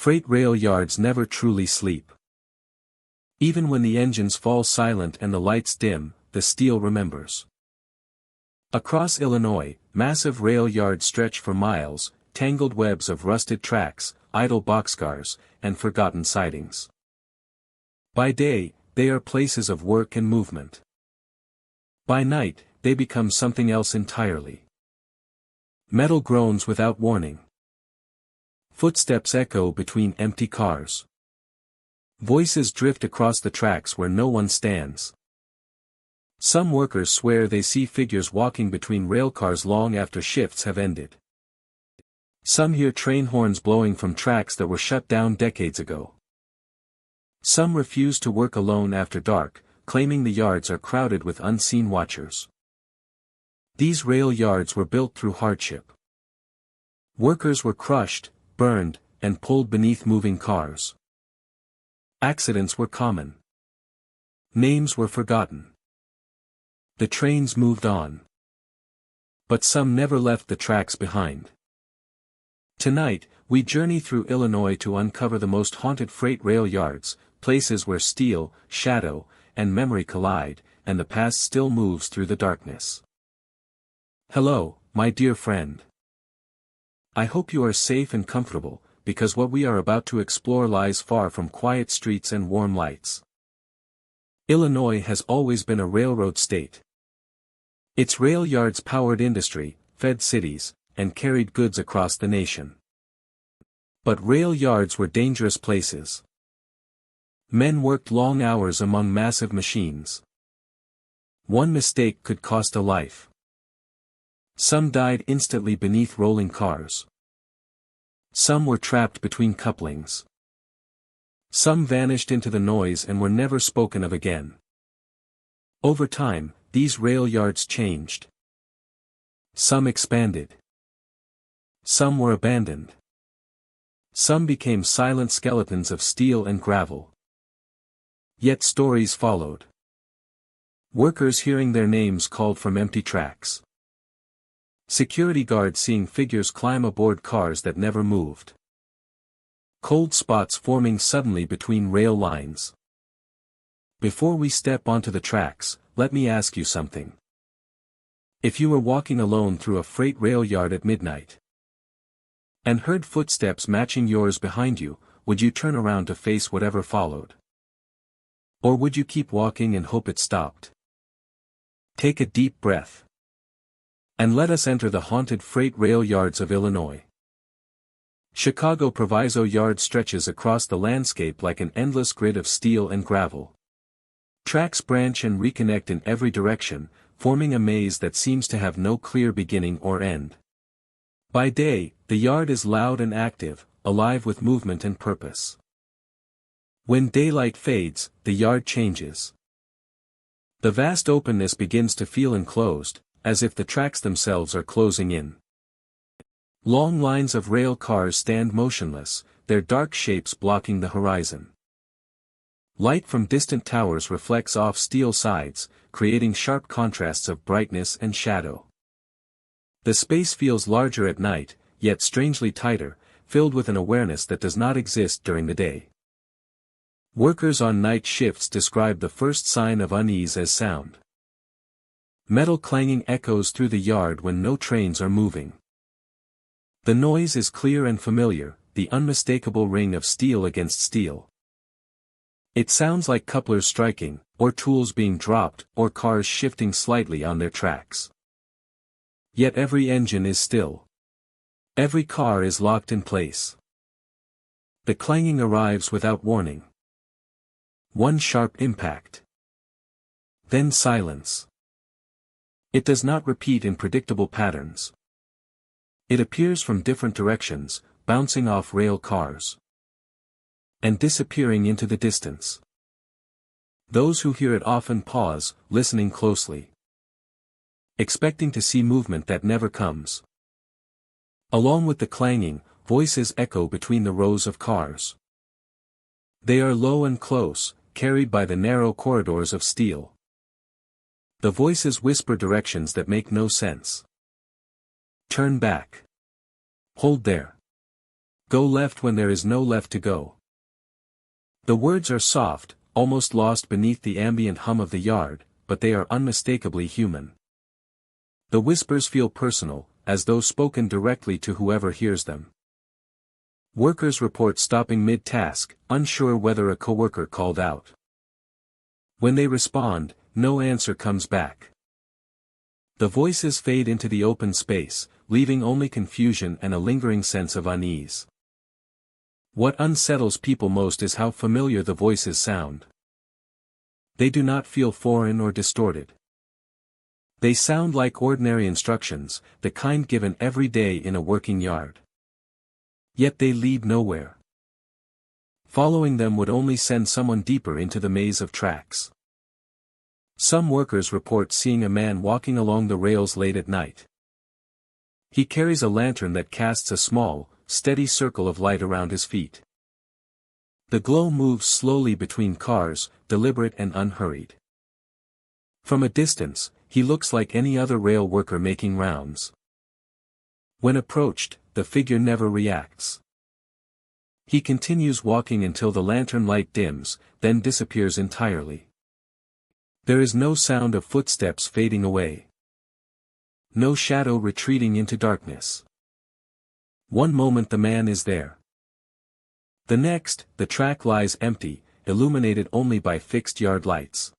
Freight rail yards never truly sleep. Even when the engines fall silent and the lights dim, the steel remembers. Across Illinois, massive rail yards stretch for miles, tangled webs of rusted tracks, idle boxcars, and forgotten sidings. By day, they are places of work and movement. By night, they become something else entirely. Metal groans without warning. Footsteps echo between empty cars. Voices drift across the tracks where no one stands. Some workers swear they see figures walking between railcars long after shifts have ended. Some hear train horns blowing from tracks that were shut down decades ago. Some refuse to work alone after dark, claiming the yards are crowded with unseen watchers. These rail yards were built through hardship. Workers were crushed, burned, and pulled beneath moving cars. Accidents were common. Names were forgotten. The trains moved on. But some never left the tracks behind. Tonight, we journey through Illinois to uncover the most haunted freight rail yards, places where steel, shadow, and memory collide, and the past still moves through the darkness. Hello, my dear friend. I hope you are safe and comfortable, because what we are about to explore lies far from quiet streets and warm lights. Illinois has always been a railroad state. Its rail yards powered industry, fed cities, and carried goods across the nation. But rail yards were dangerous places. Men worked long hours among massive machines. One mistake could cost a life. Some died instantly beneath rolling cars. Some were trapped between couplings. Some vanished into the noise and were never spoken of again. Over time, these rail yards changed. Some expanded. Some were abandoned. Some became silent skeletons of steel and gravel. Yet stories followed. Workers hearing their names called from empty tracks. Security guards seeing figures climb aboard cars that never moved. Cold spots forming suddenly between rail lines. Before we step onto the tracks, let me ask you something. If you were walking alone through a freight rail yard at midnight, and heard footsteps matching yours behind you, would you turn around to face whatever followed? Or would you keep walking and hope it stopped? Take a deep breath. And let us enter the haunted freight rail yards of Illinois. Chicago Proviso Yard stretches across the landscape like an endless grid of steel and gravel. Tracks branch and reconnect in every direction, forming a maze that seems to have no clear beginning or end. By day, the yard is loud and active, alive with movement and purpose. When daylight fades, the yard changes. The vast openness begins to feel enclosed, as if the tracks themselves are closing in. Long lines of rail cars stand motionless, their dark shapes blocking the horizon. Light from distant towers reflects off steel sides, creating sharp contrasts of brightness and shadow. The space feels larger at night, yet strangely tighter, filled with an awareness that does not exist during the day. Workers on night shifts describe the first sign of unease as sound. Metal clanging echoes through the yard when no trains are moving. The noise is clear and familiar, the unmistakable ring of steel against steel. It sounds like couplers striking, or tools being dropped, or cars shifting slightly on their tracks. Yet every engine is still. Every car is locked in place. The clanging arrives without warning. One sharp impact. Then silence. It does not repeat in predictable patterns. It appears from different directions, bouncing off rail cars. And disappearing into the distance. Those who hear it often pause, listening closely. Expecting to see movement that never comes. Along with the clanging, voices echo between the rows of cars. They are low and close, carried by the narrow corridors of steel. The voices whisper directions that make no sense. Turn back. Hold there. Go left when there is no left to go. The words are soft, almost lost beneath the ambient hum of the yard, but they are unmistakably human. The whispers feel personal, as though spoken directly to whoever hears them. Workers report stopping mid-task, unsure whether a coworker called out. When they respond, no answer comes back. The voices fade into the open space, leaving only confusion and a lingering sense of unease. What unsettles people most is how familiar the voices sound. They do not feel foreign or distorted. They sound like ordinary instructions, the kind given every day in a working yard. Yet they lead nowhere. Following them would only send someone deeper into the maze of tracks. Some workers report seeing a man walking along the rails late at night. He carries a lantern that casts a small, steady circle of light around his feet. The glow moves slowly between cars, deliberate and unhurried. From a distance, he looks like any other rail worker making rounds. When approached, the figure never reacts. He continues walking until the lantern light dims, then disappears entirely. There is no sound of footsteps fading away. No shadow retreating into darkness. One moment the man is there. The next, the track lies empty, illuminated only by fixed yard lights.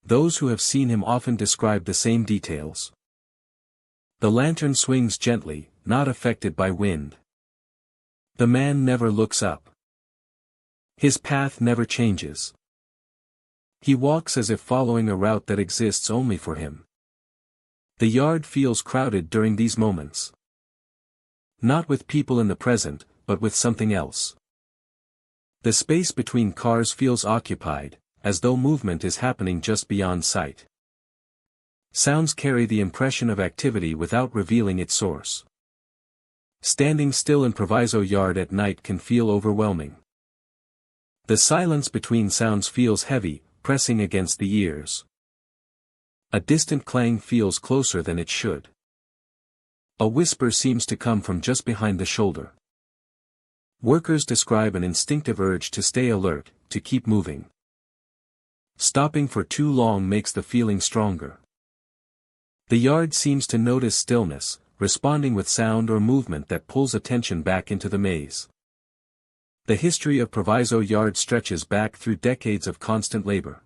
Those who have seen him often describe the same details. The lantern swings gently, not affected by wind. The man never looks up. His path never changes. He walks as if following a route that exists only for him. The yard feels crowded during these moments. Not with people in the present, but with something else. The space between cars feels occupied, as though movement is happening just beyond sight. Sounds carry the impression of activity without revealing its source. Standing still in Proviso Yard at night can feel overwhelming. The silence between sounds feels heavy, pressing against the ears. A distant clang feels closer than it should. A whisper seems to come from just behind the shoulder. Workers describe an instinctive urge to stay alert, to keep moving. Stopping for too long makes the feeling stronger. The yard seems to notice stillness, responding with sound or movement that pulls attention back into the maze. The history of Proviso Yard stretches back through decades of constant labor.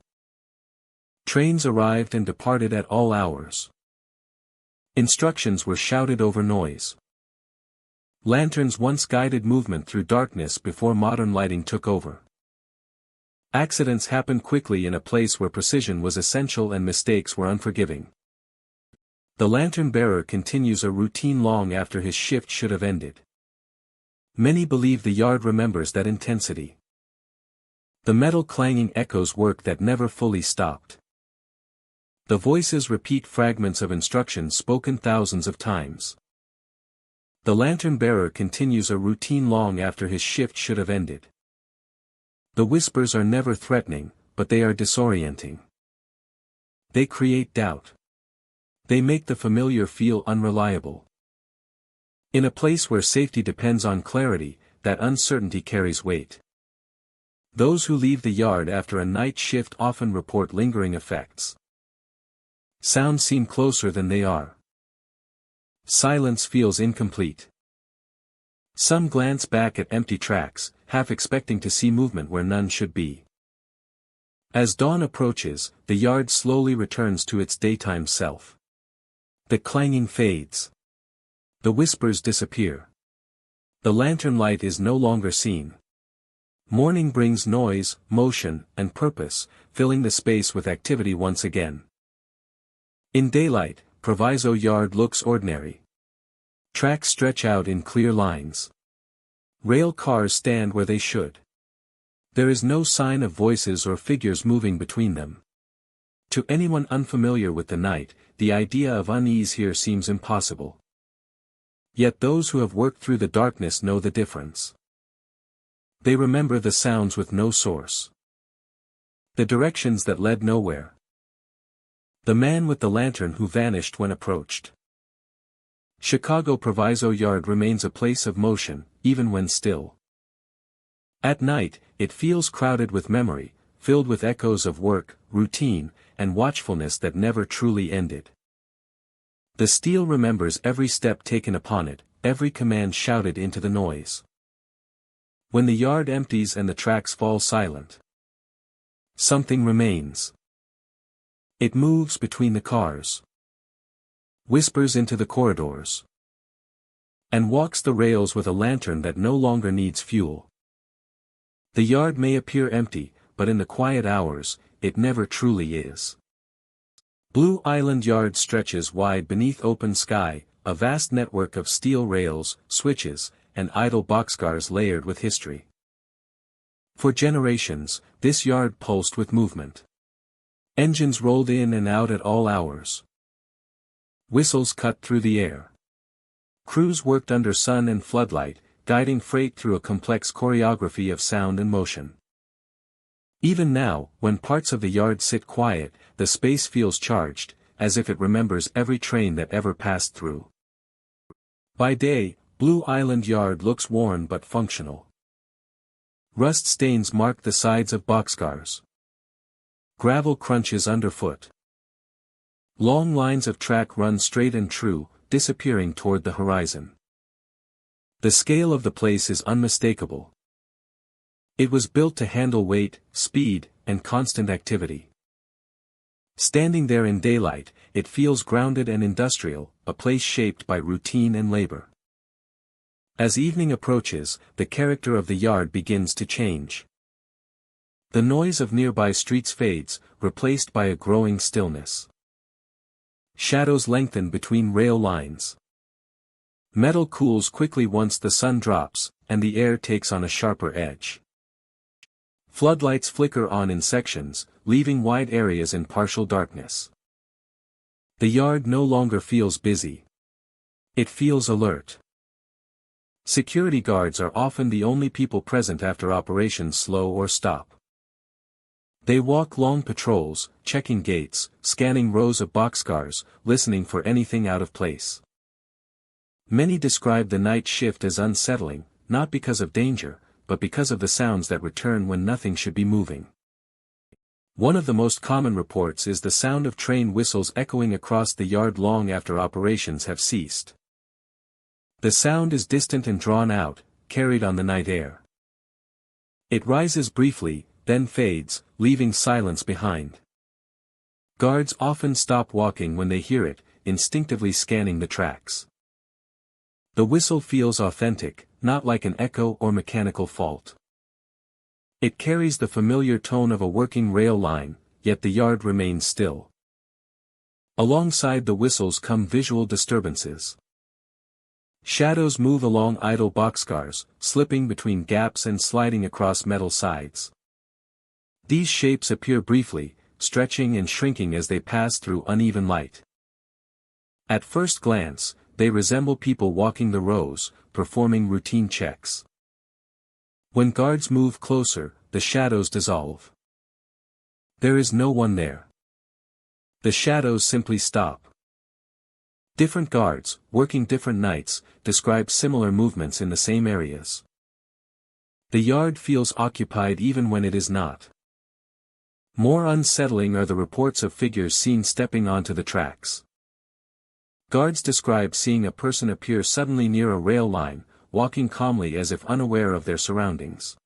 Trains arrived and departed at all hours. Instructions were shouted over noise. Lanterns once guided movement through darkness before modern lighting took over. Accidents happened quickly in a place where precision was essential and mistakes were unforgiving. The lantern bearer continues a routine long after his shift should have ended. Many believe the yard remembers that intensity. The metal clanging echoes work that never fully stopped. The voices repeat fragments of instructions spoken thousands of times. The lantern bearer continues a routine long after his shift should have ended. The whispers are never threatening, but they are disorienting. They create doubt. They make the familiar feel unreliable. In a place where safety depends on clarity, that uncertainty carries weight. Those who leave the yard after a night shift often report lingering effects. Sounds seem closer than they are. Silence feels incomplete. Some glance back at empty tracks, half expecting to see movement where none should be. As dawn approaches, the yard slowly returns to its daytime self. The clanging fades. The whispers disappear. The lantern light is no longer seen. Morning brings noise, motion, and purpose, filling the space with activity once again. In daylight, Proviso Yard looks ordinary. Tracks stretch out in clear lines. Rail cars stand where they should. There is no sign of voices or figures moving between them. To anyone unfamiliar with the night, the idea of unease here seems impossible. Yet those who have worked through the darkness know the difference. They remember the sounds with no source. The directions that led nowhere. The man with the lantern who vanished when approached. Chicago Proviso Yard remains a place of motion, even when still. At night, it feels crowded with memory, filled with echoes of work, routine, and watchfulness that never truly ended. The steel remembers every step taken upon it, every command shouted into the noise. When the yard empties and the tracks fall silent, something remains. It moves between the cars, whispers into the corridors, and walks the rails with a lantern that no longer needs fuel. The yard may appear empty, but in the quiet hours, it never truly is. Blue Island Yard stretches wide beneath open sky, a vast network of steel rails, switches, and idle boxcars layered with history. For generations, this yard pulsed with movement. Engines rolled in and out at all hours. Whistles cut through the air. Crews worked under sun and floodlight, guiding freight through a complex choreography of sound and motion. Even now, when parts of the yard sit quiet, the space feels charged, as if it remembers every train that ever passed through. By day, Blue Island Yard looks worn but functional. Rust stains mark the sides of boxcars. Gravel crunches underfoot. Long lines of track run straight and true, disappearing toward the horizon. The scale of the place is unmistakable. It was built to handle weight, speed, and constant activity. Standing there in daylight, it feels grounded and industrial, a place shaped by routine and labor. As evening approaches, the character of the yard begins to change. The noise of nearby streets fades, replaced by a growing stillness. Shadows lengthen between rail lines. Metal cools quickly once the sun drops, and the air takes on a sharper edge. Floodlights flicker on in sections, leaving wide areas in partial darkness. The yard no longer feels busy. It feels alert. Security guards are often the only people present after operations slow or stop. They walk long patrols, checking gates, scanning rows of boxcars, listening for anything out of place. Many describe the night shift as unsettling, not because of danger, but because of the sounds that return when nothing should be moving. One of the most common reports is the sound of train whistles echoing across the yard long after operations have ceased. The sound is distant and drawn out, carried on the night air. It rises briefly, then fades, leaving silence behind. Guards often stop walking when they hear it, instinctively scanning the tracks. The whistle feels authentic, not like an echo or mechanical fault. It carries the familiar tone of a working rail line, yet the yard remains still. Alongside the whistles come visual disturbances. Shadows move along idle boxcars, slipping between gaps and sliding across metal sides. These shapes appear briefly, stretching and shrinking as they pass through uneven light. At first glance, they resemble people walking the rows, performing routine checks. When guards move closer, the shadows dissolve. There is no one there. The shadows simply stop. Different guards, working different nights, describe similar movements in the same areas. The yard feels occupied even when it is not. More unsettling are the reports of figures seen stepping onto the tracks. Guards describe seeing a person appear suddenly near a rail line, walking calmly as if unaware of their surroundings.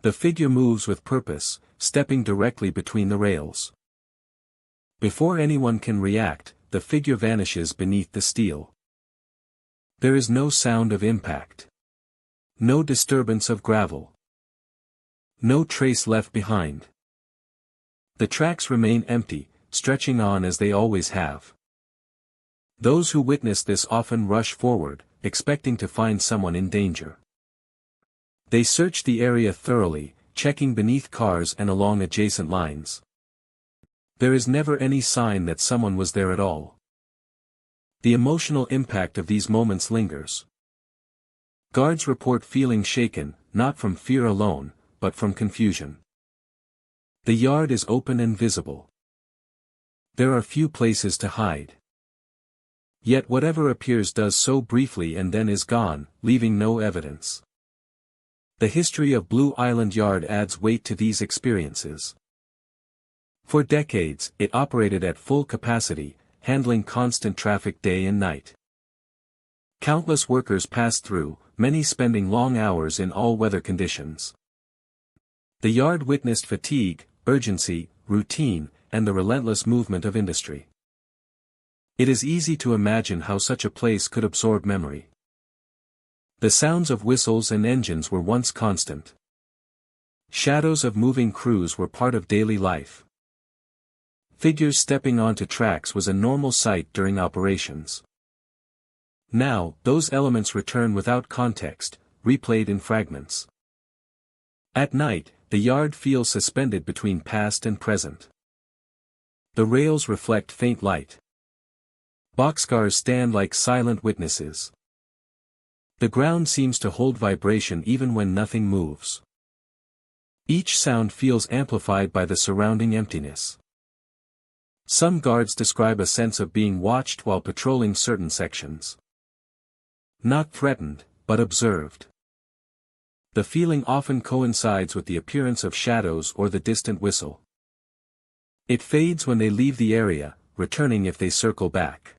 The figure moves with purpose, stepping directly between the rails. Before anyone can react, the figure vanishes beneath the steel. There is no sound of impact. No disturbance of gravel. No trace left behind. The tracks remain empty, stretching on as they always have. Those who witness this often rush forward, expecting to find someone in danger. They search the area thoroughly, checking beneath cars and along adjacent lines. There is never any sign that someone was there at all. The emotional impact of these moments lingers. Guards report feeling shaken, not from fear alone, but from confusion. The yard is open and visible. There are few places to hide. Yet whatever appears does so briefly and then is gone, leaving no evidence. The history of Blue Island Yard adds weight to these experiences. For decades, it operated at full capacity, handling constant traffic day and night. Countless workers passed through, many spending long hours in all weather conditions. The yard witnessed fatigue, urgency, routine, and the relentless movement of industry. It is easy to imagine how such a place could absorb memory. The sounds of whistles and engines were once constant. Shadows of moving crews were part of daily life. Figures stepping onto tracks was a normal sight during operations. Now, those elements return without context, replayed in fragments. At night, the yard feels suspended between past and present. The rails reflect faint light. Boxcars stand like silent witnesses. The ground seems to hold vibration even when nothing moves. Each sound feels amplified by the surrounding emptiness. Some guards describe a sense of being watched while patrolling certain sections. Not threatened, but observed. The feeling often coincides with the appearance of shadows or the distant whistle. It fades when they leave the area, returning if they circle back.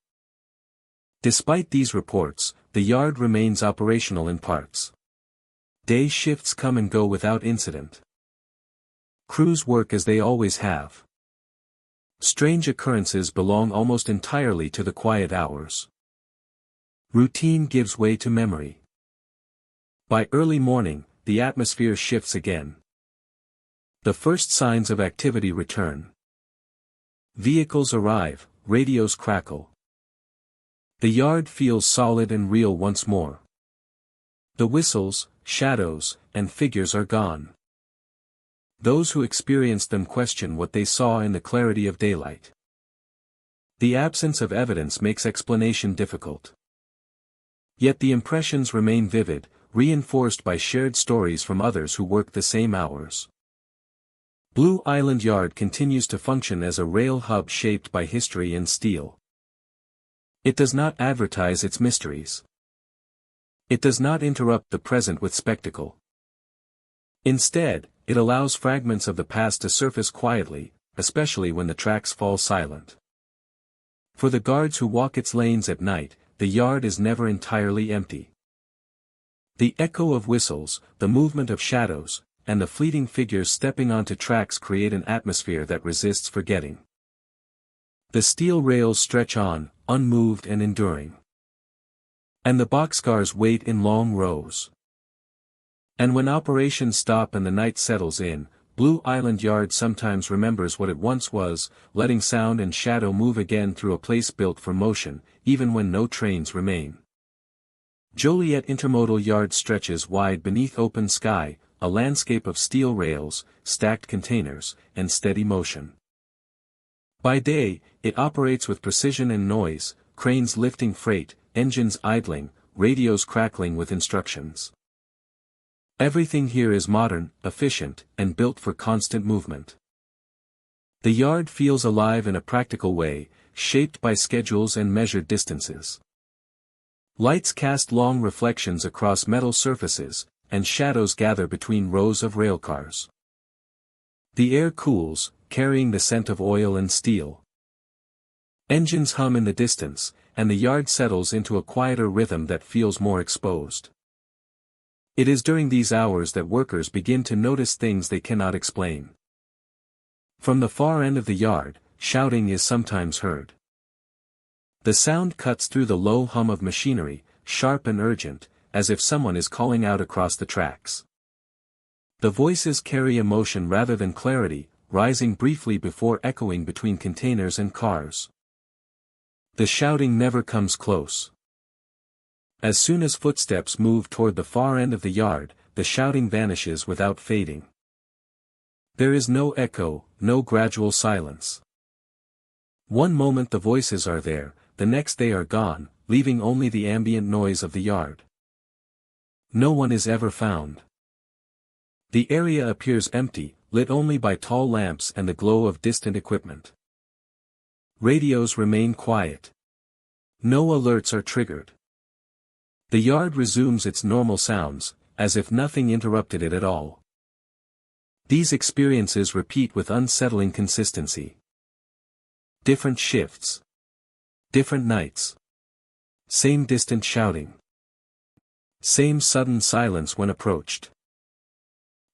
Despite these reports, the yard remains operational in parts. Day shifts come and go without incident. Crews work as they always have. Strange occurrences belong almost entirely to the quiet hours. Routine gives way to memory. By early morning, the atmosphere shifts again. The first signs of activity return. Vehicles arrive, radios crackle. The yard feels solid and real once more. The whistles, shadows, and figures are gone. Those who experienced them question what they saw in the clarity of daylight. The absence of evidence makes explanation difficult. Yet the impressions remain vivid, reinforced by shared stories from others who work the same hours. Blue Island Yard continues to function as a rail hub shaped by history and steel. It does not advertise its mysteries. It does not interrupt the present with spectacle. Instead, it allows fragments of the past to surface quietly, especially when the tracks fall silent. For the guards who walk its lanes at night, the yard is never entirely empty. The echo of whistles, the movement of shadows, and the fleeting figures stepping onto tracks create an atmosphere that resists forgetting. The steel rails stretch on, unmoved and enduring. And the boxcars wait in long rows. And when operations stop and the night settles in, Blue Island Yard sometimes remembers what it once was, letting sound and shadow move again through a place built for motion, even when no trains remain. Joliet Intermodal Yard stretches wide beneath open sky, a landscape of steel rails, stacked containers, and steady motion. By day, it operates with precision and noise, cranes lifting freight, engines idling, radios crackling with instructions. Everything here is modern, efficient, and built for constant movement. The yard feels alive in a practical way, shaped by schedules and measured distances. Lights cast long reflections across metal surfaces, and shadows gather between rows of railcars. The air cools, carrying the scent of oil and steel. Engines hum in the distance, and the yard settles into a quieter rhythm that feels more exposed. It is during these hours that workers begin to notice things they cannot explain. From the far end of the yard, shouting is sometimes heard. The sound cuts through the low hum of machinery, sharp and urgent, as if someone is calling out across the tracks. The voices carry emotion rather than clarity, rising briefly before echoing between containers and cars. The shouting never comes close. As soon as footsteps move toward the far end of the yard, the shouting vanishes without fading. There is no echo, no gradual silence. One moment the voices are there, the next they are gone, leaving only the ambient noise of the yard. No one is ever found. The area appears empty, lit only by tall lamps and the glow of distant equipment. Radios remain quiet. No alerts are triggered. The yard resumes its normal sounds, as if nothing interrupted it at all. These experiences repeat with unsettling consistency. Different shifts. Different nights. Same distant shouting. Same sudden silence when approached.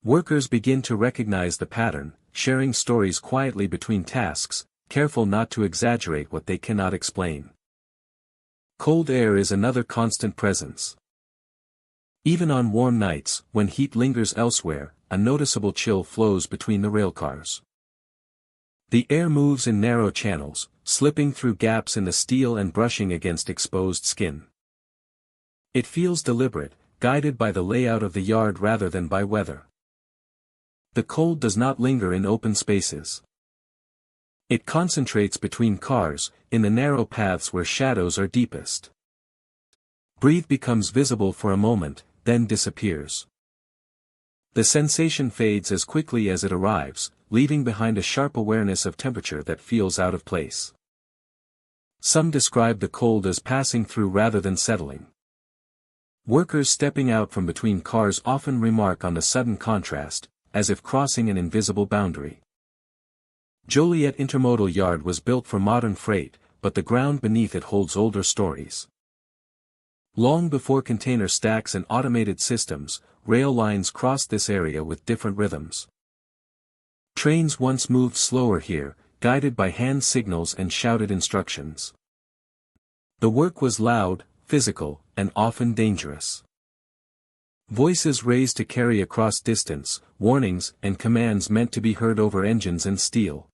Workers begin to recognize the pattern, sharing stories quietly between tasks, careful not to exaggerate what they cannot explain. Cold air is another constant presence. Even on warm nights, when heat lingers elsewhere, a noticeable chill flows between the railcars. The air moves in narrow channels, slipping through gaps in the steel and brushing against exposed skin. It feels deliberate, guided by the layout of the yard rather than by weather. The cold does not linger in open spaces. It concentrates between cars, in the narrow paths where shadows are deepest. Breath becomes visible for a moment, then disappears. The sensation fades as quickly as it arrives, leaving behind a sharp awareness of temperature that feels out of place. Some describe the cold as passing through rather than settling. Workers stepping out from between cars often remark on the sudden contrast, as if crossing an invisible boundary. Joliet Intermodal Yard was built for modern freight, but the ground beneath it holds older stories. Long before container stacks and automated systems, rail lines crossed this area with different rhythms. Trains once moved slower here, guided by hand signals and shouted instructions. The work was loud, physical, and often dangerous. Voices raised to carry across distance, warnings and commands meant to be heard over engines and steel.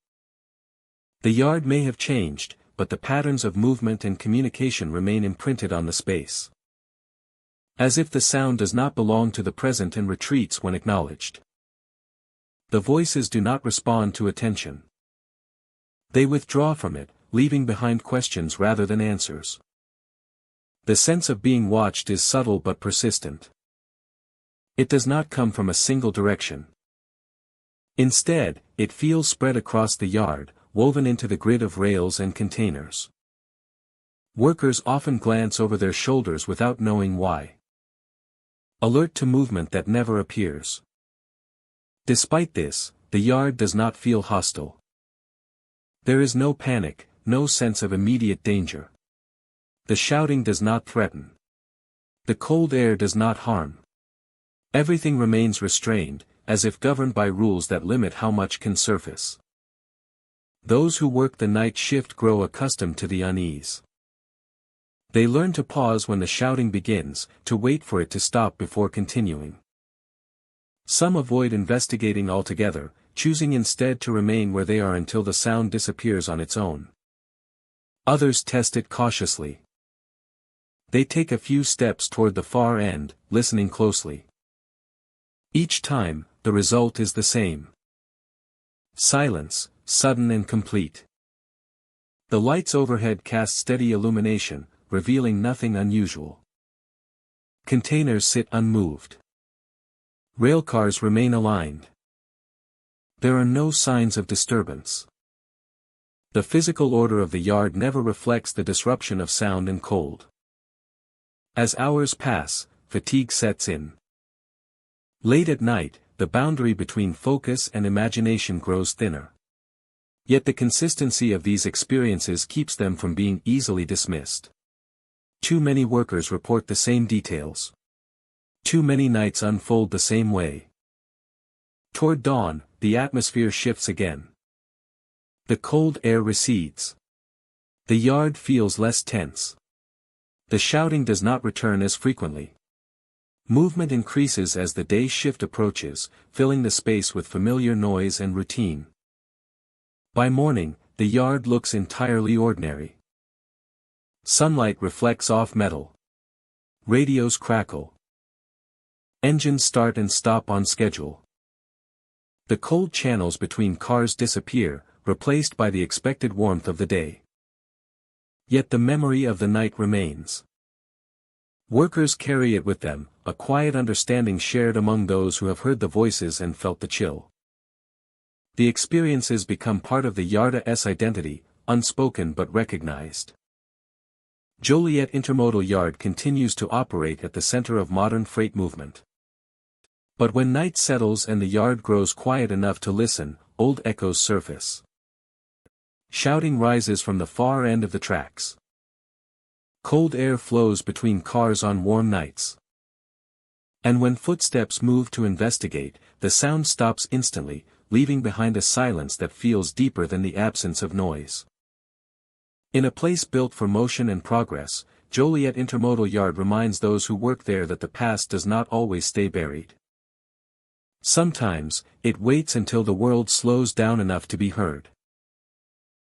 The yard may have changed, but the patterns of movement and communication remain imprinted on the space. As if the sound does not belong to the present and retreats when acknowledged. The voices do not respond to attention. They withdraw from it, leaving behind questions rather than answers. The sense of being watched is subtle but persistent. It does not come from a single direction. Instead, it feels spread across the yard, woven into the grid of rails and containers. Workers often glance over their shoulders without knowing why. Alert to movement that never appears. Despite this, the yard does not feel hostile. There is no panic, no sense of immediate danger. The shouting does not threaten. The cold air does not harm. Everything remains restrained, as if governed by rules that limit how much can surface. Those who work the night shift grow accustomed to the unease. They learn to pause when the shouting begins, to wait for it to stop before continuing. Some avoid investigating altogether, choosing instead to remain where they are until the sound disappears on its own. Others test it cautiously. They take a few steps toward the far end, listening closely. Each time, the result is the same. Silence, sudden and complete. The lights overhead cast steady illumination, revealing nothing unusual. Containers sit unmoved. Railcars remain aligned. There are no signs of disturbance. The physical order of the yard never reflects the disruption of sound and cold. As hours pass, fatigue sets in. Late at night, the boundary between focus and imagination grows thinner. Yet the consistency of these experiences keeps them from being easily dismissed. Too many workers report the same details. Too many nights unfold the same way. Toward dawn, the atmosphere shifts again. The cold air recedes. The yard feels less tense. The shouting does not return as frequently. Movement increases as the day shift approaches, filling the space with familiar noise and routine. By morning, the yard looks entirely ordinary. Sunlight reflects off metal. Radios crackle. Engines start and stop on schedule. The cold channels between cars disappear, replaced by the expected warmth of the day. Yet the memory of the night remains. Workers carry it with them, a quiet understanding shared among those who have heard the voices and felt the chill. The experiences become part of the Yarda's identity, unspoken but recognized. Joliet Intermodal Yard continues to operate at the center of modern freight movement. But when night settles and the yard grows quiet enough to listen, old echoes surface. Shouting rises from the far end of the tracks. Cold air flows between cars on warm nights. And when footsteps move to investigate, the sound stops instantly, leaving behind a silence that feels deeper than the absence of noise. In a place built for motion and progress, Joliet Intermodal Yard reminds those who work there that the past does not always stay buried. Sometimes, it waits until the world slows down enough to be heard.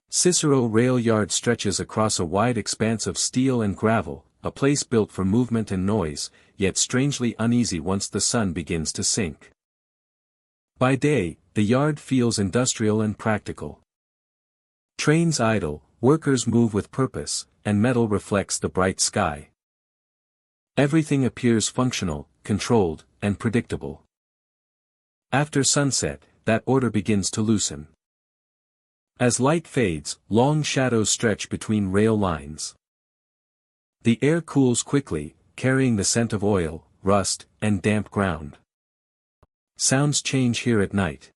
Cicero Rail Yard stretches across a wide expanse of steel and gravel, a place built for movement and noise, yet strangely uneasy once the sun begins to sink. By day, the yard feels industrial and practical. Trains idle, workers move with purpose, and metal reflects the bright sky. Everything appears functional, controlled, and predictable. After sunset, that order begins to loosen. As light fades, long shadows stretch between rail lines. The air cools quickly, carrying the scent of oil, rust, and damp ground. Sounds change here at night,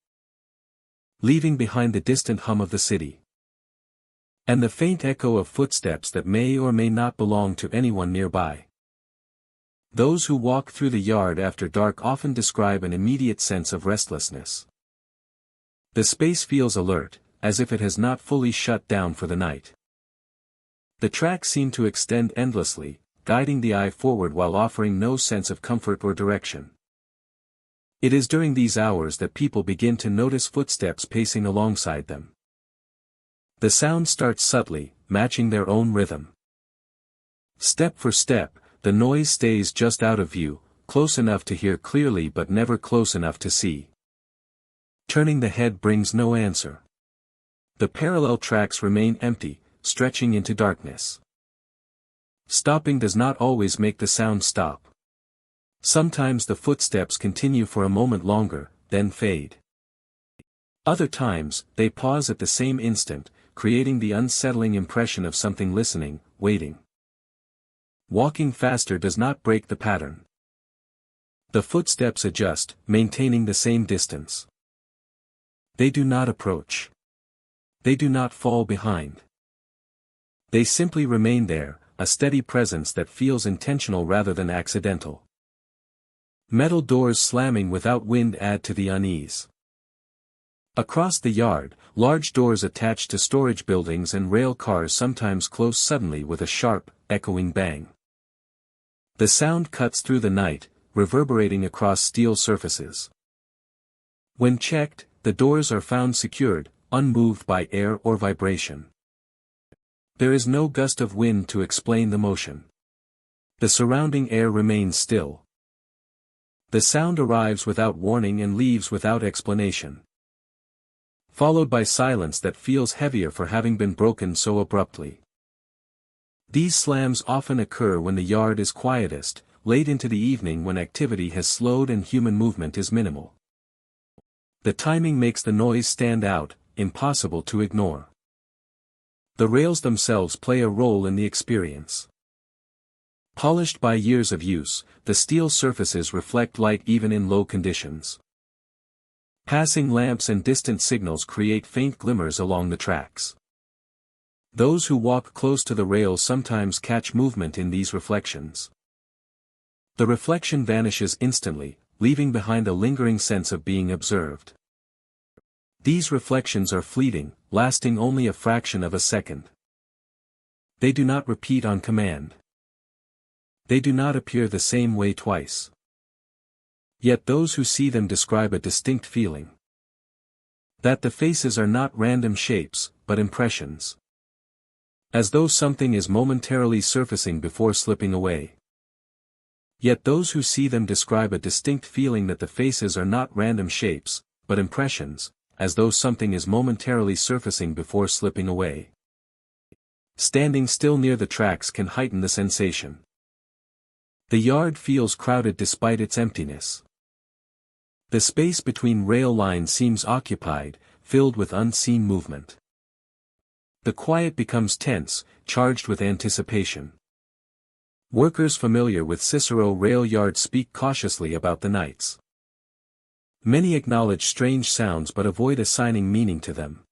leaving behind the distant hum of the city, and the faint echo of footsteps that may or may not belong to anyone nearby. Those who walk through the yard after dark often describe an immediate sense of restlessness. The space feels alert, as if it has not fully shut down for the night. The tracks seem to extend endlessly, guiding the eye forward while offering no sense of comfort or direction. It is during these hours that people begin to notice footsteps pacing alongside them. The sound starts subtly, matching their own rhythm. Step for step, the noise stays just out of view, close enough to hear clearly but never close enough to see. Turning the head brings no answer. The parallel tracks remain empty, stretching into darkness. Stopping does not always make the sound stop. Sometimes the footsteps continue for a moment longer, then fade. Other times, they pause at the same instant, creating the unsettling impression of something listening, waiting. Walking faster does not break the pattern. The footsteps adjust, maintaining the same distance. They do not approach. They do not fall behind. They simply remain there, a steady presence that feels intentional rather than accidental. Metal doors slamming without wind add to the unease. Across the yard, large doors attached to storage buildings and rail cars sometimes close suddenly with a sharp, echoing bang. The sound cuts through the night, reverberating across steel surfaces. When checked, the doors are found secured, unmoved by air or vibration. There is no gust of wind to explain the motion. The surrounding air remains still. The sound arrives without warning and leaves without explanation, followed by silence that feels heavier for having been broken so abruptly. These slams often occur when the yard is quietest, late into the evening when activity has slowed and human movement is minimal. The timing makes the noise stand out, impossible to ignore. The rails themselves play a role in the experience. Polished by years of use, the steel surfaces reflect light even in low conditions. Passing lamps and distant signals create faint glimmers along the tracks. Those who walk close to the rails sometimes catch movement in these reflections. The reflection vanishes instantly, leaving behind a lingering sense of being observed. These reflections are fleeting, lasting only a fraction of a second. They do not repeat on command. They do not appear the same way twice. Yet those who see them describe a distinct feeling. That the faces are not random shapes, but impressions. As though something is momentarily surfacing before slipping away. Yet those who see them describe a distinct feeling that the faces are not random shapes, but impressions, as though something is momentarily surfacing before slipping away. Standing still near the tracks can heighten the sensation. The yard feels crowded despite its emptiness. The space between rail lines seems occupied, filled with unseen movement. The quiet becomes tense, charged with anticipation. Workers familiar with Cicero rail yard speak cautiously about the nights. Many acknowledge strange sounds but avoid assigning meaning to them.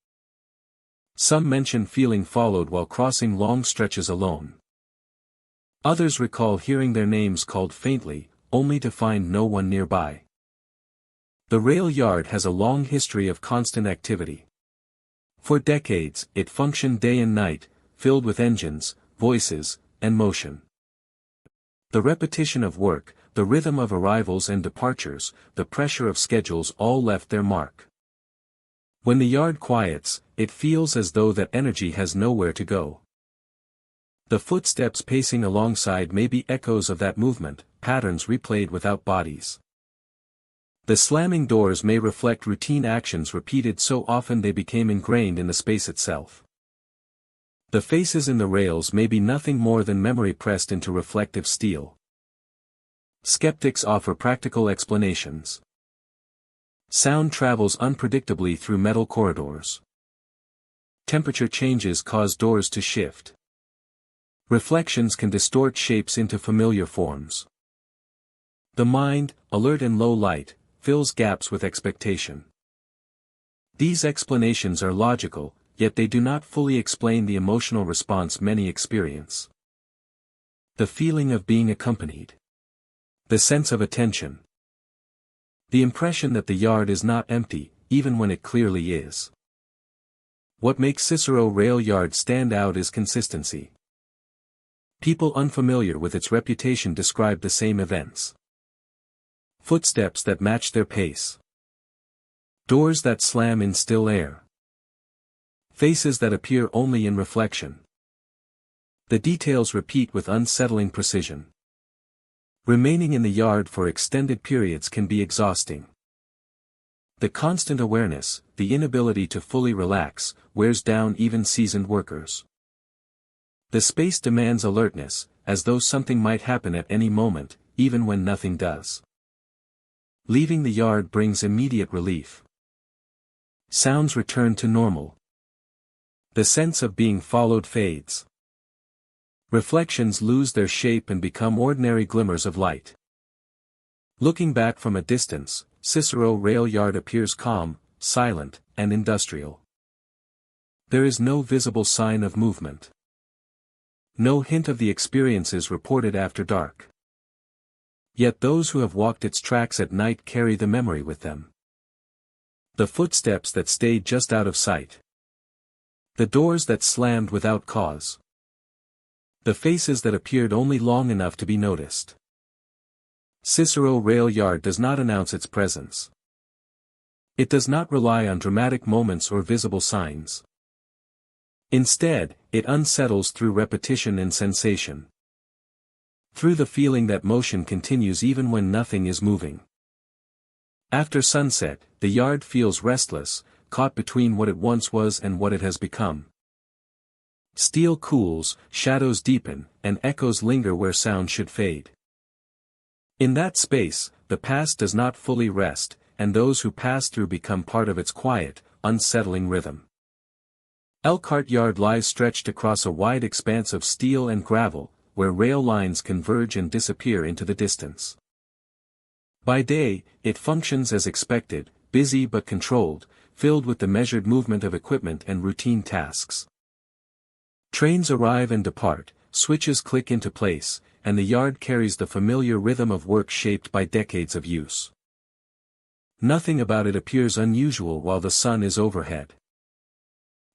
Some mention feeling followed while crossing long stretches alone. Others recall hearing their names called faintly, only to find no one nearby. The rail yard has a long history of constant activity. For decades, it functioned day and night, filled with engines, voices, and motion. The repetition of work, the rhythm of arrivals and departures, the pressure of schedules all left their mark. When the yard quiets, it feels as though that energy has nowhere to go. The footsteps pacing alongside may be echoes of that movement, patterns replayed without bodies. The slamming doors may reflect routine actions repeated so often they became ingrained in the space itself. The faces in the rails may be nothing more than memory pressed into reflective steel. Skeptics offer practical explanations. Sound travels unpredictably through metal corridors. Temperature changes cause doors to shift. Reflections can distort shapes into familiar forms. The mind, alert in low light, fills gaps with expectation. These explanations are logical, yet they do not fully explain the emotional response many experience. The feeling of being accompanied. The sense of attention. The impression that the yard is not empty, even when it clearly is. What makes Cicero rail yard stand out is consistency. People unfamiliar with its reputation describe the same events. Footsteps that match their pace. Doors that slam in still air. Faces that appear only in reflection. The details repeat with unsettling precision. Remaining in the yard for extended periods can be exhausting. The constant awareness, the inability to fully relax, wears down even seasoned workers. The space demands alertness, as though something might happen at any moment, even when nothing does. Leaving the yard brings immediate relief. Sounds return to normal. The sense of being followed fades. Reflections lose their shape and become ordinary glimmers of light. Looking back from a distance, Cicero rail yard appears calm, silent, and industrial. There is no visible sign of movement. No hint of the experiences reported after dark. Yet those who have walked its tracks at night carry the memory with them. The footsteps that stayed just out of sight. The doors that slammed without cause. The faces that appeared only long enough to be noticed. Cicero rail yard does not announce its presence. It does not rely on dramatic moments or visible signs. Instead, it unsettles through repetition and sensation. Through the feeling that motion continues even when nothing is moving. After sunset, the yard feels restless, caught between what it once was and what it has become. Steel cools, shadows deepen, and echoes linger where sound should fade. In that space, the past does not fully rest, and those who pass through become part of its quiet, unsettling rhythm. Elkhart Yard lies stretched across a wide expanse of steel and gravel, where rail lines converge and disappear into the distance. By day, it functions as expected, busy but controlled, filled with the measured movement of equipment and routine tasks. Trains arrive and depart, switches click into place, and the yard carries the familiar rhythm of work shaped by decades of use. Nothing about it appears unusual while the sun is overhead.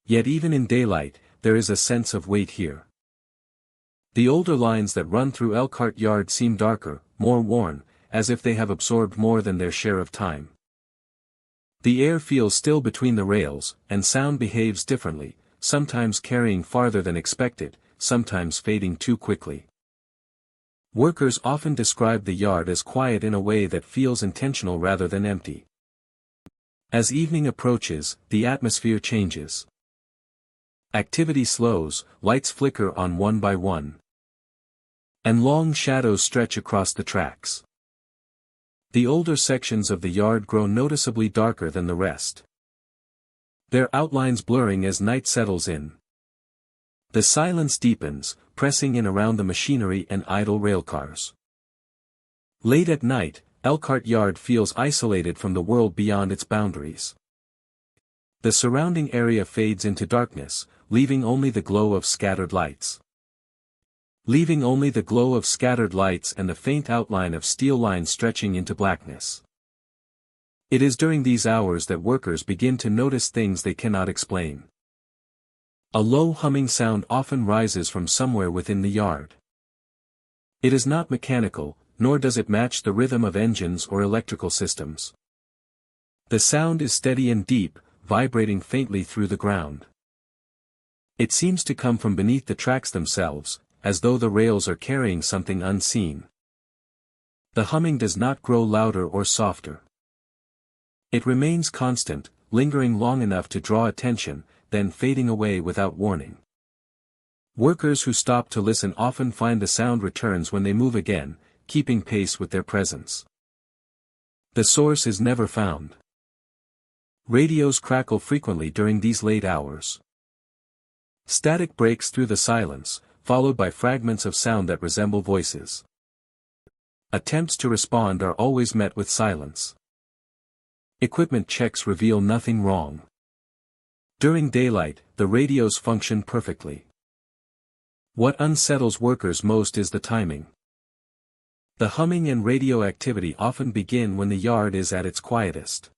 Yet even in daylight, there is a sense of weight here. The older lines that run through Elkhart Yard seem darker, more worn, as if they have absorbed more than their share of time. The air feels still between the rails, and sound behaves differently, sometimes carrying farther than expected, sometimes fading too quickly. Workers often describe the yard as quiet in a way that feels intentional rather than empty. As evening approaches, the atmosphere changes. Activity slows, lights flicker on one by one. And long shadows stretch across the tracks. The older sections of the yard grow noticeably darker than the rest. Their outlines blurring as night settles in. The silence deepens, pressing in around the machinery and idle railcars. Late at night, Elkhart Yard feels isolated from the world beyond its boundaries. The surrounding area fades into darkness, leaving only the glow of scattered lights. And the faint outline of steel lines stretching into blackness. It is during these hours that workers begin to notice things they cannot explain. A low humming sound often rises from somewhere within the yard. It is not mechanical, nor does it match the rhythm of engines or electrical systems. The sound is steady and deep, vibrating faintly through the ground. It seems to come from beneath the tracks themselves, as though the rails are carrying something unseen. The humming does not grow louder or softer. It remains constant, lingering long enough to draw attention, then fading away without warning. Workers who stop to listen often find the sound returns when they move again, keeping pace with their presence. The source is never found. Radios crackle frequently during these late hours. Static breaks through the silence, followed by fragments of sound that resemble voices. Attempts to respond are always met with silence. Equipment checks reveal nothing wrong. During daylight, the radios function perfectly. What unsettles workers most is the timing. The humming and radio activity often begin when the yard is at its quietest.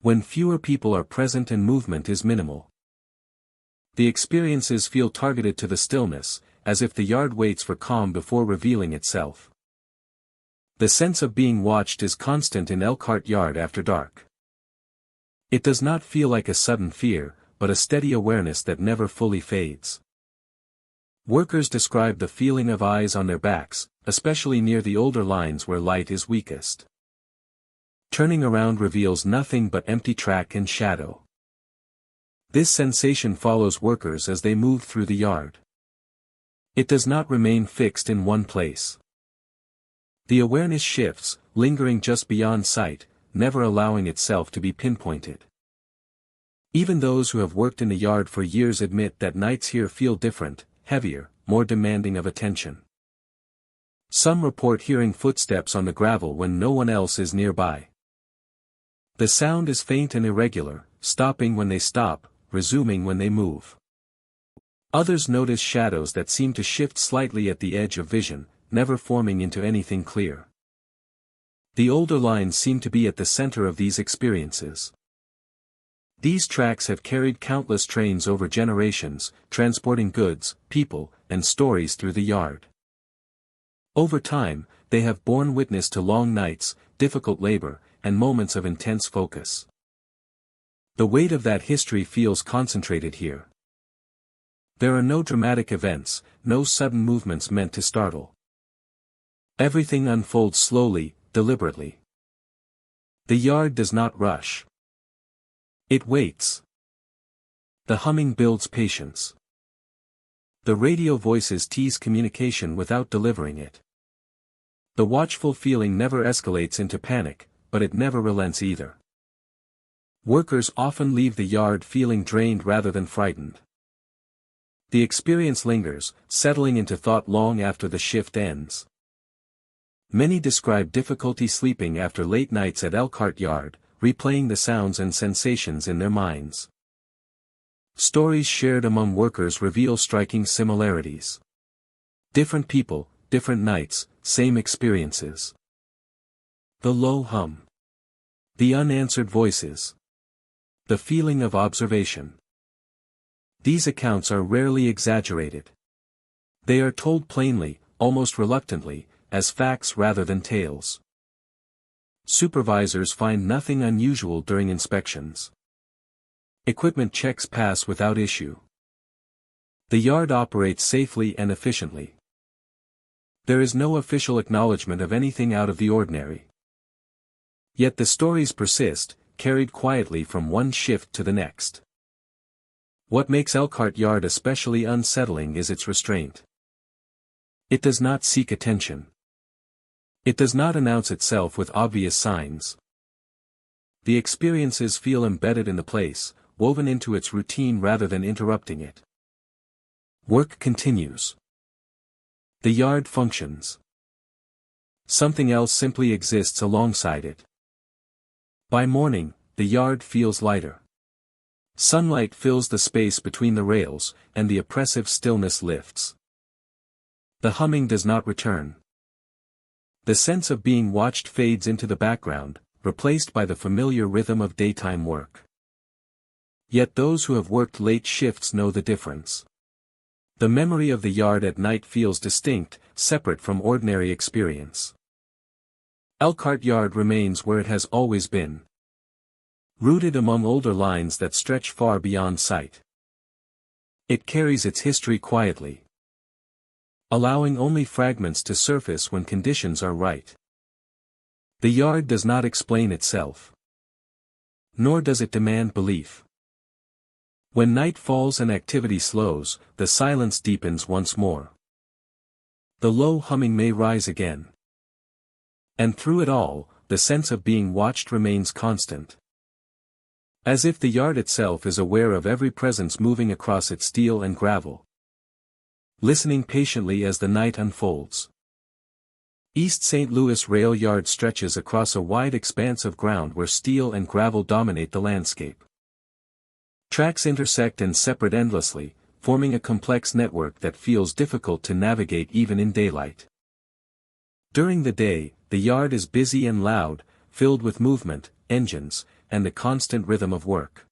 When fewer people are present and movement is minimal. The experiences feel targeted to the stillness, as if the yard waits for calm before revealing itself. The sense of being watched is constant in Elkhart Yard after dark. It does not feel like a sudden fear, but a steady awareness that never fully fades. Workers describe the feeling of eyes on their backs, especially near the older lines where light is weakest. Turning around reveals nothing but empty track and shadow. This sensation follows workers as they move through the yard. It does not remain fixed in one place. The awareness shifts, lingering just beyond sight, never allowing itself to be pinpointed. Even those who have worked in the yard for years admit that nights here feel different, heavier, more demanding of attention. Some report hearing footsteps on the gravel when no one else is nearby. The sound is faint and irregular, stopping when they stop, resuming when they move. Others notice shadows that seem to shift slightly at the edge of vision, never forming into anything clear. The older lines seem to be at the center of these experiences. These tracks have carried countless trains over generations, transporting goods, people, and stories through the yard. Over time, they have borne witness to long nights, difficult labor, and moments of intense focus. The weight of that history feels concentrated here. There are no dramatic events, no sudden movements meant to startle. Everything unfolds slowly, deliberately. The yard does not rush. It waits. The humming builds patience. The radio voices tease communication without delivering it. The watchful feeling never escalates into panic, but it never relents either. Workers often leave the yard feeling drained rather than frightened. The experience lingers, settling into thought long after the shift ends. Many describe difficulty sleeping after late nights at Elkhart Yard, replaying the sounds and sensations in their minds. Stories shared among workers reveal striking similarities. Different people, different nights, same experiences. The low hum. The unanswered voices. The feeling of observation. These accounts are rarely exaggerated. They are told plainly, almost reluctantly, as facts rather than tales. Supervisors find nothing unusual during inspections. Equipment checks pass without issue. The yard operates safely and efficiently. There is no official acknowledgement of anything out of the ordinary. Yet the stories persist, carried quietly from one shift to the next. What makes Elkhart Yard especially unsettling is its restraint. It does not seek attention. It does not announce itself with obvious signs. The experiences feel embedded in the place, woven into its routine rather than interrupting it. Work continues. The yard functions. Something else simply exists alongside it. By morning, the yard feels lighter. Sunlight fills the space between the rails, and the oppressive stillness lifts. The humming does not return. The sense of being watched fades into the background, replaced by the familiar rhythm of daytime work. Yet those who have worked late shifts know the difference. The memory of the yard at night feels distinct, separate from ordinary experience. Elkhart Yard remains where it has always been. Rooted among older lines that stretch far beyond sight. It carries its history quietly, allowing only fragments to surface when conditions are right. The yard does not explain itself. Nor does it demand belief. When night falls and activity slows, the silence deepens once more. The low humming may rise again. And through it all, the sense of being watched remains constant. As if the yard itself is aware of every presence moving across its steel and gravel. Listening patiently as the night unfolds. East St. Louis Rail Yard stretches across a wide expanse of ground where steel and gravel dominate the landscape. Tracks intersect and separate endlessly, forming a complex network that feels difficult to navigate even in daylight. During the day, the yard is busy and loud, filled with movement, engines, and the constant rhythm of work.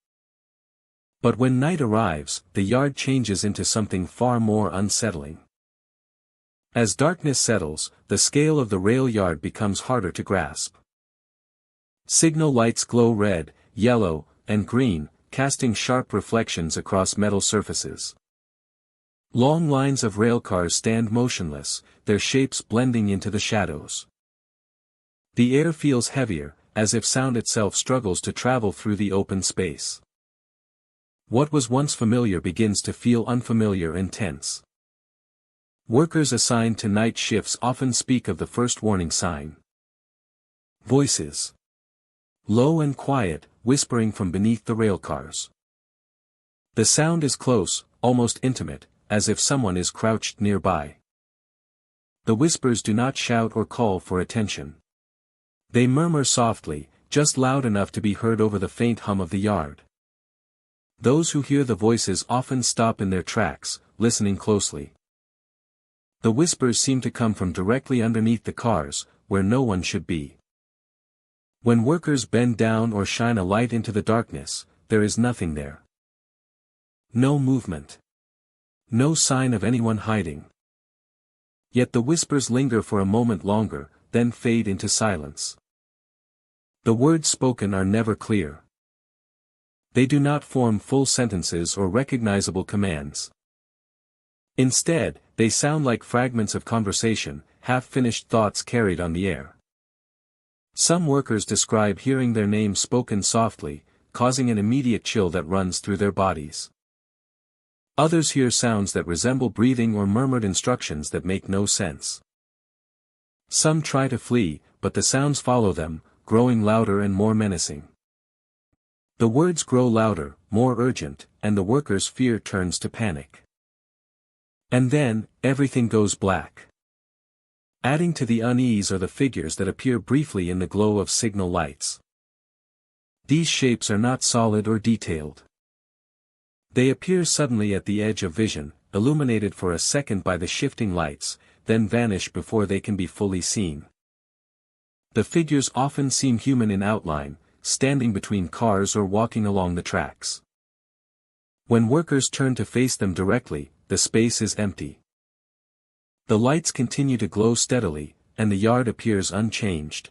But when night arrives, the yard changes into something far more unsettling. As darkness settles, the scale of the rail yard becomes harder to grasp. Signal lights glow red, yellow, and green, casting sharp reflections across metal surfaces. Long lines of railcars stand motionless, their shapes blending into the shadows. The air feels heavier, as if sound itself struggles to travel through the open space. What was once familiar begins to feel unfamiliar and tense. Workers assigned to night shifts often speak of the first warning sign. Voices. Low and quiet, whispering from beneath the railcars. The sound is close, almost intimate, as if someone is crouched nearby. The whispers do not shout or call for attention. They murmur softly, just loud enough to be heard over the faint hum of the yard. Those who hear the voices often stop in their tracks, listening closely. The whispers seem to come from directly underneath the cars, where no one should be. When workers bend down or shine a light into the darkness, there is nothing there. No movement. No sign of anyone hiding. Yet the whispers linger for a moment longer, then fade into silence. The words spoken are never clear. They do not form full sentences or recognizable commands. Instead, they sound like fragments of conversation, half-finished thoughts carried on the air. Some workers describe hearing their names spoken softly, causing an immediate chill that runs through their bodies. Others hear sounds that resemble breathing or murmured instructions that make no sense. Some try to flee, but the sounds follow them, growing louder and more menacing. The words grow louder, more urgent, and the workers' fear turns to panic. And then, everything goes black. Adding to the unease are the figures that appear briefly in the glow of signal lights. These shapes are not solid or detailed. They appear suddenly at the edge of vision, illuminated for a second by the shifting lights, then vanish before they can be fully seen. The figures often seem human in outline, standing between cars or walking along the tracks. When workers turn to face them directly, the space is empty. The lights continue to glow steadily, and the yard appears unchanged.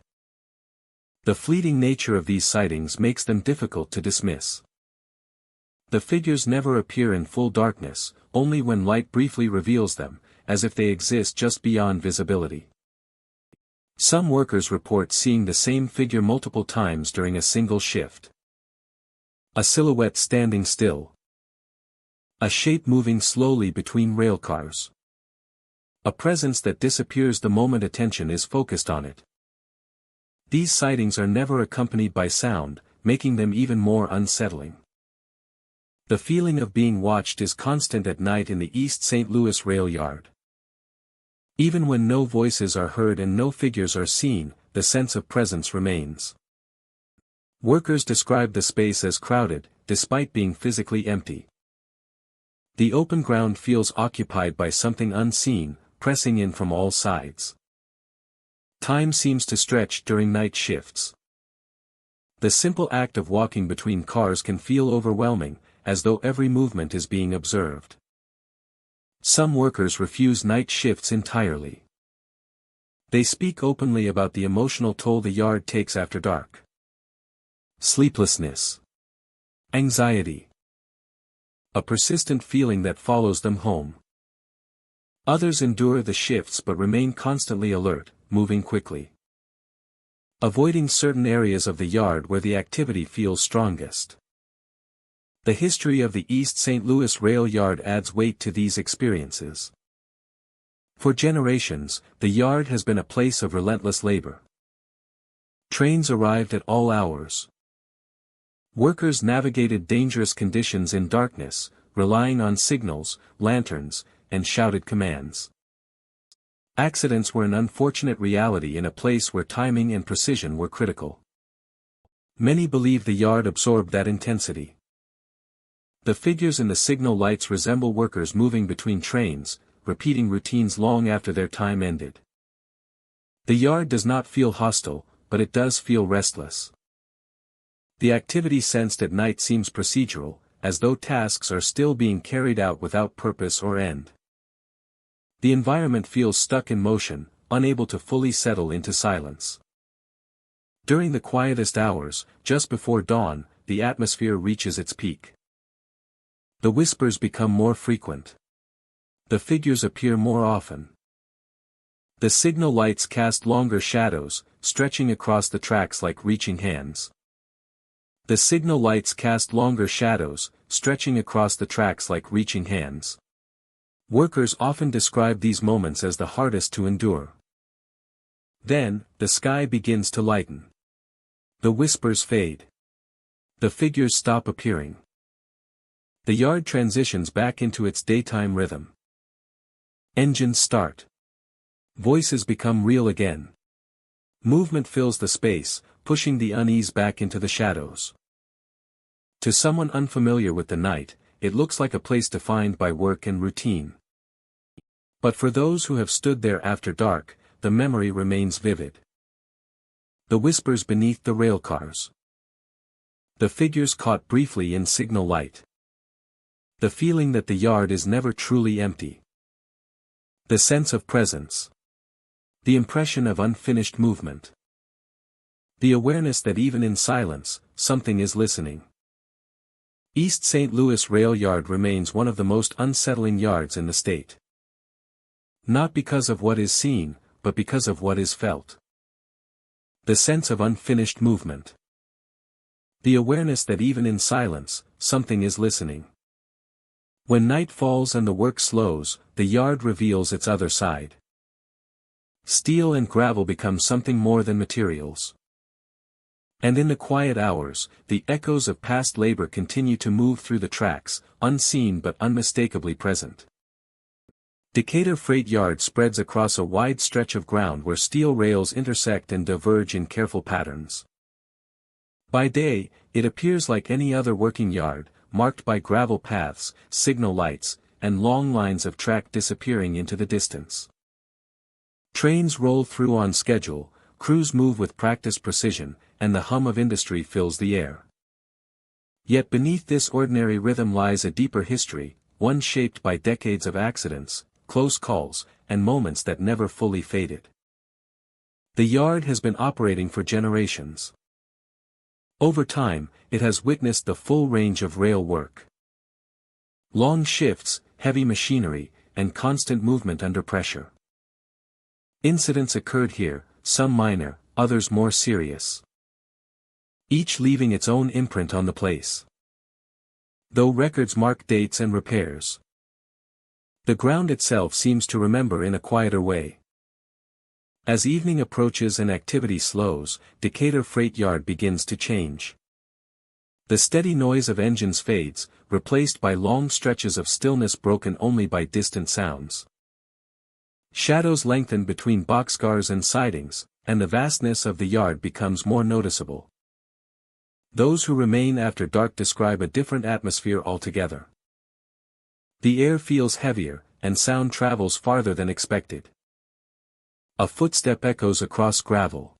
The fleeting nature of these sightings makes them difficult to dismiss. The figures never appear in full darkness, only when light briefly reveals them, as if they exist just beyond visibility. Some workers report seeing the same figure multiple times during a single shift. A silhouette standing still. A shape moving slowly between railcars. A presence that disappears the moment attention is focused on it. These sightings are never accompanied by sound, making them even more unsettling. The feeling of being watched is constant at night in the East St. Louis rail yard. Even when no voices are heard and no figures are seen, the sense of presence remains. Workers describe the space as crowded, despite being physically empty. The open ground feels occupied by something unseen, pressing in from all sides. Time seems to stretch during night shifts. The simple act of walking between cars can feel overwhelming, as though every movement is being observed. Some workers refuse night shifts entirely. They speak openly about the emotional toll the yard takes after dark. Sleeplessness. Anxiety. A persistent feeling that follows them home. Others endure the shifts but remain constantly alert, moving quickly. Avoiding certain areas of the yard where the activity feels strongest. The history of the East St. Louis rail yard adds weight to these experiences. For generations, the yard has been a place of relentless labor. Trains arrived at all hours. Workers navigated dangerous conditions in darkness, relying on signals, lanterns, and shouted commands. Accidents were an unfortunate reality in a place where timing and precision were critical. Many believe the yard absorbed that intensity. The figures in the signal lights resemble workers moving between trains, repeating routines long after their time ended. The yard does not feel hostile, but it does feel restless. The activity sensed at night seems procedural, as though tasks are still being carried out without purpose or end. The environment feels stuck in motion, unable to fully settle into silence. During the quietest hours, just before dawn, the atmosphere reaches its peak. The whispers become more frequent. The figures appear more often. The signal lights cast longer shadows, stretching across the tracks like reaching hands. The signal lights cast longer shadows, stretching across the tracks like reaching hands. Workers often describe these moments as the hardest to endure. Then, the sky begins to lighten. The whispers fade. The figures stop appearing. The yard transitions back into its daytime rhythm. Engines start. Voices become real again. Movement fills the space, pushing the unease back into the shadows. To someone unfamiliar with the night, it looks like a place defined by work and routine. But for those who have stood there after dark, the memory remains vivid. The whispers beneath the railcars. The figures caught briefly in signal light. The feeling that the yard is never truly empty. The sense of presence. The impression of unfinished movement. The awareness that even in silence, something is listening. East St. Louis rail yard remains one of the most unsettling yards in the state. Not because of what is seen, but because of what is felt. The sense of unfinished movement. The awareness that even in silence, something is listening. When night falls and the work slows, the yard reveals its other side. Steel and gravel become something more than materials. And in the quiet hours, the echoes of past labor continue to move through the tracks, unseen but unmistakably present. Decatur Freight Yard spreads across a wide stretch of ground where steel rails intersect and diverge in careful patterns. By day, it appears like any other working yard, marked by gravel paths, signal lights, and long lines of track disappearing into the distance. Trains roll through on schedule, crews move with practiced precision, and the hum of industry fills the air. Yet beneath this ordinary rhythm lies a deeper history, one shaped by decades of accidents, close calls, and moments that never fully faded. The yard has been operating for generations. Over time, it has witnessed the full range of rail work. Long shifts, heavy machinery, and constant movement under pressure. Incidents occurred here, some minor, others more serious. Each leaving its own imprint on the place. Though records mark dates and repairs, the ground itself seems to remember in a quieter way. As evening approaches and activity slows, Decatur Freight Yard begins to change. The steady noise of engines fades, replaced by long stretches of stillness broken only by distant sounds. Shadows lengthen between boxcars and sidings, and the vastness of the yard becomes more noticeable. Those who remain after dark describe a different atmosphere altogether. The air feels heavier, and sound travels farther than expected. A footstep echoes across gravel.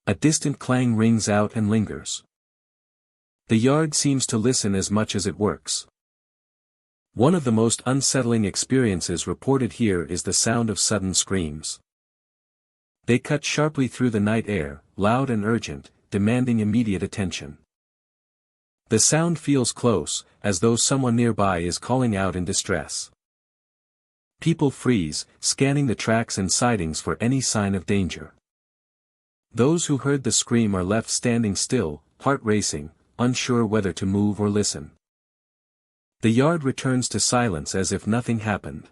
A distant clang rings out and lingers. The yard seems to listen as much as it works. One of the most unsettling experiences reported here is the sound of sudden screams. They cut sharply through the night air, loud and urgent, demanding immediate attention. The sound feels close, as though someone nearby is calling out in distress. People freeze, scanning the tracks and sidings for any sign of danger. Those who heard the scream are left standing still, heart racing, unsure whether to move or listen. The yard returns to silence as if nothing happened.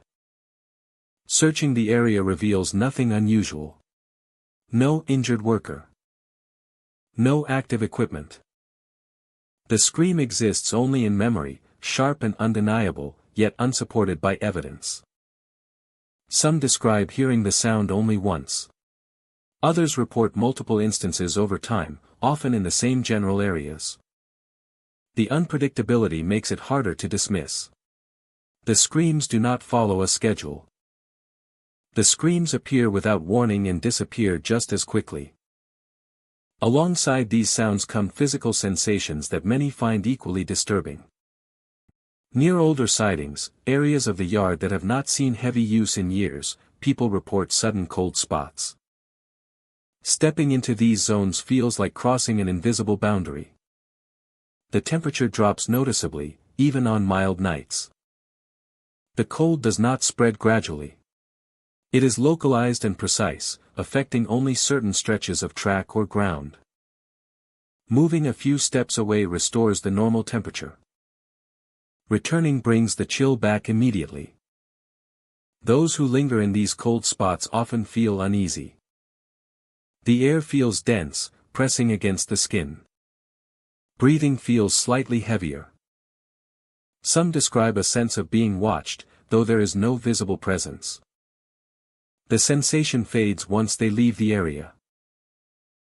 Searching the area reveals nothing unusual. No injured worker. No active equipment. The scream exists only in memory, sharp and undeniable, yet unsupported by evidence. Some describe hearing the sound only once. Others report multiple instances over time, often in the same general areas. The unpredictability makes it harder to dismiss. The screams do not follow a schedule. The screams appear without warning and disappear just as quickly. Alongside these sounds come physical sensations that many find equally disturbing. Near older sidings, areas of the yard that have not seen heavy use in years, people report sudden cold spots. Stepping into these zones feels like crossing an invisible boundary. The temperature drops noticeably, even on mild nights. The cold does not spread gradually. It is localized and precise, affecting only certain stretches of track or ground. Moving a few steps away restores the normal temperature. Returning brings the chill back immediately. Those who linger in these cold spots often feel uneasy. The air feels dense, pressing against the skin. Breathing feels slightly heavier. Some describe a sense of being watched, though there is no visible presence. The sensation fades once they leave the area.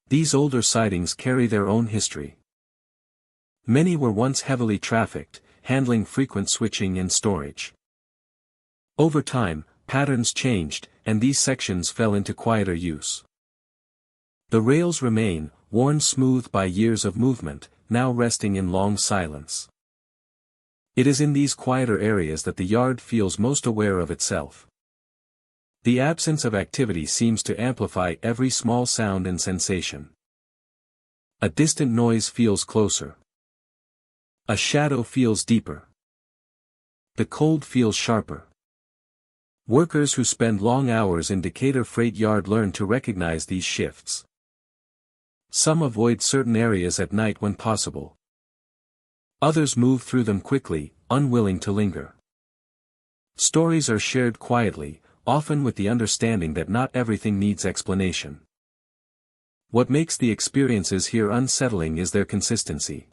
These older sightings carry their own history. Many were once heavily trafficked, handling frequent switching and storage. Over time, patterns changed, and these sections fell into quieter use. The rails remain, worn smooth by years of movement, now resting in long silence. It is in these quieter areas that the yard feels most aware of itself. The absence of activity seems to amplify every small sound and sensation. A distant noise feels closer. A shadow feels deeper. The cold feels sharper. Workers who spend long hours in Decatur freight yard learn to recognize these shifts. Some avoid certain areas at night when possible. Others move through them quickly, unwilling to linger. Stories are shared quietly, often with the understanding that not everything needs explanation. What makes the experiences here unsettling is their consistency.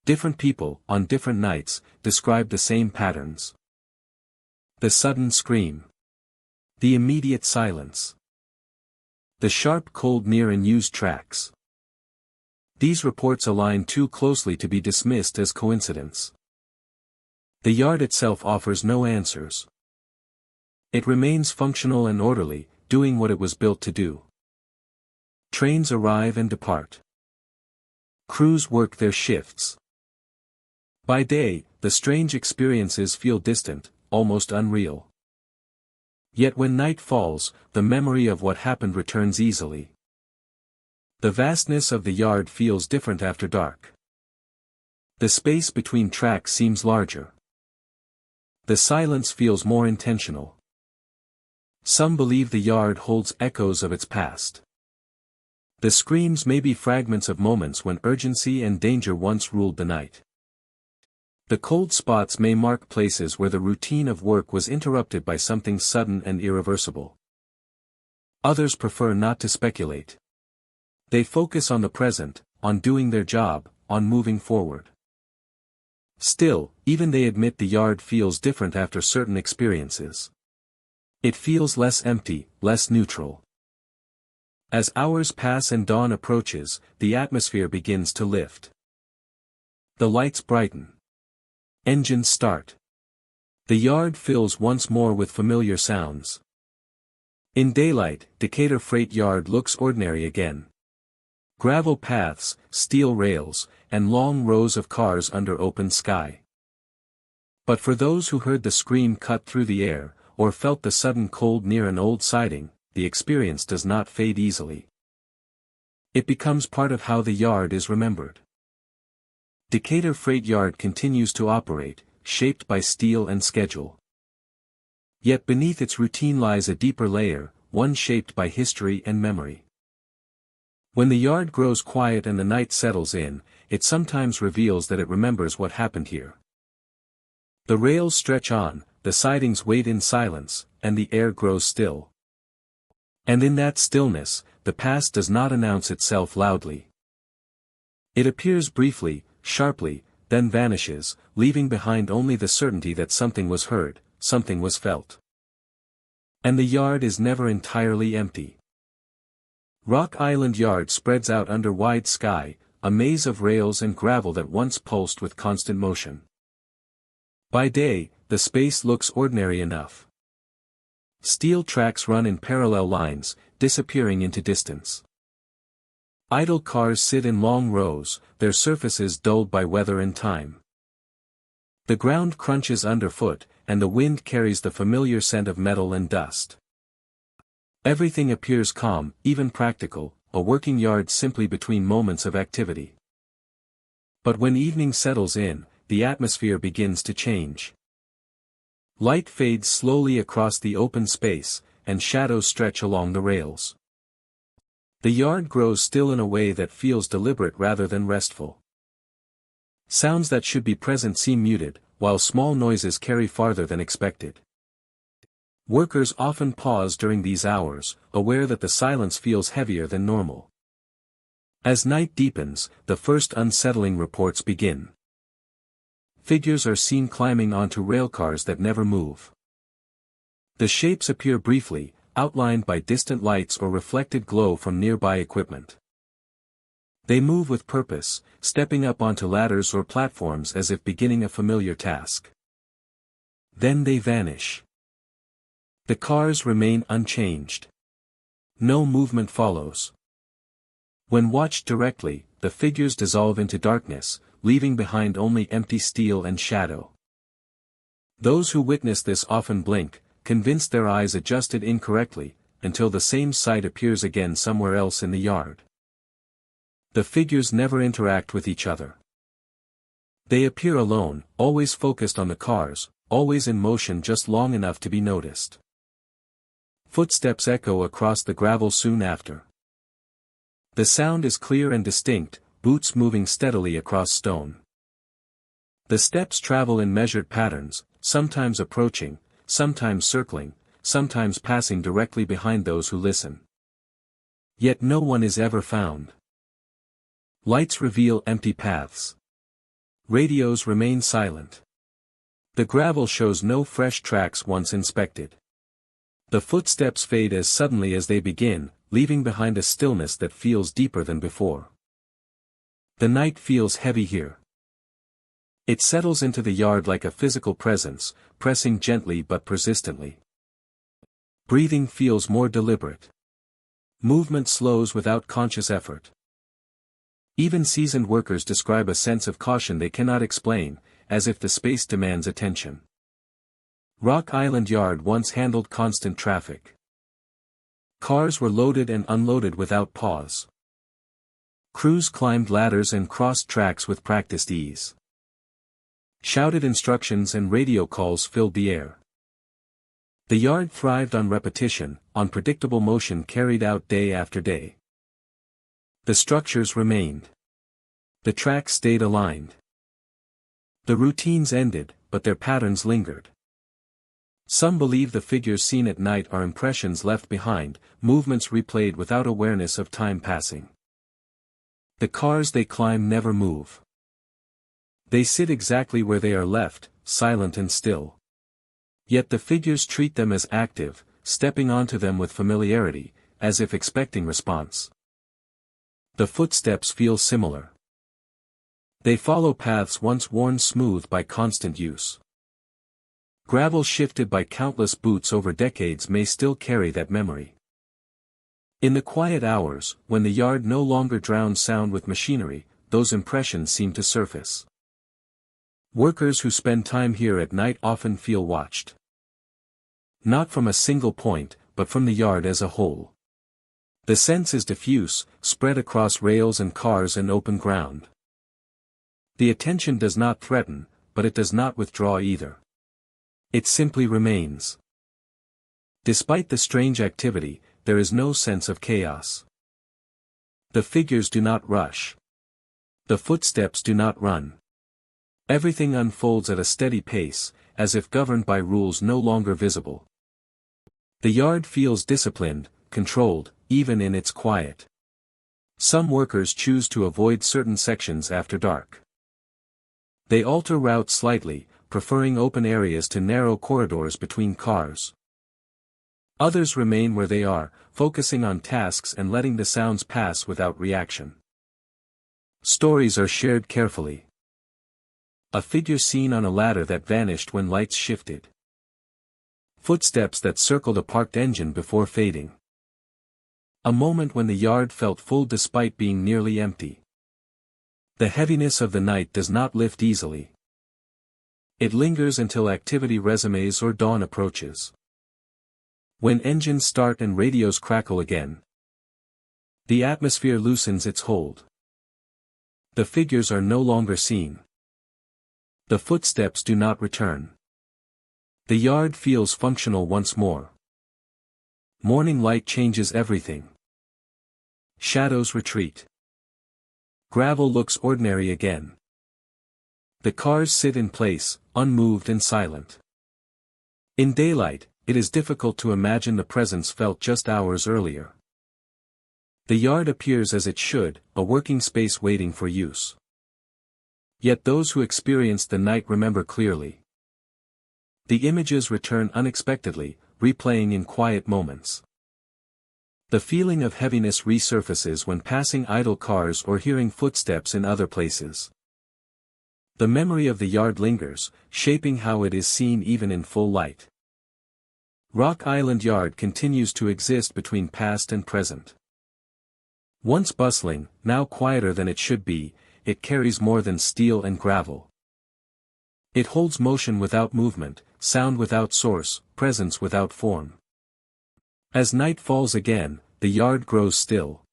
Different people, on different nights, describe the same patterns. The sudden scream. The immediate silence. The sharp cold near and used tracks. These reports align too closely to be dismissed as coincidence. The yard itself offers no answers. It remains functional and orderly, doing what it was built to do. Trains arrive and depart. Crews work their shifts. By day, the strange experiences feel distant, almost unreal. Yet when night falls, the memory of what happened returns easily. The vastness of the yard feels different after dark. The space between tracks seems larger. The silence feels more intentional. Some believe the yard holds echoes of its past. The screams may be fragments of moments when urgency and danger once ruled the night. The cold spots may mark places where the routine of work was interrupted by something sudden and irreversible. Others prefer not to speculate. They focus on the present, on doing their job, on moving forward. Still, even they admit the yard feels different after certain experiences. It feels less empty, less neutral. As hours pass and dawn approaches, the atmosphere begins to lift. The lights brighten. Engines start. The yard fills once more with familiar sounds. In daylight, Decatur Freight Yard looks ordinary again. Gravel paths, steel rails, and long rows of cars under open sky. But for those who heard the scream cut through the air, or felt the sudden cold near an old siding, the experience does not fade easily. It becomes part of how the yard is remembered. Decatur Freight Yard continues to operate, shaped by steel and schedule. Yet beneath its routine lies a deeper layer, one shaped by history and memory. When the yard grows quiet and the night settles in, it sometimes reveals that it remembers what happened here. The rails stretch on, the sidings wait in silence, and the air grows still. And in that stillness, the past does not announce itself loudly. It appears briefly, sharply, then vanishes, leaving behind only the certainty that something was heard, something was felt. And the yard is never entirely empty. Rock Island Yard spreads out under wide sky, a maze of rails and gravel that once pulsed with constant motion. By day, the space looks ordinary enough. Steel tracks run in parallel lines, disappearing into distance. Idle cars sit in long rows, their surfaces dulled by weather and time. The ground crunches underfoot, and the wind carries the familiar scent of metal and dust. Everything appears calm, even practical, a working yard simply between moments of activity. But when evening settles in, the atmosphere begins to change. Light fades slowly across the open space, and shadows stretch along the rails. The yard grows still in a way that feels deliberate rather than restful. Sounds that should be present seem muted, while small noises carry farther than expected. Workers often pause during these hours, aware that the silence feels heavier than normal. As night deepens, the first unsettling reports begin. Figures are seen climbing onto railcars that never move. The shapes appear briefly, outlined by distant lights or reflected glow from nearby equipment. They move with purpose, stepping up onto ladders or platforms as if beginning a familiar task. Then they vanish. The cars remain unchanged. No movement follows. When watched directly, the figures dissolve into darkness, leaving behind only empty steel and shadow. Those who witness this often blink, convinced their eyes adjusted incorrectly, until the same sight appears again somewhere else in the yard. The figures never interact with each other. They appear alone, always focused on the cars, always in motion just long enough to be noticed. Footsteps echo across the gravel soon after. The sound is clear and distinct, boots moving steadily across stone. The steps travel in measured patterns, sometimes approaching, sometimes circling, sometimes passing directly behind those who listen. Yet no one is ever found. Lights reveal empty paths. Radios remain silent. The gravel shows no fresh tracks once inspected. The footsteps fade as suddenly as they begin, leaving behind a stillness that feels deeper than before. The night feels heavy here. It settles into the yard like a physical presence, pressing gently but persistently. Breathing feels more deliberate. Movement slows without conscious effort. Even seasoned workers describe a sense of caution they cannot explain, as if the space demands attention. Rock Island Yard once handled constant traffic. Cars were loaded and unloaded without pause. Crews climbed ladders and crossed tracks with practiced ease. Shouted instructions and radio calls filled the air. The yard thrived on repetition, on predictable motion carried out day after day. The structures remained. The tracks stayed aligned. The routines ended, but their patterns lingered. Some believe the figures seen at night are impressions left behind, movements replayed without awareness of time passing. The cars they climb never move. They sit exactly where they are left, silent and still. Yet the figures treat them as active, stepping onto them with familiarity, as if expecting response. The footsteps feel similar. They follow paths once worn smooth by constant use. Gravel shifted by countless boots over decades may still carry that memory. In the quiet hours, when the yard no longer drowns sound with machinery, those impressions seem to surface. Workers who spend time here at night often feel watched. Not from a single point, but from the yard as a whole. The sense is diffuse, spread across rails and cars and open ground. The attention does not threaten, but it does not withdraw either. It simply remains. Despite the strange activity, there is no sense of chaos. The figures do not rush. The footsteps do not run. Everything unfolds at a steady pace, as if governed by rules no longer visible. The yard feels disciplined, controlled, even in its quiet. Some workers choose to avoid certain sections after dark. They alter routes slightly, preferring open areas to narrow corridors between cars. Others remain where they are, focusing on tasks and letting the sounds pass without reaction. Stories are shared carefully. A figure seen on a ladder that vanished when lights shifted. Footsteps that circled a parked engine before fading. A moment when the yard felt full despite being nearly empty. The heaviness of the night does not lift easily. It lingers until activity resumes or dawn approaches. When engines start and radios crackle again, the atmosphere loosens its hold. The figures are no longer seen. The footsteps do not return. The yard feels functional once more. Morning light changes everything. Shadows retreat. Gravel looks ordinary again. The cars sit in place, unmoved and silent. In daylight, it is difficult to imagine the presence felt just hours earlier. The yard appears as it should, a working space waiting for use. Yet those who experienced the night remember clearly. The images return unexpectedly, replaying in quiet moments. The feeling of heaviness resurfaces when passing idle cars or hearing footsteps in other places. The memory of the yard lingers, shaping how it is seen even in full light. Rock Island Yard continues to exist between past and present. Once bustling, now quieter than it should be, it carries more than steel and gravel. It holds motion without movement, sound without source, presence without form. As night falls again, the yard grows still.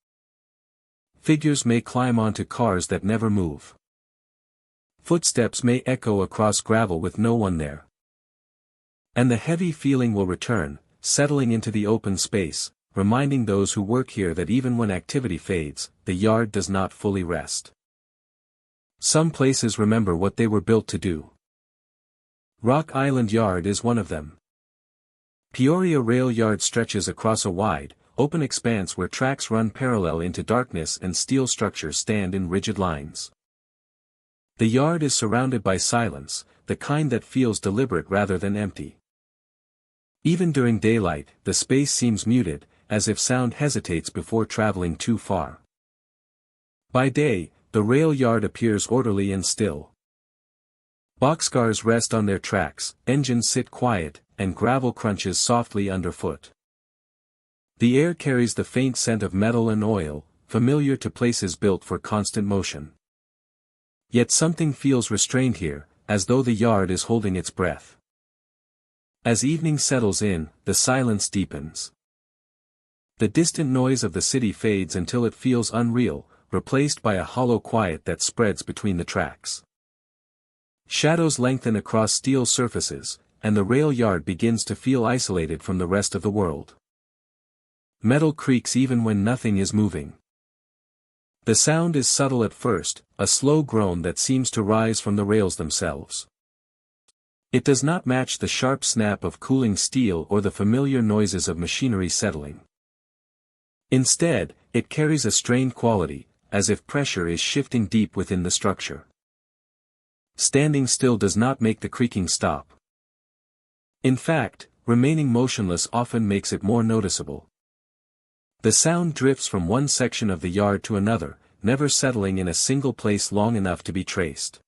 Figures may climb onto cars that never move. Footsteps may echo across gravel with no one there. And the heavy feeling will return, settling into the open space, reminding those who work here that even when activity fades, the yard does not fully rest. Some places remember what they were built to do. Rock Island Yard is one of them. Peoria Rail Yard stretches across a wide, open expanse where tracks run parallel into darkness and steel structures stand in rigid lines. The yard is surrounded by silence, the kind that feels deliberate rather than empty. Even during daylight, the space seems muted, as if sound hesitates before traveling too far. By day, the rail yard appears orderly and still. Boxcars rest on their tracks, engines sit quiet, and gravel crunches softly underfoot. The air carries the faint scent of metal and oil, familiar to places built for constant motion. Yet something feels restrained here, as though the yard is holding its breath. As evening settles in, the silence deepens. The distant noise of the city fades until it feels unreal, replaced by a hollow quiet that spreads between the tracks. Shadows lengthen across steel surfaces, and the rail yard begins to feel isolated from the rest of the world. Metal creaks even when nothing is moving. The sound is subtle at first, a slow groan that seems to rise from the rails themselves. It does not match the sharp snap of cooling steel or the familiar noises of machinery settling. Instead, it carries a strained quality, as if pressure is shifting deep within the structure. Standing still does not make the creaking stop. In fact, remaining motionless often makes it more noticeable. The sound drifts from one section of the yard to another, never settling in a single place long enough to be traced.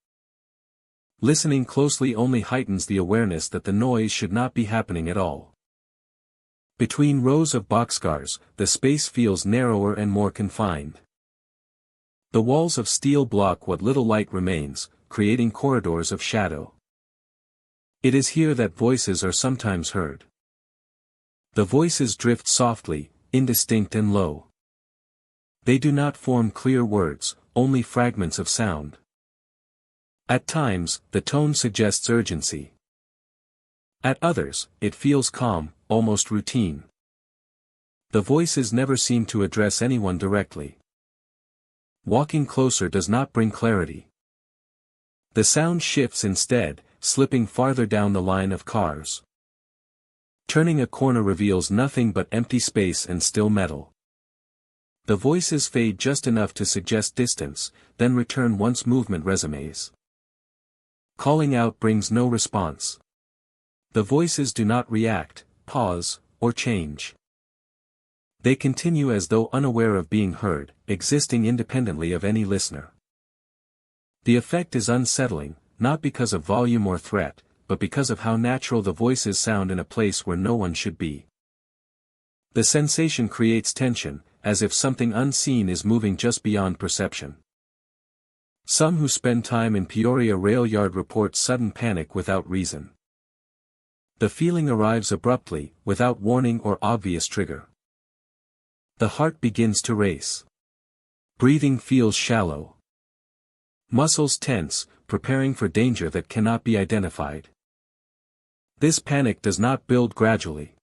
Listening closely only heightens the awareness that the noise should not be happening at all. Between rows of boxcars, the space feels narrower and more confined. The walls of steel block what little light remains, creating corridors of shadow. It is here that voices are sometimes heard. The voices drift softly, indistinct and low. They do not form clear words, only fragments of sound. At times, the tone suggests urgency. At others, it feels calm, almost routine. The voices never seem to address anyone directly. Walking closer does not bring clarity. The sound shifts instead, slipping farther down the line of cars. Turning a corner reveals nothing but empty space and still metal. The voices fade just enough to suggest distance, then return once movement resumes. Calling out brings no response. The voices do not react, pause, or change. They continue as though unaware of being heard, existing independently of any listener. The effect is unsettling, not because of volume or threat, but because of how natural the voices sound in a place where no one should be. The sensation creates tension, as if something unseen is moving just beyond perception. Some who spend time in Peoria rail yard report sudden panic without reason. The feeling arrives abruptly, without warning or obvious trigger. The heart begins to race. Breathing feels shallow. Muscles tense, preparing for danger that cannot be identified. This panic does not build gradually.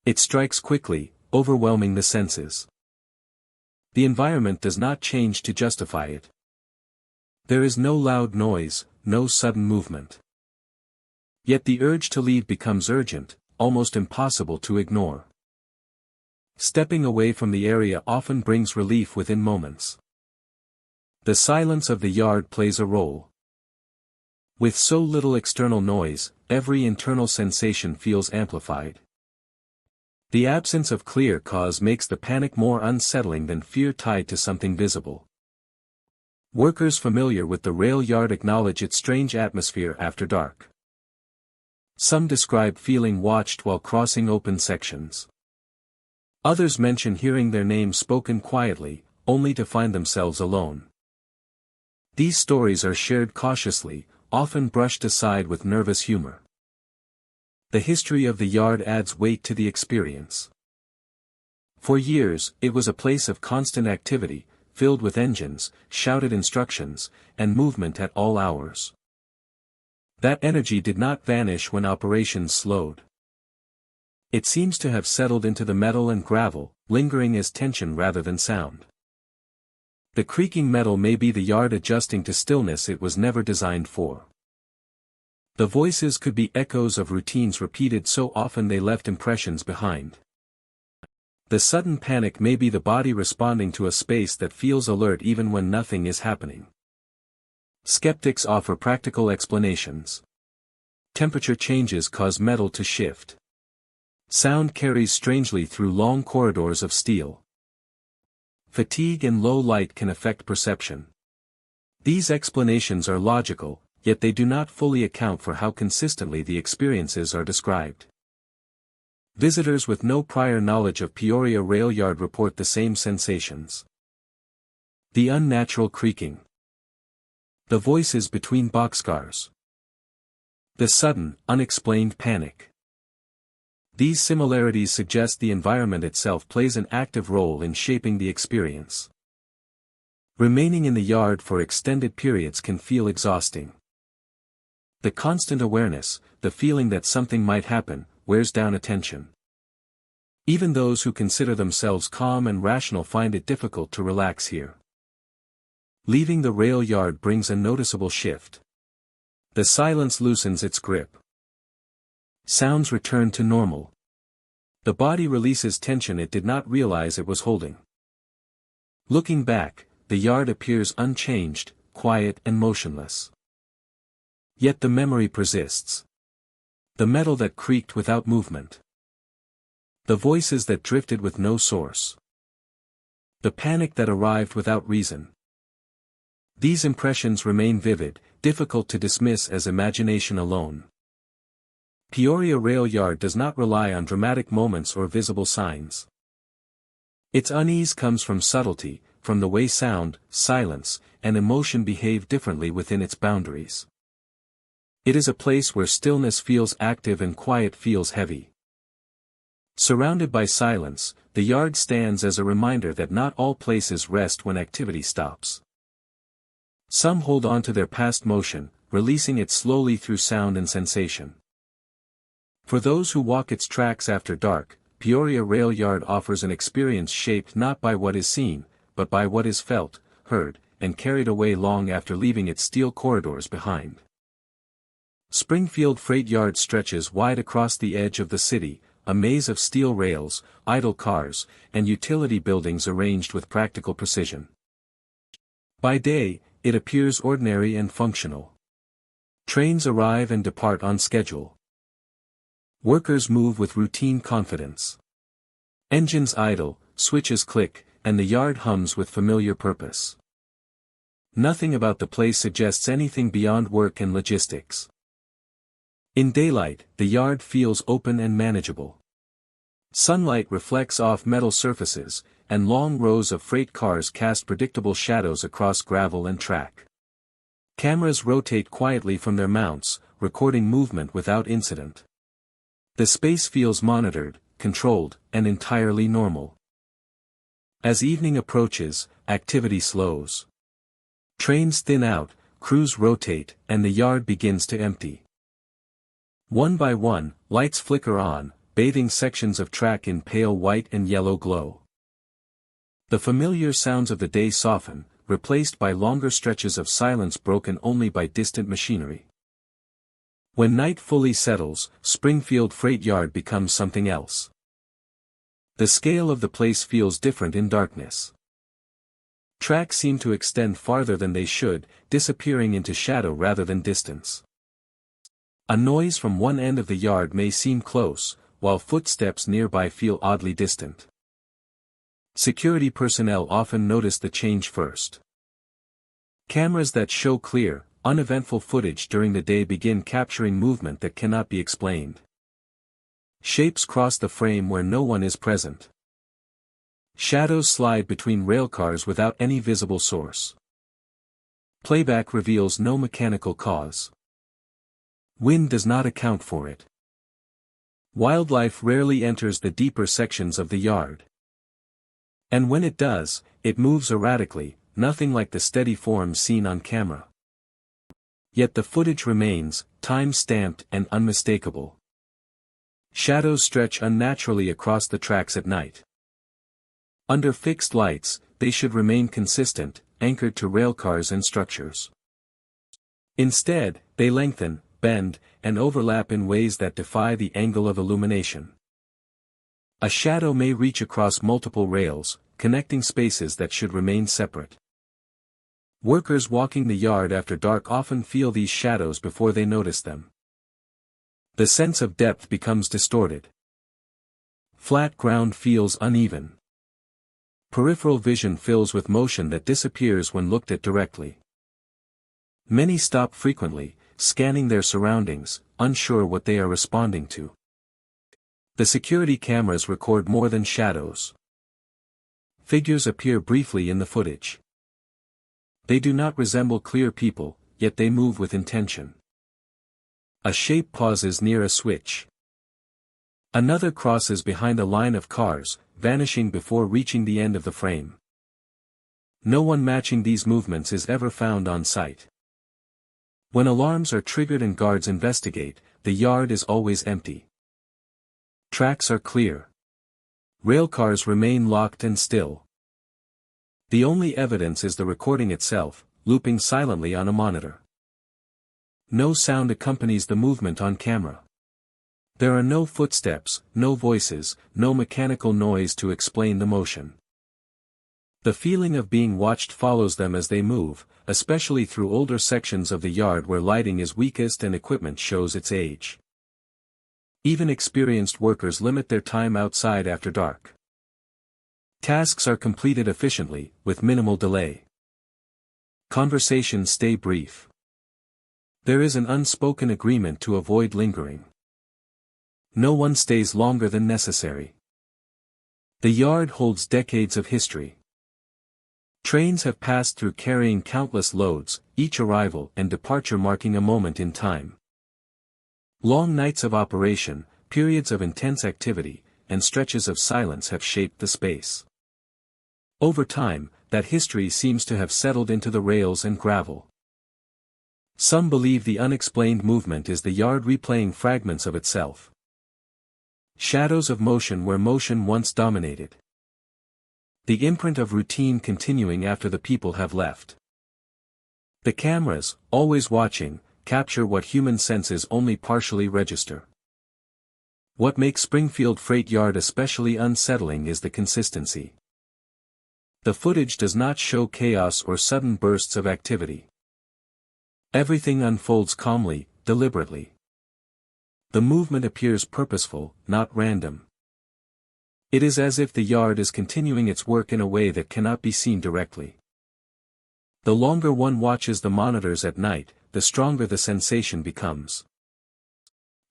It strikes quickly, overwhelming the senses. The environment does not change to justify it. There is no loud noise, no sudden movement. Yet the urge to leave becomes urgent, almost impossible to ignore. Stepping away from the area often brings relief within moments. The silence of the yard plays a role. With so little external noise, every internal sensation feels amplified. The absence of clear cause makes the panic more unsettling than fear tied to something visible. Workers familiar with the rail yard acknowledge its strange atmosphere after dark. Some describe feeling watched while crossing open sections. Others mention hearing their names spoken quietly, only to find themselves alone. These stories are shared cautiously, often brushed aside with nervous humor. The history of the yard adds weight to the experience. For years, it was a place of constant activity, filled with engines, shouted instructions, and movement at all hours. That energy did not vanish when operations slowed. It seems to have settled into the metal and gravel, lingering as tension rather than sound. The creaking metal may be the yard adjusting to stillness it was never designed for. The voices could be echoes of routines repeated so often they left impressions behind. The sudden panic may be the body responding to a space that feels alert even when nothing is happening. Skeptics offer practical explanations. Temperature changes cause metal to shift. Sound carries strangely through long corridors of steel. Fatigue and low light can affect perception. These explanations are logical, yet they do not fully account for how consistently the experiences are described. Visitors with no prior knowledge of Peoria rail yard report the same sensations. The unnatural creaking. The voices between boxcars. The sudden, unexplained panic. These similarities suggest the environment itself plays an active role in shaping the experience. Remaining in the yard for extended periods can feel exhausting. The constant awareness, the feeling that something might happen, wears down attention. Even those who consider themselves calm and rational find it difficult to relax here. Leaving the rail yard brings a noticeable shift. The silence loosens its grip. Sounds return to normal. The body releases tension it did not realize it was holding. Looking back, the yard appears unchanged, quiet and motionless. Yet the memory persists. The metal that creaked without movement. The voices that drifted with no source. The panic that arrived without reason. These impressions remain vivid, difficult to dismiss as imagination alone. Peoria Rail Yard does not rely on dramatic moments or visible signs. Its unease comes from subtlety, from the way sound, silence, and emotion behave differently within its boundaries. It is a place where stillness feels active and quiet feels heavy. Surrounded by silence, the yard stands as a reminder that not all places rest when activity stops. Some hold on to their past motion, releasing it slowly through sound and sensation. For those who walk its tracks after dark, Peoria Rail Yard offers an experience shaped not by what is seen, but by what is felt, heard, and carried away long after leaving its steel corridors behind. Springfield Freight Yard stretches wide across the edge of the city, a maze of steel rails, idle cars, and utility buildings arranged with practical precision. By day, it appears ordinary and functional. Trains arrive and depart on schedule. Workers move with routine confidence. Engines idle, switches click, and the yard hums with familiar purpose. Nothing about the place suggests anything beyond work and logistics. In daylight, the yard feels open and manageable. Sunlight reflects off metal surfaces, and long rows of freight cars cast predictable shadows across gravel and track. Cameras rotate quietly from their mounts, recording movement without incident. The space feels monitored, controlled, and entirely normal. As evening approaches, activity slows. Trains thin out, crews rotate, and the yard begins to empty. One by one, lights flicker on, bathing sections of track in pale white and yellow glow. The familiar sounds of the day soften, replaced by longer stretches of silence broken only by distant machinery. When night fully settles, Springfield Freight Yard becomes something else. The scale of the place feels different in darkness. Tracks seem to extend farther than they should, disappearing into shadow rather than distance. A noise from one end of the yard may seem close, while footsteps nearby feel oddly distant. Security personnel often notice the change first. Cameras that show clear, uneventful footage during the day begin capturing movement that cannot be explained. Shapes cross the frame where no one is present. Shadows slide between railcars without any visible source. Playback reveals no mechanical cause. Wind does not account for it. Wildlife rarely enters the deeper sections of the yard. And when it does, it moves erratically, nothing like the steady form seen on camera. Yet the footage remains, time-stamped and unmistakable. Shadows stretch unnaturally across the tracks at night. Under fixed lights, they should remain consistent, anchored to railcars and structures. Instead, they lengthen, bend, and overlap in ways that defy the angle of illumination. A shadow may reach across multiple rails, connecting spaces that should remain separate. Workers walking the yard after dark often feel these shadows before they notice them. The sense of depth becomes distorted. Flat ground feels uneven. Peripheral vision fills with motion that disappears when looked at directly. Many stop frequently, scanning their surroundings, unsure what they are responding to. The security cameras record more than shadows. Figures appear briefly in the footage. They do not resemble clear people, yet they move with intention. A shape pauses near a switch. Another crosses behind a line of cars, vanishing before reaching the end of the frame. No one matching these movements is ever found on site. When alarms are triggered and guards investigate, the yard is always empty. Tracks are clear. Railcars remain locked and still. The only evidence is the recording itself, looping silently on a monitor. No sound accompanies the movement on camera. There are no footsteps, no voices, no mechanical noise to explain the motion. The feeling of being watched follows them as they move, especially through older sections of the yard where lighting is weakest and equipment shows its age. Even experienced workers limit their time outside after dark. Tasks are completed efficiently, with minimal delay. Conversations stay brief. There is an unspoken agreement to avoid lingering. No one stays longer than necessary. The yard holds decades of history. Trains have passed through carrying countless loads, each arrival and departure marking a moment in time. Long nights of operation, periods of intense activity, and stretches of silence have shaped the space. Over time, that history seems to have settled into the rails and gravel. Some believe the unexplained movement is the yard replaying fragments of itself. Shadows of motion where motion once dominated. The imprint of routine continuing after the people have left. The cameras, always watching, capture what human senses only partially register. What makes Springfield Freight Yard especially unsettling is the consistency. The footage does not show chaos or sudden bursts of activity. Everything unfolds calmly, deliberately. The movement appears purposeful, not random. It is as if the yard is continuing its work in a way that cannot be seen directly. The longer one watches the monitors at night, the stronger the sensation becomes.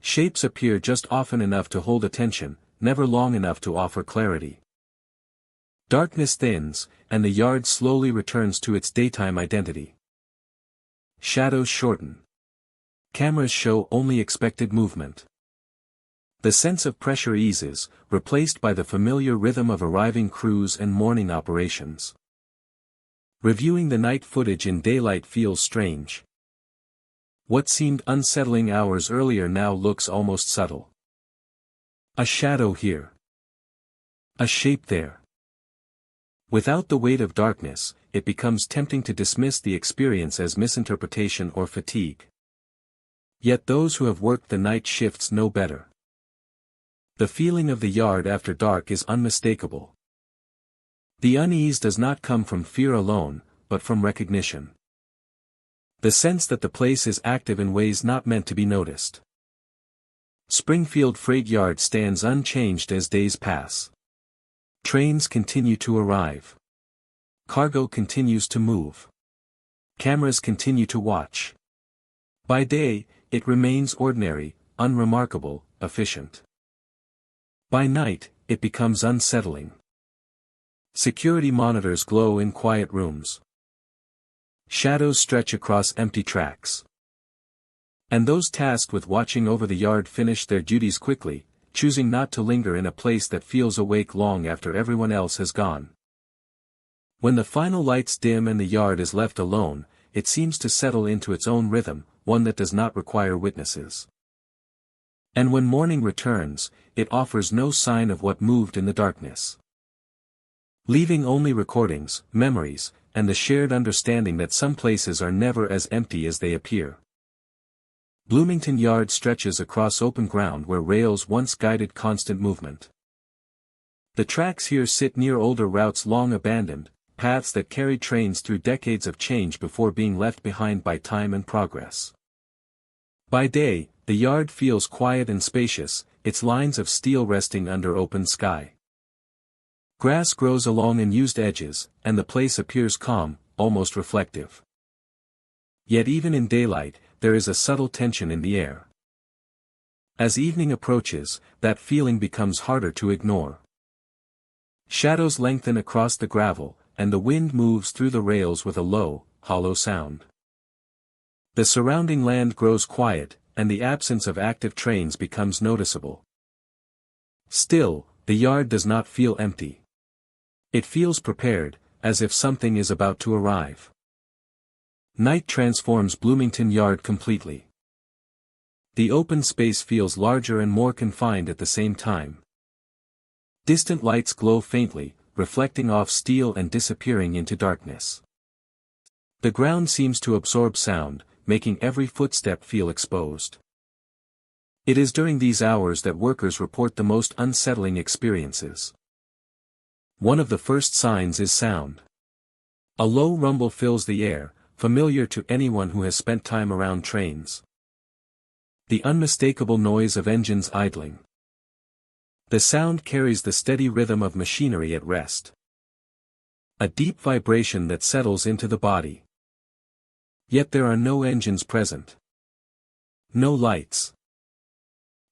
Shapes appear just often enough to hold attention, never long enough to offer clarity. Darkness thins, and the yard slowly returns to its daytime identity. Shadows shorten. Cameras show only expected movement. The sense of pressure eases, replaced by the familiar rhythm of arriving crews and morning operations. Reviewing the night footage in daylight feels strange. What seemed unsettling hours earlier now looks almost subtle. A shadow here. A shape there. Without the weight of darkness, it becomes tempting to dismiss the experience as misinterpretation or fatigue. Yet those who have worked the night shifts know better. The feeling of the yard after dark is unmistakable. The unease does not come from fear alone, but from recognition. The sense that the place is active in ways not meant to be noticed. Springfield Freight Yard stands unchanged as days pass. Trains continue to arrive. Cargo continues to move. Cameras continue to watch. By day, it remains ordinary, unremarkable, efficient. By night, it becomes unsettling. Security monitors glow in quiet rooms. Shadows stretch across empty tracks. And those tasked with watching over the yard finish their duties quickly, choosing not to linger in a place that feels awake long after everyone else has gone. When the final lights dim and the yard is left alone, it seems to settle into its own rhythm, one that does not require witnesses. And when morning returns, it offers no sign of what moved in the darkness. Leaving only recordings, memories, and the shared understanding that some places are never as empty as they appear. Bloomington Yard stretches across open ground where rails once guided constant movement. The tracks here sit near older routes long abandoned, paths that carried trains through decades of change before being left behind by time and progress. By day, the yard feels quiet and spacious, its lines of steel resting under open sky. Grass grows along unused edges, and the place appears calm, almost reflective. Yet even in daylight, there is a subtle tension in the air. As evening approaches, that feeling becomes harder to ignore. Shadows lengthen across the gravel, and the wind moves through the rails with a low, hollow sound. The surrounding land grows quiet, and the absence of active trains becomes noticeable. Still, the yard does not feel empty. It feels prepared, as if something is about to arrive. Night transforms Bloomington Yard completely. The open space feels larger and more confined at the same time. Distant lights glow faintly, reflecting off steel and disappearing into darkness. The ground seems to absorb sound, making every footstep feel exposed. It is during these hours that workers report the most unsettling experiences. One of the first signs is sound. A low rumble fills the air, familiar to anyone who has spent time around trains. The unmistakable noise of engines idling. The sound carries the steady rhythm of machinery at rest. A deep vibration that settles into the body. Yet there are no engines present. No lights.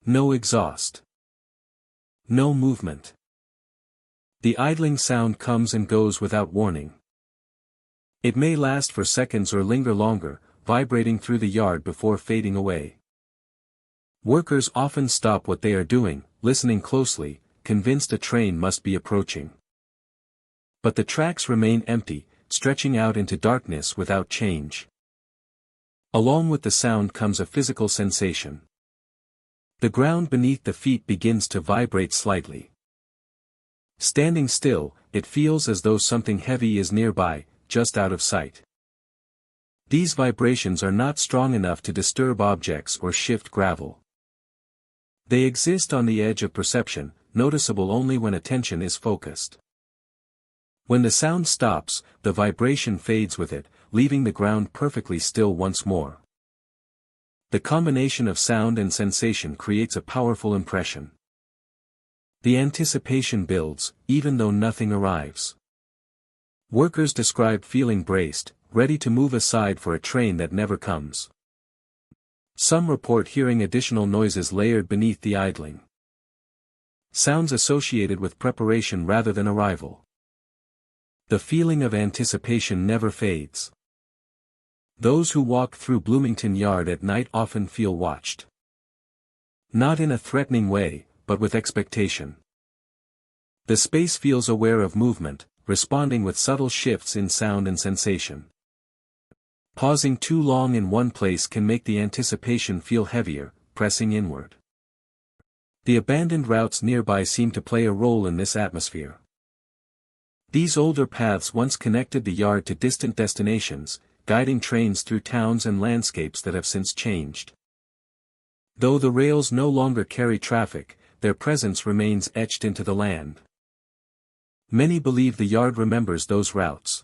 No exhaust. No movement. The idling sound comes and goes without warning. It may last for seconds or linger longer, vibrating through the yard before fading away. Workers often stop what they are doing, listening closely, convinced a train must be approaching. But the tracks remain empty, stretching out into darkness without change. Along with the sound comes a physical sensation. The ground beneath the feet begins to vibrate slightly. Standing still, it feels as though something heavy is nearby, just out of sight. These vibrations are not strong enough to disturb objects or shift gravel. They exist on the edge of perception, noticeable only when attention is focused. When the sound stops, the vibration fades with it, leaving the ground perfectly still once more. The combination of sound and sensation creates a powerful impression. The anticipation builds, even though nothing arrives. Workers describe feeling braced, ready to move aside for a train that never comes. Some report hearing additional noises layered beneath the idling. Sounds associated with preparation rather than arrival. The feeling of anticipation never fades. Those who walk through Bloomington Yard at night often feel watched. Not in a threatening way, but with expectation. The space feels aware of movement, responding with subtle shifts in sound and sensation. Pausing too long in one place can make the anticipation feel heavier, pressing inward. The abandoned routes nearby seem to play a role in this atmosphere. These older paths once connected the yard to distant destinations, guiding trains through towns and landscapes that have since changed. Though the rails no longer carry traffic, their presence remains etched into the land. Many believe the yard remembers those routes.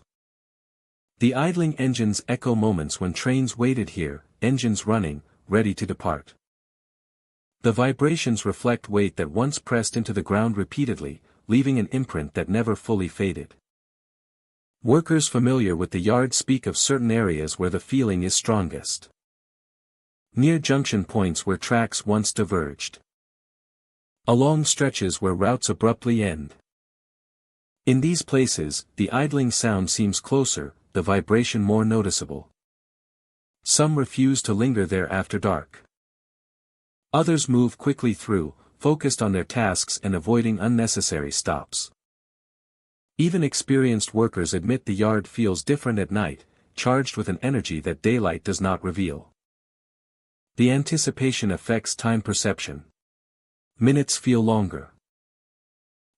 The idling engines echo moments when trains waited here, engines running, ready to depart. The vibrations reflect weight that once pressed into the ground repeatedly, leaving an imprint that never fully faded. Workers familiar with the yard speak of certain areas where the feeling is strongest. Near junction points where tracks once diverged. Along stretches where routes abruptly end. In these places, the idling sound seems closer, the vibration more noticeable. Some refuse to linger there after dark. Others move quickly through, focused on their tasks and avoiding unnecessary stops. Even experienced workers admit the yard feels different at night, charged with an energy that daylight does not reveal. The anticipation affects time perception. Minutes feel longer.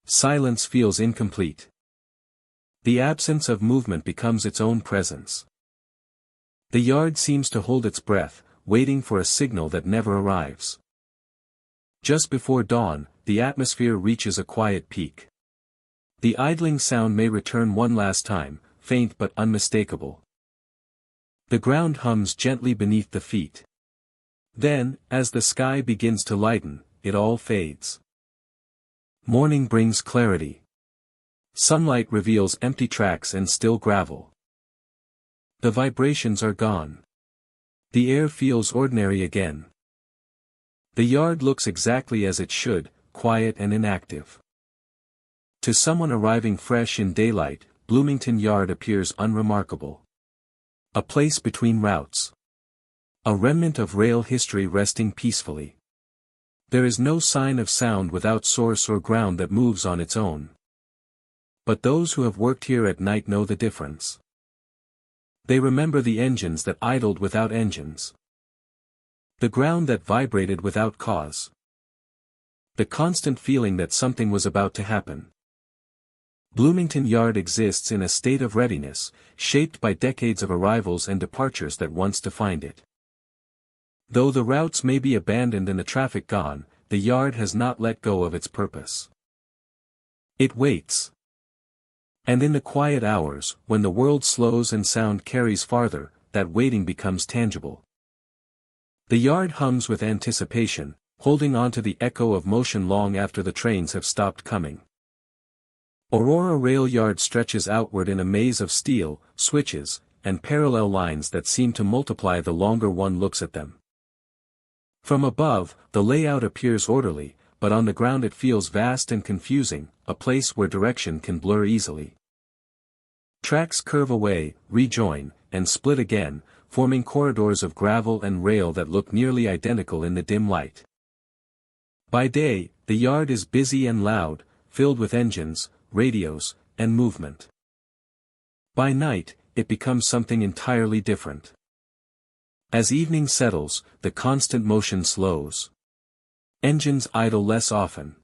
Silence feels incomplete. The absence of movement becomes its own presence. The yard seems to hold its breath, waiting for a signal that never arrives. Just before dawn, the atmosphere reaches a quiet peak. The idling sound may return one last time, faint but unmistakable. The ground hums gently beneath the feet. Then, as the sky begins to lighten, it all fades. Morning brings clarity. Sunlight reveals empty tracks and still gravel. The vibrations are gone. The air feels ordinary again. The yard looks exactly as it should, quiet and inactive. To someone arriving fresh in daylight, Bloomington Yard appears unremarkable. A place between routes. A remnant of rail history resting peacefully. There is no sign of sound without source or ground that moves on its own. But those who have worked here at night know the difference. They remember the engines that idled without engines. The ground that vibrated without cause. The constant feeling that something was about to happen. Bloomington Yard exists in a state of readiness, shaped by decades of arrivals and departures that once defined it. Though the routes may be abandoned and the traffic gone, the yard has not let go of its purpose. It waits. And in the quiet hours, when the world slows and sound carries farther, that waiting becomes tangible. The yard hums with anticipation, holding on to the echo of motion long after the trains have stopped coming. Aurora Rail Yard stretches outward in a maze of steel, switches, and parallel lines that seem to multiply the longer one looks at them. From above, the layout appears orderly, but on the ground it feels vast and confusing, a place where direction can blur easily. Tracks curve away, rejoin, and split again, forming corridors of gravel and rail that look nearly identical in the dim light. By day, the yard is busy and loud, filled with engines, radios, and movement. By night, it becomes something entirely different. As evening settles, the constant motion slows. Engines idle less often.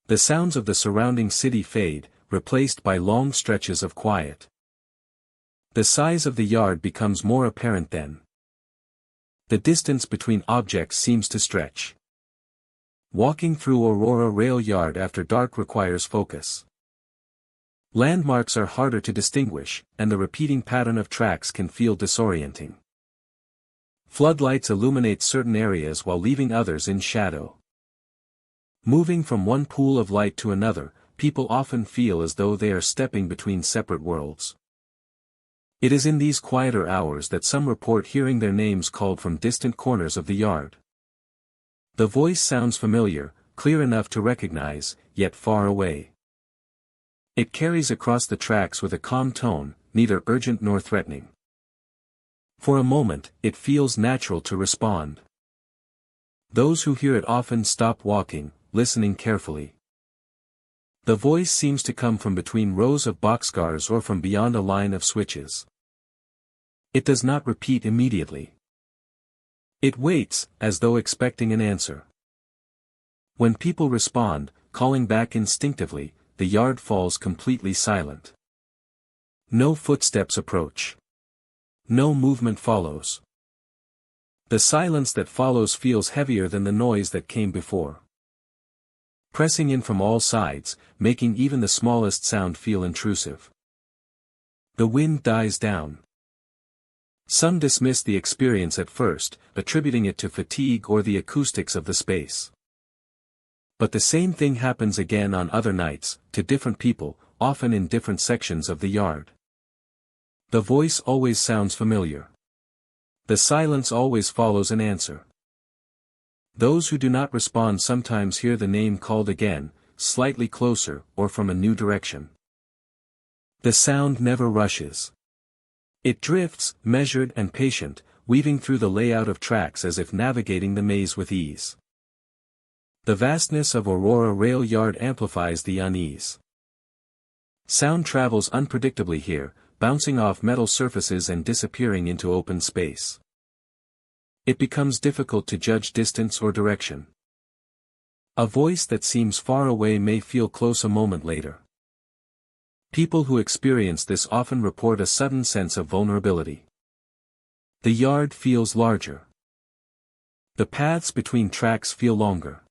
The sounds of the surrounding city fade, replaced by long stretches of quiet. The size of the yard becomes more apparent then. The distance between objects seems to stretch. Walking through Aurora Rail Yard after dark requires focus. Landmarks are harder to distinguish, and the repeating pattern of tracks can feel disorienting. Floodlights illuminate certain areas while leaving others in shadow. Moving from one pool of light to another, people often feel as though they are stepping between separate worlds. It is in these quieter hours that some report hearing their names called from distant corners of the yard. The voice sounds familiar, clear enough to recognize, yet far away. It carries across the tracks with a calm tone, neither urgent nor threatening. For a moment, it feels natural to respond. Those who hear it often stop walking, listening carefully. The voice seems to come from between rows of boxcars or from beyond a line of switches. It does not repeat immediately. It waits, as though expecting an answer. When people respond, calling back instinctively, the yard falls completely silent. No footsteps approach. No movement follows. The silence that follows feels heavier than the noise that came before. Pressing in from all sides, making even the smallest sound feel intrusive. The wind dies down. Some dismiss the experience at first, attributing it to fatigue or the acoustics of the space. But the same thing happens again on other nights, to different people, often in different sections of the yard. The voice always sounds familiar. The silence always follows an answer. Those who do not respond sometimes hear the name called again, slightly closer, or from a new direction. The sound never rushes. It drifts, measured and patient, weaving through the layout of tracks as if navigating the maze with ease. The vastness of Aurora Rail Yard amplifies the unease. Sound travels unpredictably here, bouncing off metal surfaces and disappearing into open space. It becomes difficult to judge distance or direction. A voice that seems far away may feel close a moment later. People who experience this often report a sudden sense of vulnerability. The yard feels larger. The paths between tracks feel longer.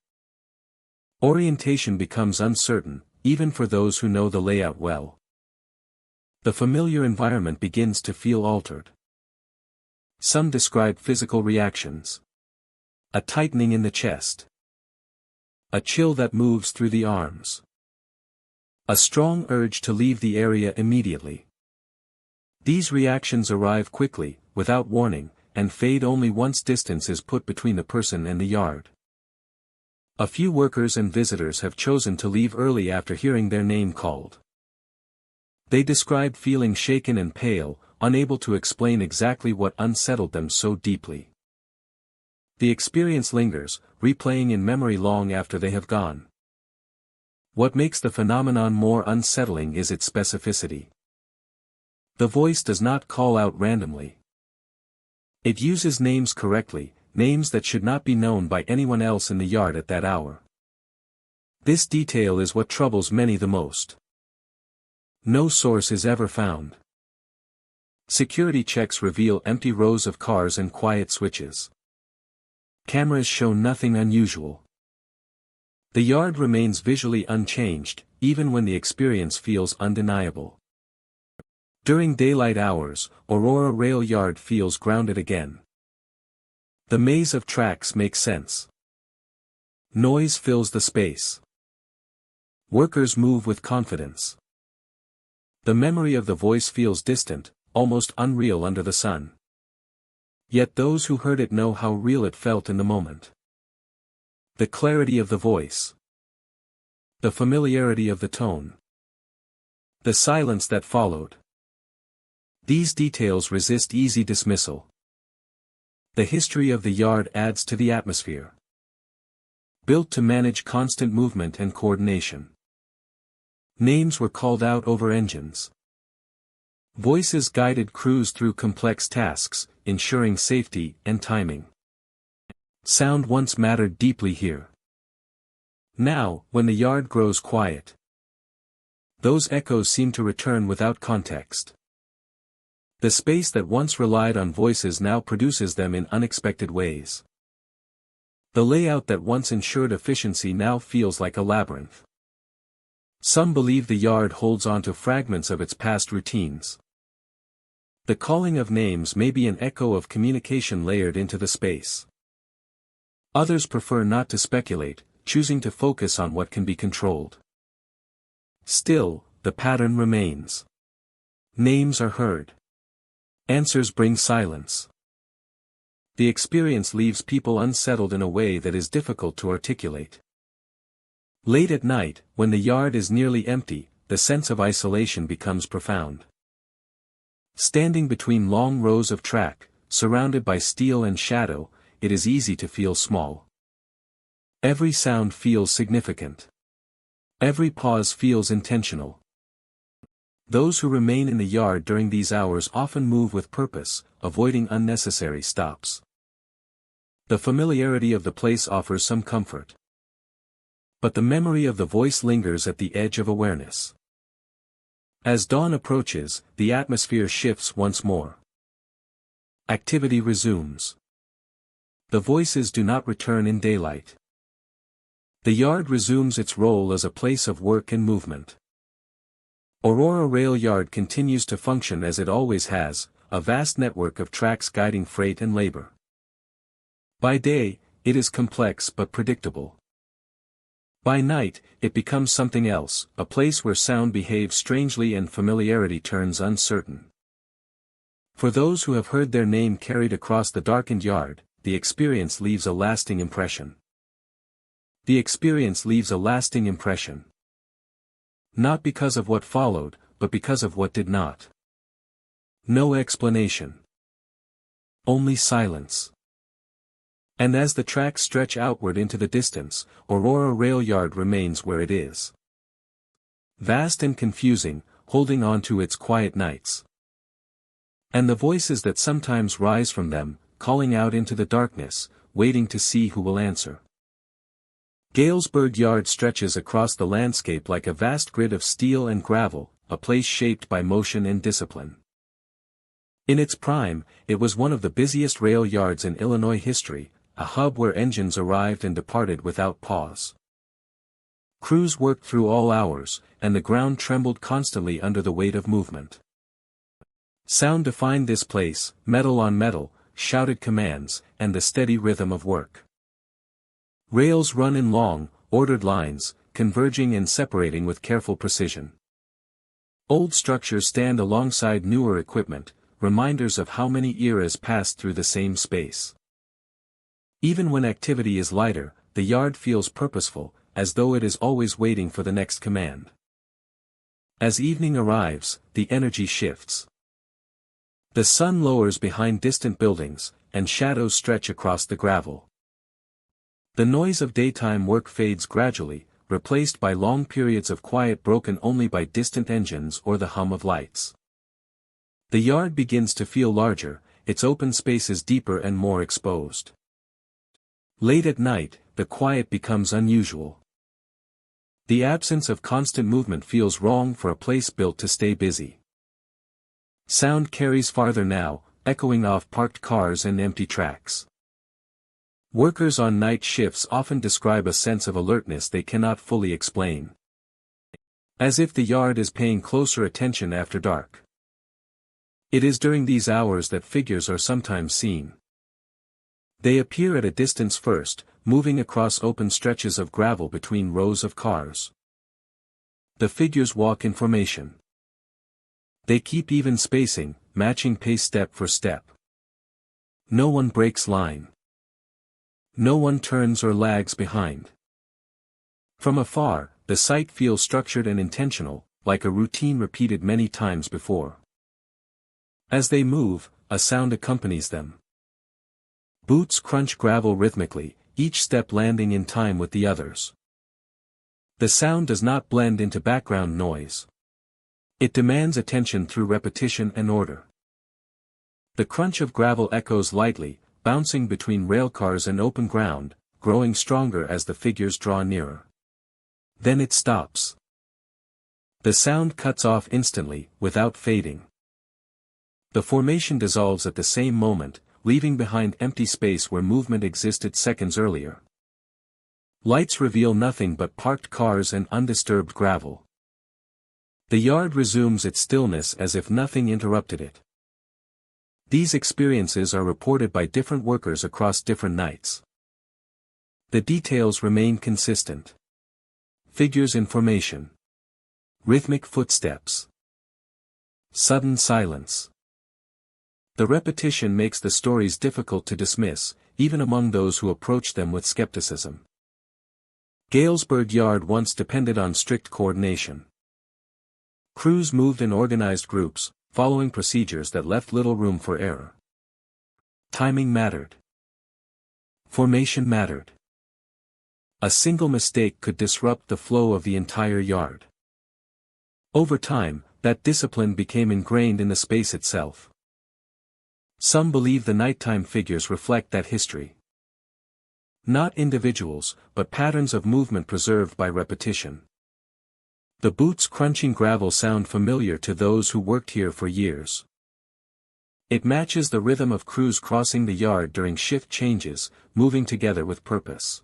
Orientation becomes uncertain, even for those who know the layout well. The familiar environment begins to feel altered. Some describe physical reactions. A tightening in the chest. A chill that moves through the arms. A strong urge to leave the area immediately. These reactions arrive quickly, without warning, and fade only once distance is put between the person and the yard. A few workers and visitors have chosen to leave early after hearing their name called. They described feeling shaken and pale, unable to explain exactly what unsettled them so deeply. The experience lingers, replaying in memory long after they have gone. What makes the phenomenon more unsettling is its specificity. The voice does not call out randomly. It uses names correctly, names that should not be known by anyone else in the yard at that hour. This detail is what troubles many the most. No source is ever found. Security checks reveal empty rows of cars and quiet switches. Cameras show nothing unusual. The yard remains visually unchanged, even when the experience feels undeniable. During daylight hours, Aurora Rail Yard feels grounded again. The maze of tracks makes sense. Noise fills the space. Workers move with confidence. The memory of the voice feels distant, almost unreal under the sun. Yet those who heard it know how real it felt in the moment. The clarity of the voice. The familiarity of the tone. The silence that followed. These details resist easy dismissal. The history of the yard adds to the atmosphere. Built to manage constant movement and coordination. Names were called out over engines. Voices guided crews through complex tasks, ensuring safety and timing. Sound once mattered deeply here. Now, when the yard grows quiet, those echoes seem to return without context. The space that once relied on voices now produces them in unexpected ways. The layout that once ensured efficiency now feels like a labyrinth. Some believe the yard holds on to fragments of its past routines. The calling of names may be an echo of communication layered into the space. Others prefer not to speculate, choosing to focus on what can be controlled. Still, the pattern remains. Names are heard. Answers bring silence. The experience leaves people unsettled in a way that is difficult to articulate. Late at night, when the yard is nearly empty, the sense of isolation becomes profound. Standing between long rows of track, surrounded by steel and shadow, it is easy to feel small. Every sound feels significant. Every pause feels intentional. Those who remain in the yard during these hours often move with purpose, avoiding unnecessary stops. The familiarity of the place offers some comfort. But the memory of the voice lingers at the edge of awareness. As dawn approaches, the atmosphere shifts once more. Activity resumes. The voices do not return in daylight. The yard resumes its role as a place of work and movement. Aurora Rail Yard continues to function as it always has, a vast network of tracks guiding freight and labor. By day, it is complex but predictable. By night, it becomes something else, a place where sound behaves strangely and familiarity turns uncertain. For those who have heard their name carried across the darkened yard, the experience leaves a lasting impression. The experience leaves a lasting impression. Not because of what followed, but because of what did not. No explanation. Only silence. And as the tracks stretch outward into the distance, Aurora Rail Yard remains where it is. Vast and confusing, holding on to its quiet nights. And the voices that sometimes rise from them, calling out into the darkness, waiting to see who will answer. Galesburg Yard stretches across the landscape like a vast grid of steel and gravel, a place shaped by motion and discipline. In its prime, it was one of the busiest rail yards in Illinois history, a hub where engines arrived and departed without pause. Crews worked through all hours, and the ground trembled constantly under the weight of movement. Sound defined this place, metal on metal, shouted commands, and the steady rhythm of work. Rails run in long, ordered lines, converging and separating with careful precision. Old structures stand alongside newer equipment, reminders of how many eras passed through the same space. Even when activity is lighter, the yard feels purposeful, as though it is always waiting for the next command. As evening arrives, the energy shifts. The sun lowers behind distant buildings, and shadows stretch across the gravel. The noise of daytime work fades gradually, replaced by long periods of quiet broken only by distant engines or the hum of lights. The yard begins to feel larger, its open spaces deeper and more exposed. Late at night, the quiet becomes unusual. The absence of constant movement feels wrong for a place built to stay busy. Sound carries farther now, echoing off parked cars and empty tracks. Workers on night shifts often describe a sense of alertness they cannot fully explain. As if the yard is paying closer attention after dark. It is during these hours that figures are sometimes seen. They appear at a distance first, moving across open stretches of gravel between rows of cars. The figures walk in formation. They keep even spacing, matching pace step for step. No one breaks line. No one turns or lags behind. From afar, the sight feels structured and intentional, like a routine repeated many times before. As they move, a sound accompanies them. Boots crunch gravel rhythmically, each step landing in time with the others. The sound does not blend into background noise. It demands attention through repetition and order. The crunch of gravel echoes lightly, bouncing between railcars and open ground, growing stronger as the figures draw nearer. Then it stops. The sound cuts off instantly, without fading. The formation dissolves at the same moment, leaving behind empty space where movement existed seconds earlier. Lights reveal nothing but parked cars and undisturbed gravel. The yard resumes its stillness as if nothing interrupted it. These experiences are reported by different workers across different nights. The details remain consistent. Figures in formation. Rhythmic footsteps. Sudden silence. The repetition makes the stories difficult to dismiss, even among those who approach them with skepticism. Galesburg Yard once depended on strict coordination. Crews moved in organized groups, following procedures that left little room for error. Timing mattered. Formation mattered. A single mistake could disrupt the flow of the entire yard. Over time, that discipline became ingrained in the space itself. Some believe the nighttime figures reflect that history. Not individuals, but patterns of movement preserved by repetition. The boots crunching gravel sound familiar to those who worked here for years. It matches the rhythm of crews crossing the yard during shift changes, moving together with purpose.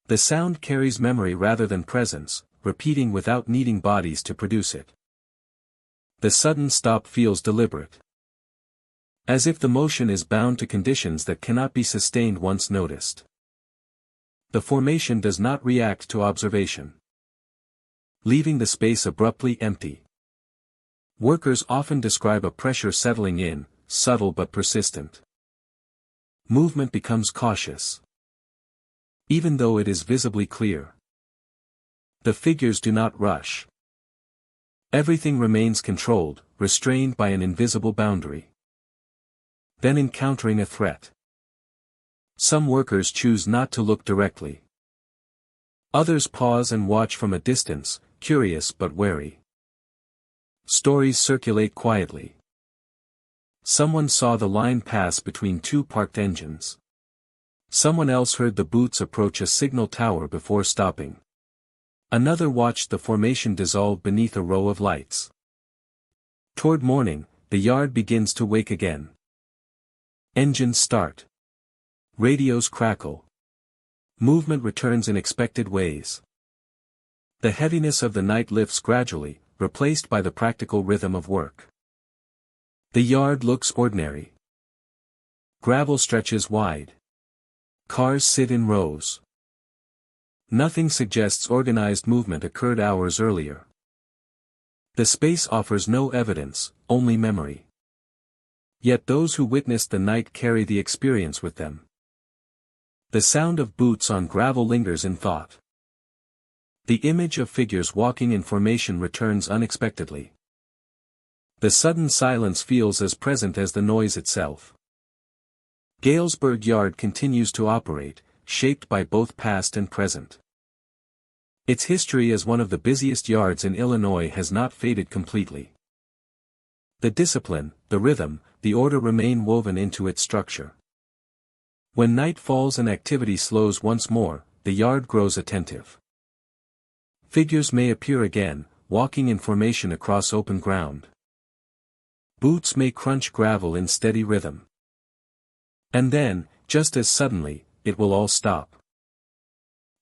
The sound carries memory rather than presence, repeating without needing bodies to produce it. The sudden stop feels deliberate. As if the motion is bound to conditions that cannot be sustained once noticed. The formation does not react to observation, leaving the space abruptly empty. Workers often describe a pressure settling in, subtle but persistent. Movement becomes cautious, even though it is visibly clear. The figures do not rush. Everything remains controlled, restrained by an invisible boundary. Then encountering a threat. Some workers choose not to look directly. Others pause and watch from a distance, curious but wary. Stories circulate quietly. Someone saw the line pass between two parked engines. Someone else heard the boots approach a signal tower before stopping. Another watched the formation dissolve beneath a row of lights. Toward morning, the yard begins to wake again. Engines start. Radios crackle. Movement returns in expected ways. The heaviness of the night lifts gradually, replaced by the practical rhythm of work. The yard looks ordinary. Gravel stretches wide. Cars sit in rows. Nothing suggests organized movement occurred hours earlier. The space offers no evidence, only memory. Yet those who witnessed the night carry the experience with them. The sound of boots on gravel lingers in thought. The image of figures walking in formation returns unexpectedly. The sudden silence feels as present as the noise itself. Galesburg Yard continues to operate, shaped by both past and present. Its history as one of the busiest yards in Illinois has not faded completely. The discipline, the rhythm, the order remain woven into its structure. When night falls and activity slows once more, the yard grows attentive. Figures may appear again, walking in formation across open ground. Boots may crunch gravel in steady rhythm. And then, just as suddenly, it will all stop.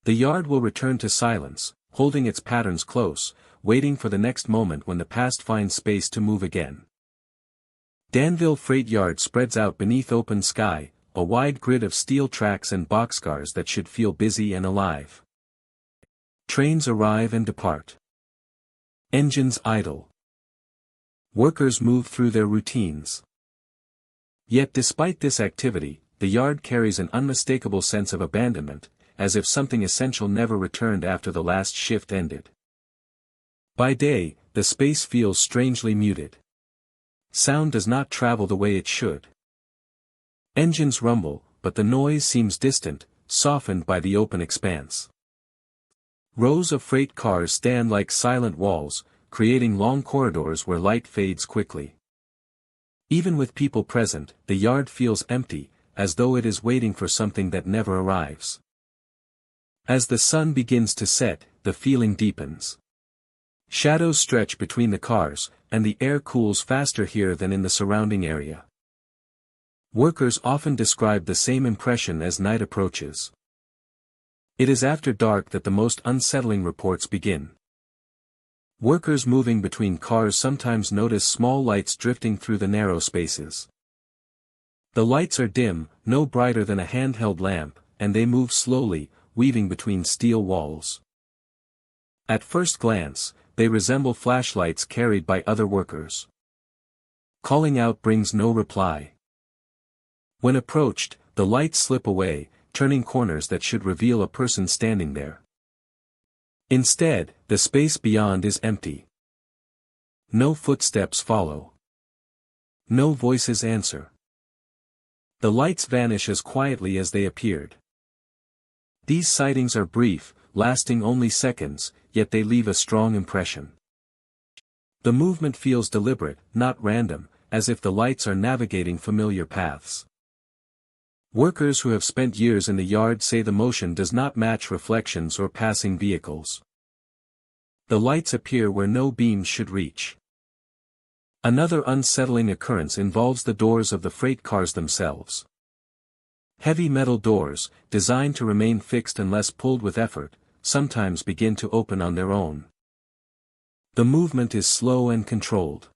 The yard will return to silence, holding its patterns close, waiting for the next moment when the past finds space to move again. Danville Freight Yard spreads out beneath open sky, a wide grid of steel tracks and boxcars that should feel busy and alive. Trains arrive and depart. Engines idle. Workers move through their routines. Yet despite this activity, the yard carries an unmistakable sense of abandonment, as if something essential never returned after the last shift ended. By day, the space feels strangely muted. Sound does not travel the way it should. Engines rumble, but the noise seems distant, softened by the open expanse. Rows of freight cars stand like silent walls, creating long corridors where light fades quickly. Even with people present, the yard feels empty, as though it is waiting for something that never arrives. As the sun begins to set, the feeling deepens. Shadows stretch between the cars, and the air cools faster here than in the surrounding area. Workers often describe the same impression as night approaches. It is after dark that the most unsettling reports begin. Workers moving between cars sometimes notice small lights drifting through the narrow spaces. The lights are dim, no brighter than a handheld lamp, and they move slowly, weaving between steel walls. At first glance, they resemble flashlights carried by other workers. Calling out brings no reply. When approached, the lights slip away, turning corners that should reveal a person standing there. Instead, the space beyond is empty. No footsteps follow. No voices answer. The lights vanish as quietly as they appeared. These sightings are brief, lasting only seconds, yet they leave a strong impression. The movement feels deliberate, not random, as if the lights are navigating familiar paths. Workers who have spent years in the yard say the motion does not match reflections or passing vehicles. The lights appear where no beams should reach. Another unsettling occurrence involves the doors of the freight cars themselves. Heavy metal doors, designed to remain fixed unless pulled with effort, sometimes begin to open on their own. The movement is slow and controlled.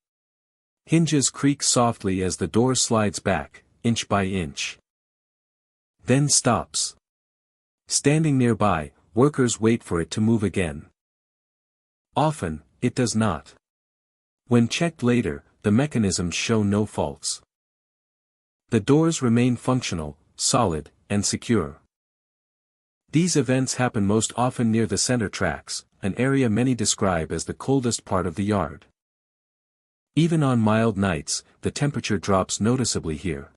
Hinges creak softly as the door slides back, inch by inch. Then stops. Standing nearby, workers wait for it to move again. Often, it does not. When checked later, the mechanisms show no faults. The doors remain functional, solid, and secure. These events happen most often near the center tracks, an area many describe as the coldest part of the yard. Even on mild nights, the temperature drops noticeably here.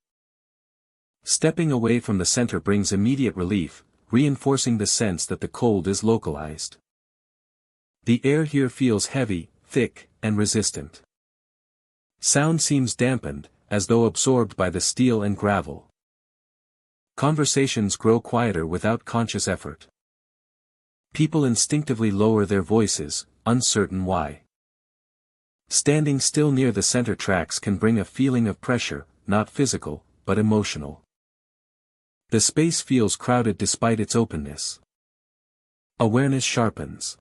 Stepping away from the center brings immediate relief, reinforcing the sense that the cold is localized. The air here feels heavy, thick, and resistant. Sound seems dampened, as though absorbed by the steel and gravel. Conversations grow quieter without conscious effort. People instinctively lower their voices, uncertain why. Standing still near the center tracks can bring a feeling of pressure, not physical, but emotional. The space feels crowded despite its openness. Awareness sharpens.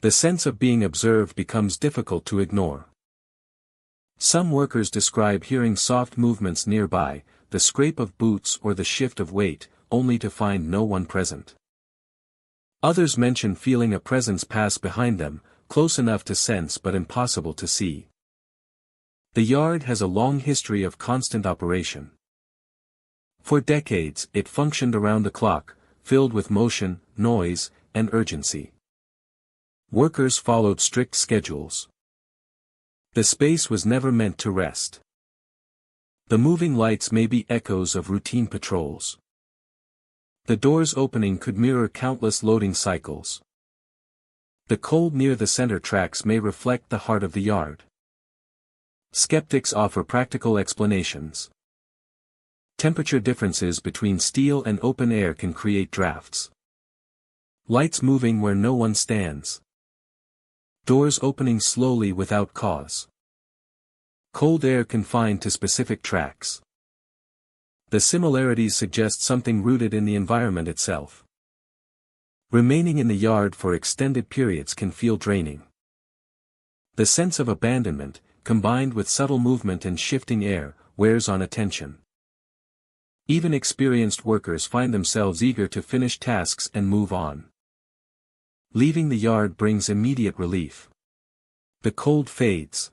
The sense of being observed becomes difficult to ignore. Some workers describe hearing soft movements nearby, the scrape of boots or the shift of weight, only to find no one present. Others mention feeling a presence pass behind them, close enough to sense but impossible to see. The yard has a long history of constant operation. For decades, it functioned around the clock, filled with motion, noise, and urgency. Workers followed strict schedules. The space was never meant to rest. The moving lights may be echoes of routine patrols. The doors opening could mirror countless loading cycles. The cold near the center tracks may reflect the heart of the yard. Skeptics offer practical explanations. Temperature differences between steel and open air can create drafts. Lights moving where no one stands. Doors opening slowly without cause. Cold air confined to specific tracks. The similarities suggest something rooted in the environment itself. Remaining in the yard for extended periods can feel draining. The sense of abandonment, combined with subtle movement and shifting air, wears on attention. Even experienced workers find themselves eager to finish tasks and move on. Leaving the yard brings immediate relief. The cold fades.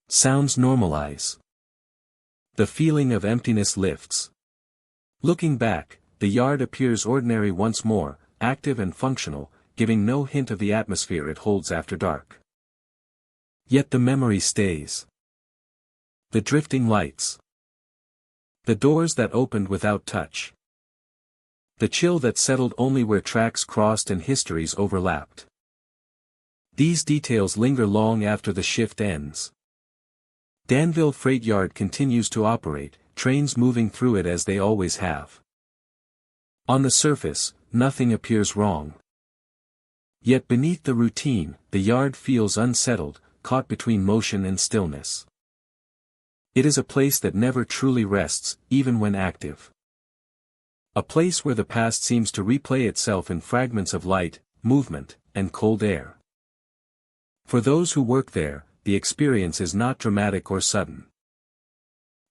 Sounds normalize. The feeling of emptiness lifts. Looking back, the yard appears ordinary once more, active and functional, giving no hint of the atmosphere it holds after dark. Yet the memory stays. The drifting lights. The doors that opened without touch. The chill that settled only where tracks crossed and histories overlapped. These details linger long after the shift ends. Danville Freight Yard continues to operate, trains moving through it as they always have. On the surface, nothing appears wrong. Yet beneath the routine, the yard feels unsettled, caught between motion and stillness. It is a place that never truly rests, even when active. A place where the past seems to replay itself in fragments of light, movement, and cold air. For those who work there, the experience is not dramatic or sudden.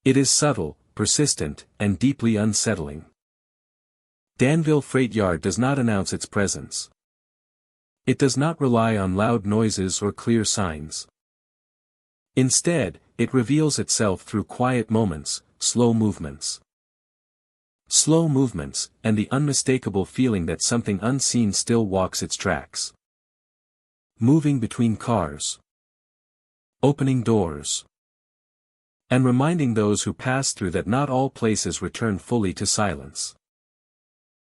It is subtle, persistent, and deeply unsettling. Danville Freight Yard does not announce its presence. It does not rely on loud noises or clear signs. Instead, it reveals itself through quiet moments, slow movements. Slow movements, and the unmistakable feeling that something unseen still walks its tracks. Moving between cars. Opening doors. And reminding those who pass through that not all places return fully to silence.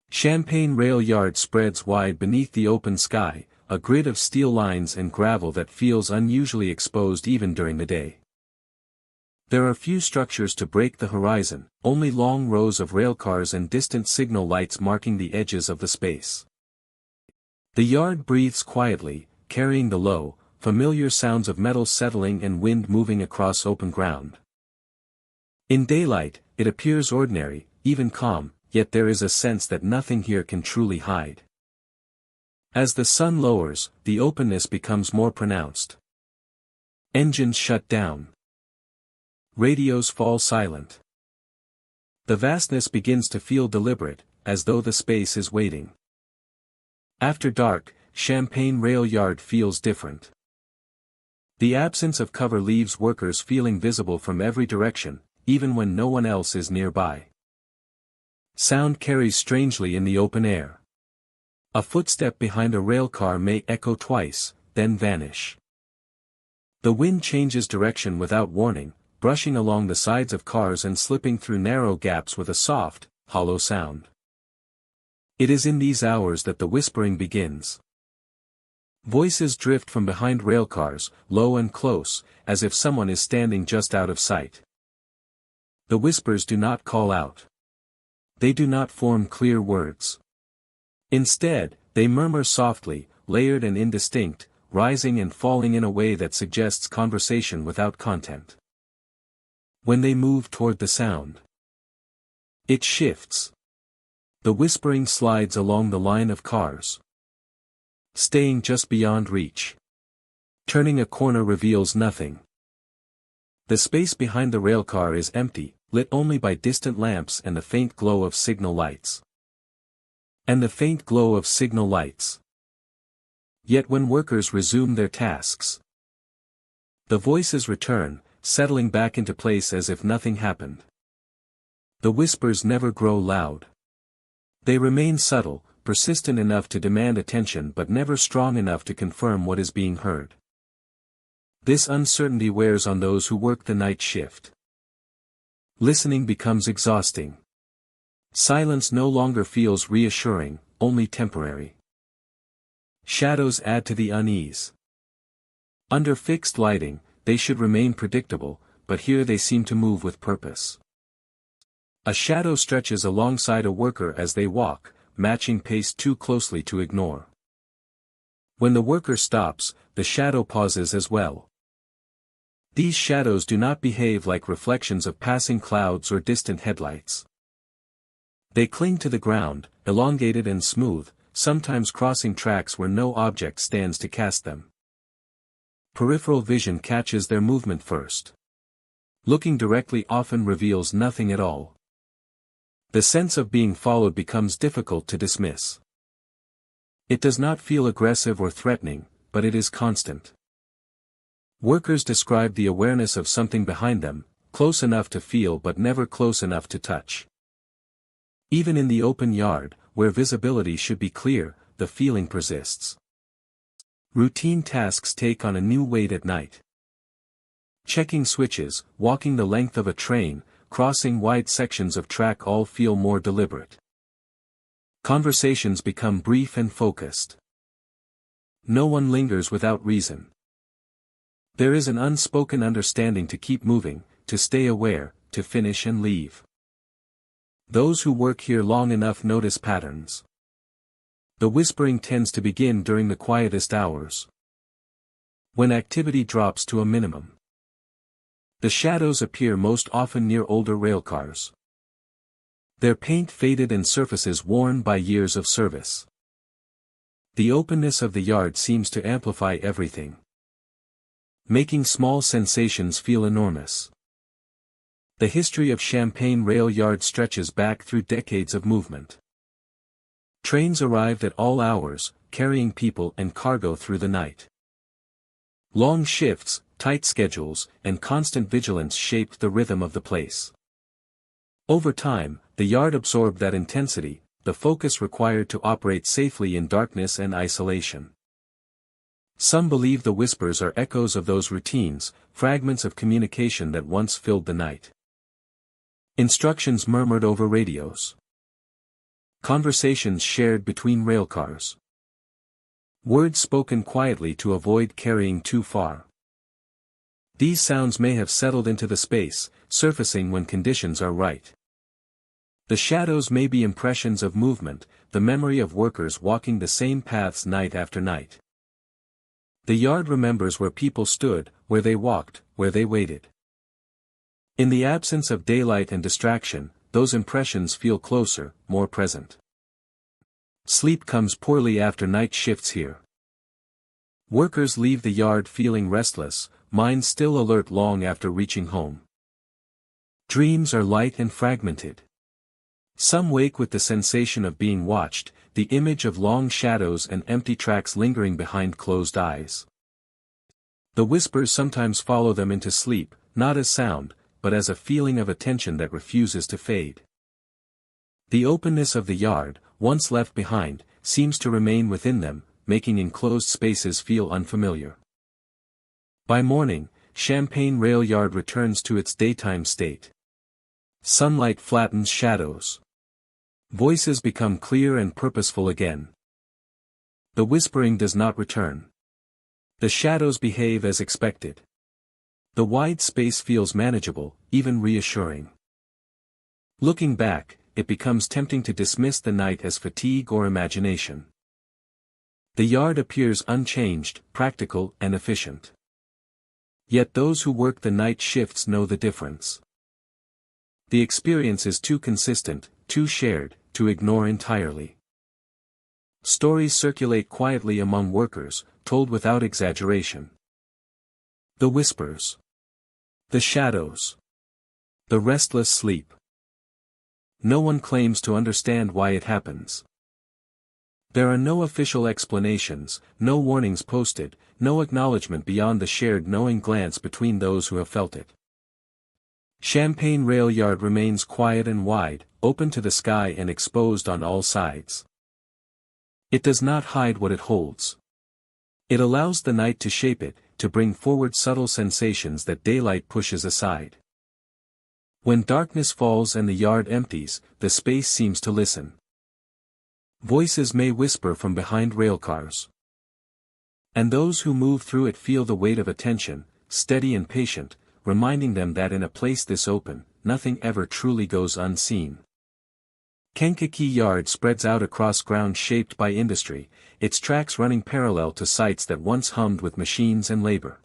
Champagne Rail Yard spreads wide beneath the open sky, a grid of steel lines and gravel that feels unusually exposed even during the day. There are few structures to break the horizon, only long rows of railcars and distant signal lights marking the edges of the space. The yard breathes quietly, carrying the low, familiar sounds of metal settling and wind moving across open ground. In daylight, it appears ordinary, even calm, yet there is a sense that nothing here can truly hide. As the sun lowers, the openness becomes more pronounced. Engines shut down. Radios fall silent. The vastness begins to feel deliberate, as though the space is waiting. After dark, Champagne Rail Yard feels different. The absence of cover leaves workers feeling visible from every direction, even when no one else is nearby. Sound carries strangely in the open air. A footstep behind a railcar may echo twice, then vanish. The wind changes direction without warning, brushing along the sides of cars and slipping through narrow gaps with a soft, hollow sound. It is in these hours that the whispering begins. Voices drift from behind railcars, low and close, as if someone is standing just out of sight. The whispers do not call out. They do not form clear words. Instead, they murmur softly, layered and indistinct, rising and falling in a way that suggests conversation without content. When they move toward the sound, it shifts. The whispering slides along the line of cars, staying just beyond reach. Turning a corner reveals nothing. The space behind the railcar is empty, lit only by distant lamps and the faint glow of signal lights. Yet when workers resume their tasks, the voices return, settling back into place as if nothing happened. The whispers never grow loud. They remain subtle, persistent enough to demand attention but never strong enough to confirm what is being heard. This uncertainty wears on those who work the night shift. Listening becomes exhausting. Silence no longer feels reassuring, only temporary. Shadows add to the unease. Under fixed lighting, they should remain predictable, but here they seem to move with purpose. A shadow stretches alongside a worker as they walk, matching pace too closely to ignore. When the worker stops, the shadow pauses as well. These shadows do not behave like reflections of passing clouds or distant headlights. They cling to the ground, elongated and smooth, sometimes crossing tracks where no object stands to cast them. Peripheral vision catches their movement first. Looking directly often reveals nothing at all. The sense of being followed becomes difficult to dismiss. It does not feel aggressive or threatening, but it is constant. Workers describe the awareness of something behind them, close enough to feel but never close enough to touch. Even in the open yard, where visibility should be clear, the feeling persists. Routine tasks take on a new weight at night. Checking switches, walking the length of a train, crossing wide sections of track all feel more deliberate. Conversations become brief and focused. No one lingers without reason. There is an unspoken understanding to keep moving, to stay aware, to finish and leave. Those who work here long enough notice patterns. The whispering tends to begin during the quietest hours, when activity drops to a minimum. The shadows appear most often near older railcars. Their paint faded and surfaces worn by years of service. The openness of the yard seems to amplify everything, making small sensations feel enormous. The history of Champagne rail yard stretches back through decades of movement. Trains arrived at all hours, carrying people and cargo through the night. Long shifts, tight schedules, and constant vigilance shaped the rhythm of the place. Over time, the yard absorbed that intensity, the focus required to operate safely in darkness and isolation. Some believe the whispers are echoes of those routines, fragments of communication that once filled the night. Instructions murmured over radios. Conversations shared between railcars. Words spoken quietly to avoid carrying too far. These sounds may have settled into the space, surfacing when conditions are right. The shadows may be impressions of movement, the memory of workers walking the same paths night after night. The yard remembers where people stood, where they walked, where they waited. In the absence of daylight and distraction, those impressions feel closer, more present. Sleep comes poorly after night shifts here. Workers leave the yard feeling restless, minds still alert long after reaching home. Dreams are light and fragmented. Some wake with the sensation of being watched, the image of long shadows and empty tracks lingering behind closed eyes. The whispers sometimes follow them into sleep, not as sound, but as a feeling of attention that refuses to fade. The openness of the yard, once left behind, seems to remain within them, making enclosed spaces feel unfamiliar. By morning, Champagne rail yard returns to its daytime state. Sunlight flattens shadows. Voices become clear and purposeful again. The whispering does not return. The shadows behave as expected. The wide space feels manageable, even reassuring. Looking back, it becomes tempting to dismiss the night as fatigue or imagination. The yard appears unchanged, practical, and efficient. Yet those who work the night shifts know the difference. The experience is too consistent, too shared, to ignore entirely. Stories circulate quietly among workers, told without exaggeration. The whispers. The shadows. The restless sleep. No one claims to understand why it happens. There are no official explanations, no warnings posted, no acknowledgement beyond the shared knowing glance between those who have felt it. Champagne rail yard remains quiet and wide, open to the sky and exposed on all sides. It does not hide what it holds. It allows the night to shape it, to bring forward subtle sensations that daylight pushes aside. When darkness falls and the yard empties, the space seems to listen. Voices may whisper from behind railcars. And those who move through it feel the weight of attention, steady and patient, reminding them that in a place this open, nothing ever truly goes unseen. Kankakee Yard spreads out across ground shaped by industry, its tracks running parallel to sites that once hummed with machines and labor.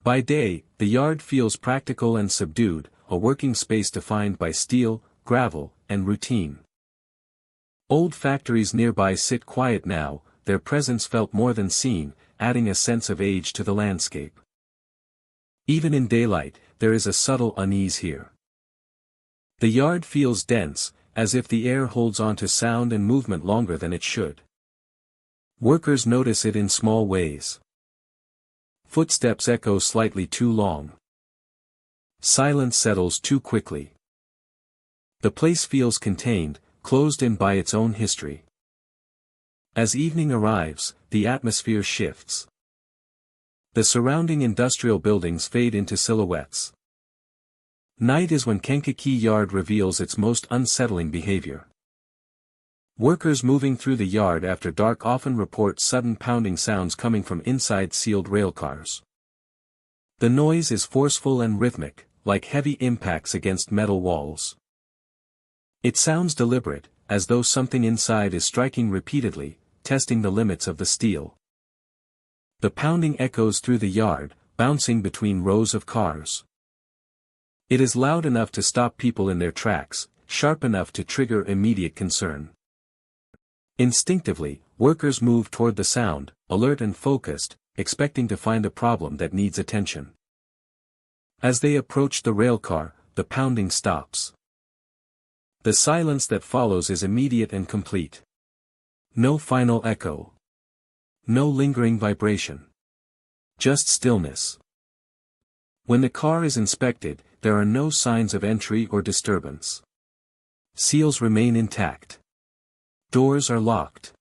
By day, the yard feels practical and subdued, a working space defined by steel, gravel, and routine. Old factories nearby sit quiet now, their presence felt more than seen, adding a sense of age to the landscape. Even in daylight, there is a subtle unease here. The yard feels dense, as if the air holds on to sound and movement longer than it should. Workers notice it in small ways. Footsteps echo slightly too long. Silence settles too quickly. The place feels contained, closed in by its own history. As evening arrives, the atmosphere shifts. The surrounding industrial buildings fade into silhouettes. Night is when Kankakee Yard reveals its most unsettling behavior. Workers moving through the yard after dark often report sudden pounding sounds coming from inside sealed railcars. The noise is forceful and rhythmic, like heavy impacts against metal walls. It sounds deliberate, as though something inside is striking repeatedly, testing the limits of the steel. The pounding echoes through the yard, bouncing between rows of cars. It is loud enough to stop people in their tracks, sharp enough to trigger immediate concern. Instinctively, workers move toward the sound, alert and focused, expecting to find a problem that needs attention. As they approach the railcar, the pounding stops. The silence that follows is immediate and complete. No final echo. No lingering vibration. Just stillness. When the car is inspected, there are no signs of entry or disturbance. Seals remain intact. Doors are locked.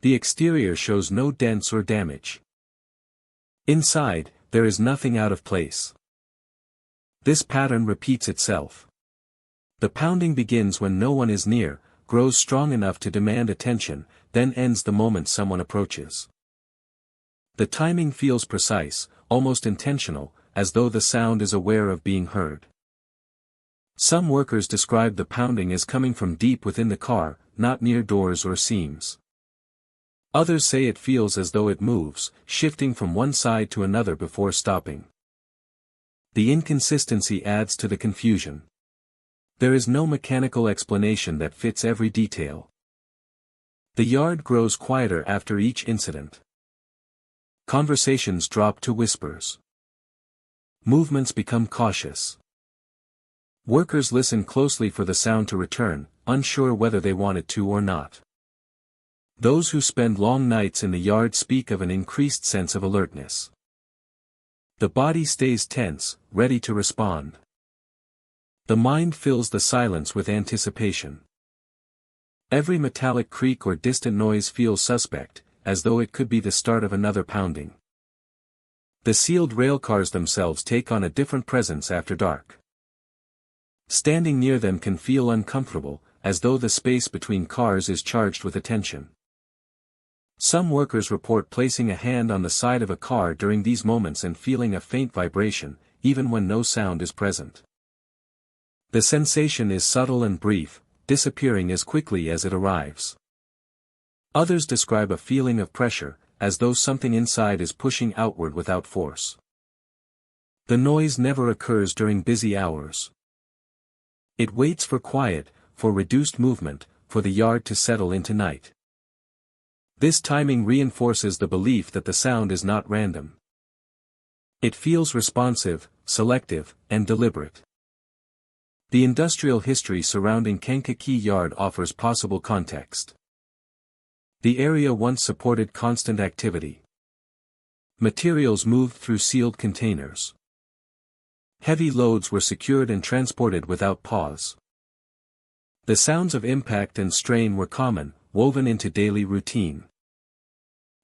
The exterior shows no dents or damage. Inside, there is nothing out of place. This pattern repeats itself. The pounding begins when no one is near, grows strong enough to demand attention, then ends the moment someone approaches. The timing feels precise, almost intentional, as though the sound is aware of being heard. Some workers describe the pounding as coming from deep within the car, not near doors or seams. Others say it feels as though it moves, shifting from one side to another before stopping. The inconsistency adds to the confusion. There is no mechanical explanation that fits every detail. The yard grows quieter after each incident. Conversations drop to whispers. Movements become cautious. Workers listen closely for the sound to return, unsure whether they want it to or not. Those who spend long nights in the yard speak of an increased sense of alertness. The body stays tense, ready to respond. The mind fills the silence with anticipation. Every metallic creak or distant noise feels suspect, as though it could be the start of another pounding. The sealed railcars themselves take on a different presence after dark. Standing near them can feel uncomfortable, as though the space between cars is charged with attention. Some workers report placing a hand on the side of a car during these moments and feeling a faint vibration, even when no sound is present. The sensation is subtle and brief, disappearing as quickly as it arrives. Others describe a feeling of pressure, as though something inside is pushing outward without force. The noise never occurs during busy hours. It waits for quiet, for reduced movement, for the yard to settle into night. This timing reinforces the belief that the sound is not random. It feels responsive, selective, and deliberate. The industrial history surrounding Kankakee Yard offers possible context. The area once supported constant activity. Materials moved through sealed containers. Heavy loads were secured and transported without pause. The sounds of impact and strain were common, woven into daily routine.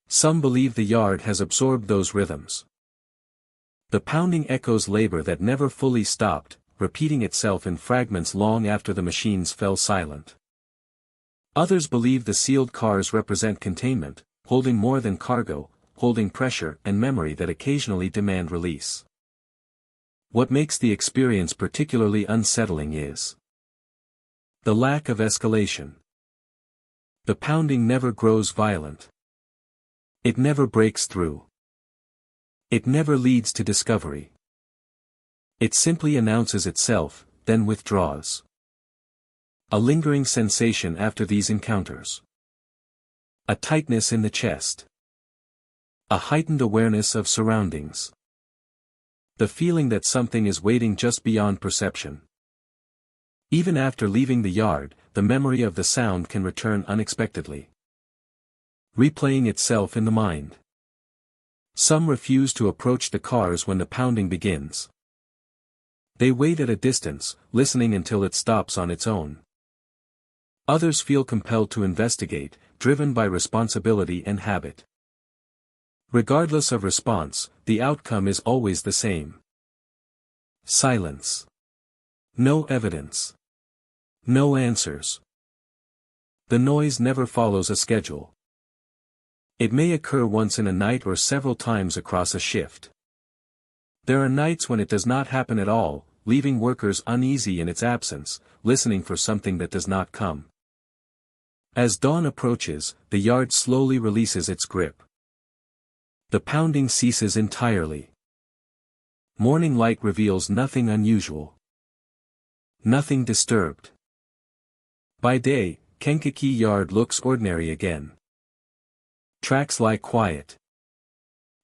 Some believe the yard has absorbed those rhythms. The pounding echoes labor that never fully stopped, repeating itself in fragments long after the machines fell silent. Others believe the sealed cars represent containment, holding more than cargo, holding pressure and memory that occasionally demand release. What makes the experience particularly unsettling is the lack of escalation. The pounding never grows violent. It never breaks through. It never leads to discovery. It simply announces itself, then withdraws. A lingering sensation after these encounters. A tightness in the chest. A heightened awareness of surroundings. The feeling that something is waiting just beyond perception. Even after leaving the yard, the memory of the sound can return unexpectedly, replaying itself in the mind. Some refuse to approach the cars when the pounding begins. They wait at a distance, listening until it stops on its own. Others feel compelled to investigate, driven by responsibility and habit. Regardless of response, the outcome is always the same. Silence. No evidence. No answers. The noise never follows a schedule. It may occur once in a night or several times across a shift. There are nights when it does not happen at all, leaving workers uneasy in its absence, listening for something that does not come. As dawn approaches, the yard slowly releases its grip. The pounding ceases entirely. Morning light reveals nothing unusual. Nothing disturbed. By day, Kankakee Yard looks ordinary again. Tracks lie quiet.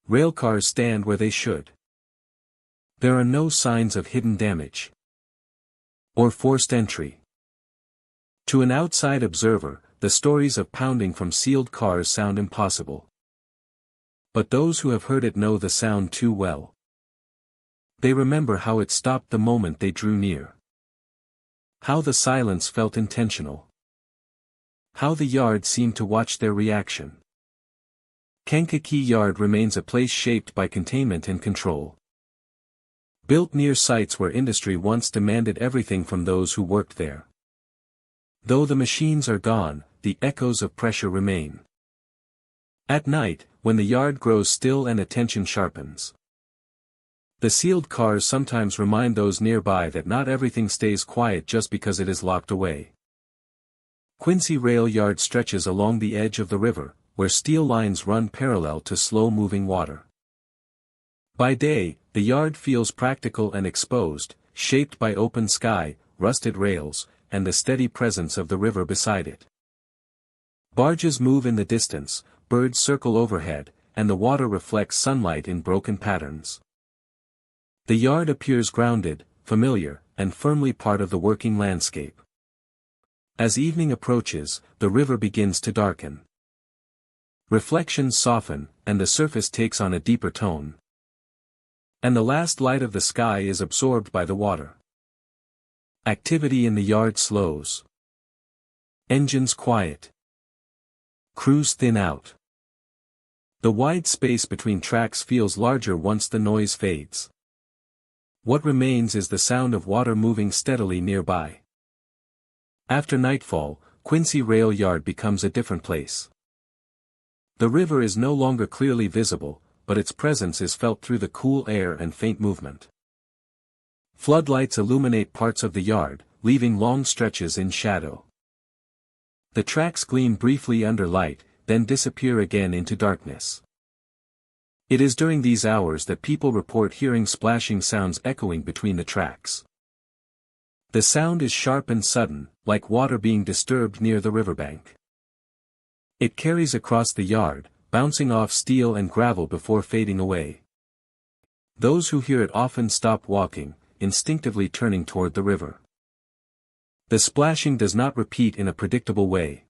Railcars stand where they should. There are no signs of hidden damage or forced entry. To an outside observer, the stories of pounding from sealed cars sound impossible. But those who have heard it know the sound too well. They remember how it stopped the moment they drew near. How the silence felt intentional. How the yard seemed to watch their reaction. Kankakee Yard remains a place shaped by containment and control. Built near sites where industry once demanded everything from those who worked there. Though the machines are gone, the echoes of pressure remain. At night, when the yard grows still and attention sharpens, the sealed cars sometimes remind those nearby that not everything stays quiet just because it is locked away. Quincy Rail Yard stretches along the edge of the river, where steel lines run parallel to slow-moving water. By day, the yard feels practical and exposed, shaped by open sky, rusted rails, and the steady presence of the river beside it. Barges move in the distance, birds circle overhead, and the water reflects sunlight in broken patterns. The yard appears grounded, familiar, and firmly part of the working landscape. As evening approaches, the river begins to darken. Reflections soften, and the surface takes on a deeper tone. And the last light of the sky is absorbed by the water. Activity in the yard slows. Engines quiet. Crews thin out. The wide space between tracks feels larger once the noise fades. What remains is the sound of water moving steadily nearby. After nightfall, Quincy Rail Yard becomes a different place. The river is no longer clearly visible, but its presence is felt through the cool air and faint movement. Floodlights illuminate parts of the yard, leaving long stretches in shadow. The tracks gleam briefly under light, then disappear again into darkness. It is during these hours that people report hearing splashing sounds echoing between the tracks. The sound is sharp and sudden, like water being disturbed near the riverbank. It carries across the yard, bouncing off steel and gravel before fading away. Those who hear it often stop walking, instinctively turning toward the river. The splashing does not repeat in a predictable way.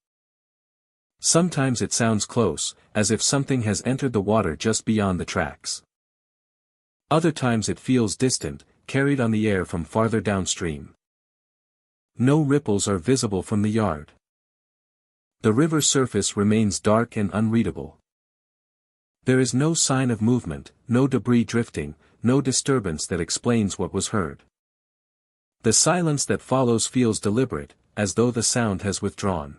Sometimes it sounds close, as if something has entered the water just beyond the tracks. Other times it feels distant, carried on the air from farther downstream. No ripples are visible from the yard. The river surface remains dark and unreadable. There is no sign of movement, no debris drifting, no disturbance that explains what was heard. The silence that follows feels deliberate, as though the sound has withdrawn.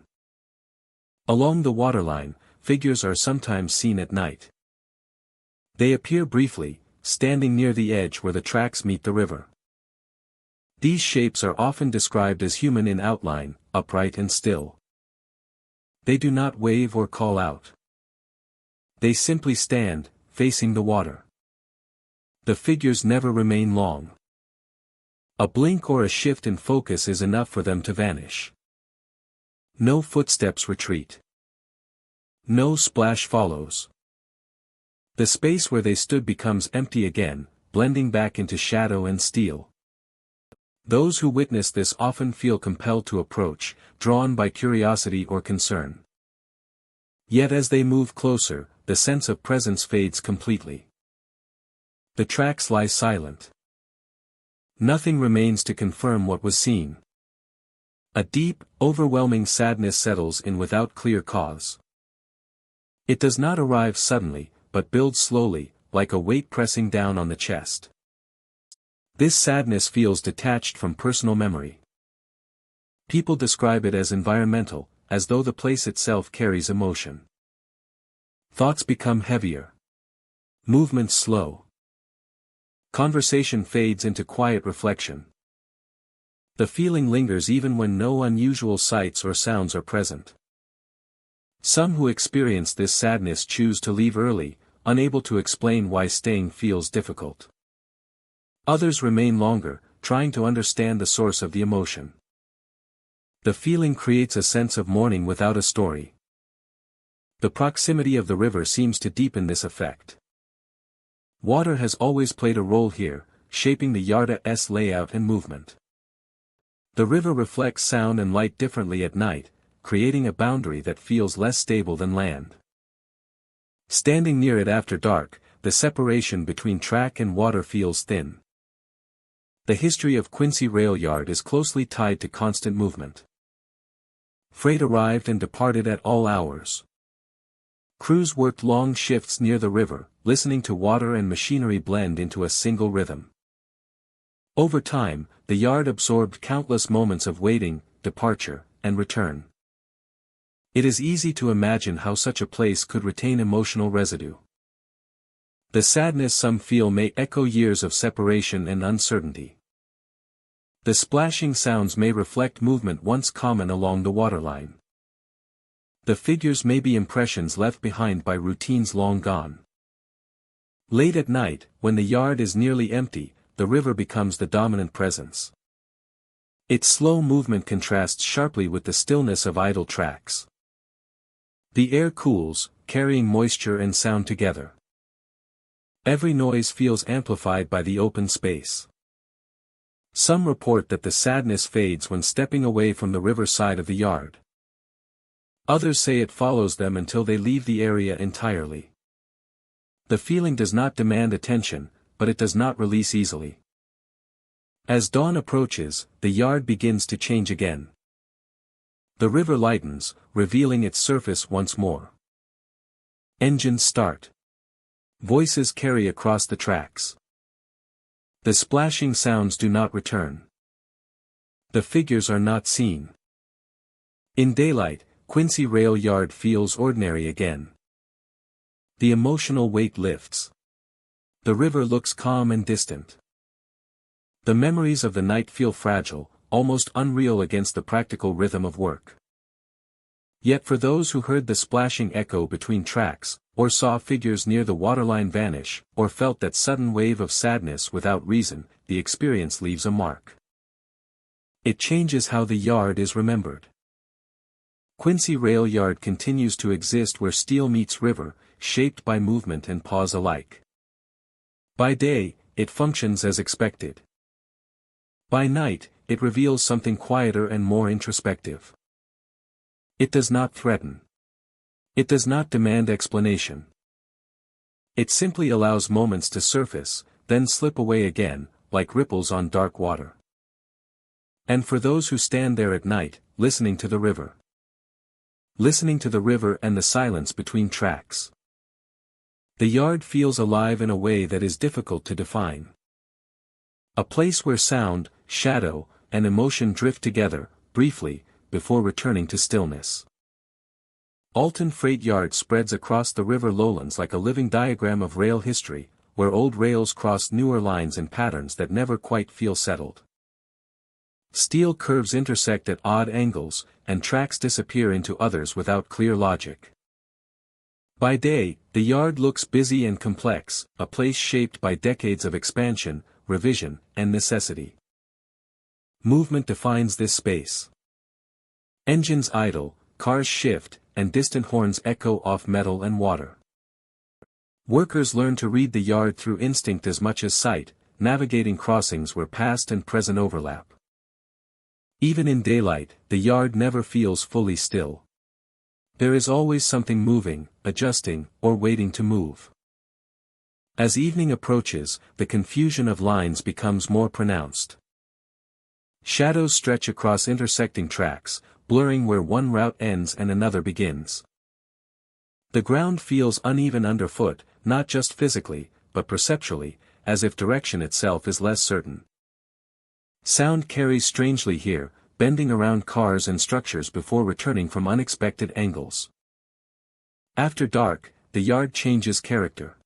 Along the waterline, figures are sometimes seen at night. They appear briefly, standing near the edge where the tracks meet the river. These shapes are often described as human in outline, upright and still. They do not wave or call out. They simply stand, facing the water. The figures never remain long. A blink or a shift in focus is enough for them to vanish. No footsteps retreat. No splash follows. The space where they stood becomes empty again, blending back into shadow and steel. Those who witness this often feel compelled to approach, drawn by curiosity or concern. Yet as they move closer, the sense of presence fades completely. The tracks lie silent. Nothing remains to confirm what was seen. A deep, overwhelming sadness settles in without clear cause. It does not arrive suddenly, but builds slowly, like a weight pressing down on the chest. This sadness feels detached from personal memory. People describe it as environmental, as though the place itself carries emotion. Thoughts become heavier. Movements slow. Conversation fades into quiet reflection. The feeling lingers even when no unusual sights or sounds are present. Some who experience this sadness choose to leave early, unable to explain why staying feels difficult. Others remain longer, trying to understand the source of the emotion. The feeling creates a sense of mourning without a story. The proximity of the river seems to deepen this effect. Water has always played a role here, shaping the yard's layout and movement. The river reflects sound and light differently at night, creating a boundary that feels less stable than land. Standing near it after dark, the separation between track and water feels thin. The history of Quincy Rail Yard is closely tied to constant movement. Freight arrived and departed at all hours. Crews worked long shifts near the river, listening to water and machinery blend into a single rhythm. Over time, the yard absorbed countless moments of waiting, departure, and return. It is easy to imagine how such a place could retain emotional residue. The sadness some feel may echo years of separation and uncertainty. The splashing sounds may reflect movement once common along the waterline. The figures may be impressions left behind by routines long gone. Late at night, when the yard is nearly empty, the river becomes the dominant presence. Its slow movement contrasts sharply with the stillness of idle tracks. The air cools, carrying moisture and sound together. Every noise feels amplified by the open space. Some report that the sadness fades when stepping away from the river side of the yard. Others say it follows them until they leave the area entirely. The feeling does not demand attention, but it does not release easily. As dawn approaches, the yard begins to change again. The river lightens, revealing its surface once more. Engines start. Voices carry across the tracks. The splashing sounds do not return. The figures are not seen. In daylight, Quincy Rail Yard feels ordinary again. The emotional weight lifts. The river looks calm and distant. The memories of the night feel fragile, almost unreal against the practical rhythm of work. Yet for those who heard the splashing echo between tracks, or saw figures near the waterline vanish, or felt that sudden wave of sadness without reason, the experience leaves a mark. It changes how the yard is remembered. Quincy Rail Yard continues to exist where steel meets river, shaped by movement and pause alike. By day, it functions as expected. By night, it reveals something quieter and more introspective. It does not threaten. It does not demand explanation. It simply allows moments to surface, then slip away again, like ripples on dark water. And for those who stand there at night, listening to the river. Listening to the river and the silence between tracks. The yard feels alive in a way that is difficult to define. A place where sound, shadow, and emotion drift together, briefly, before returning to stillness. Alton Freight Yard spreads across the river lowlands like a living diagram of rail history, where old rails cross newer lines in patterns that never quite feel settled. Steel curves intersect at odd angles, and tracks disappear into others without clear logic. By day, the yard looks busy and complex, a place shaped by decades of expansion, revision, and necessity. Movement defines this space. Engines idle, cars shift, and distant horns echo off metal and water. Workers learn to read the yard through instinct as much as sight, navigating crossings where past and present overlap. Even in daylight, the yard never feels fully still. There is always something moving, adjusting, or waiting to move. As evening approaches, the confusion of lines becomes more pronounced. Shadows stretch across intersecting tracks, blurring where one route ends and another begins. The ground feels uneven underfoot, not just physically, but perceptually, as if direction itself is less certain. Sound carries strangely here, bending around cars and structures before returning from unexpected angles. After dark, the yard changes character.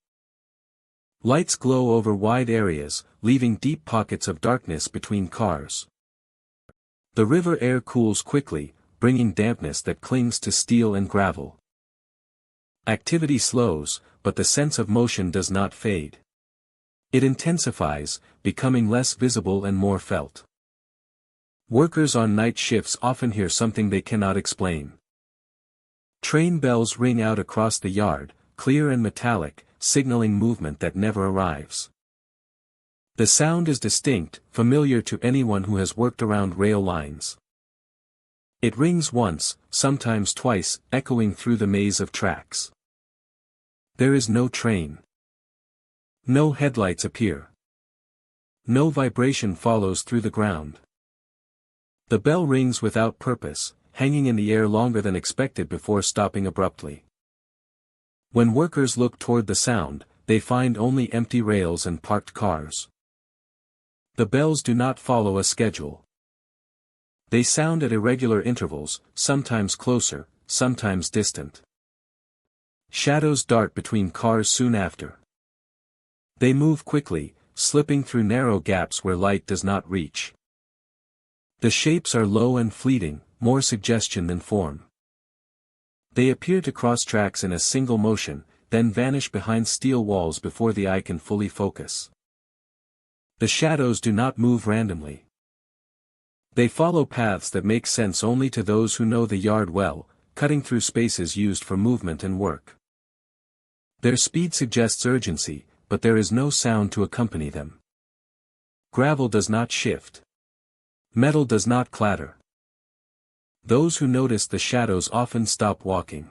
Lights glow over wide areas, leaving deep pockets of darkness between cars. The river air cools quickly, bringing dampness that clings to steel and gravel. Activity slows, but the sense of motion does not fade. It intensifies, becoming less visible and more felt. Workers on night shifts often hear something they cannot explain. Train bells ring out across the yard, clear and metallic, signaling movement that never arrives. The sound is distinct, familiar to anyone who has worked around rail lines. It rings once, sometimes twice, echoing through the maze of tracks. There is no train. No headlights appear. No vibration follows through the ground. The bell rings without purpose, hanging in the air longer than expected before stopping abruptly. When workers look toward the sound, they find only empty rails and parked cars. The bells do not follow a schedule. They sound at irregular intervals, sometimes closer, sometimes distant. Shadows dart between cars soon after. They move quickly, slipping through narrow gaps where light does not reach. The shapes are low and fleeting, more suggestion than form. They appear to cross tracks in a single motion, then vanish behind steel walls before the eye can fully focus. The shadows do not move randomly. They follow paths that make sense only to those who know the yard well, cutting through spaces used for movement and work. Their speed suggests urgency, but there is no sound to accompany them. Gravel does not shift. Metal does not clatter. Those who notice the shadows often stop walking.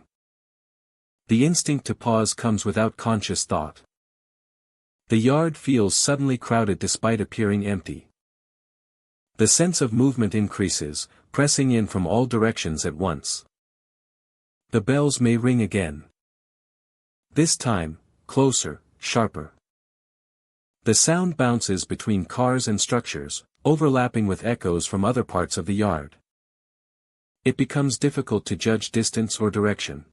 The instinct to pause comes without conscious thought. The yard feels suddenly crowded despite appearing empty. The sense of movement increases, pressing in from all directions at once. The bells may ring again. This time, closer, sharper. The sound bounces between cars and structures, overlapping with echoes from other parts of the yard. It becomes difficult to judge distance or direction.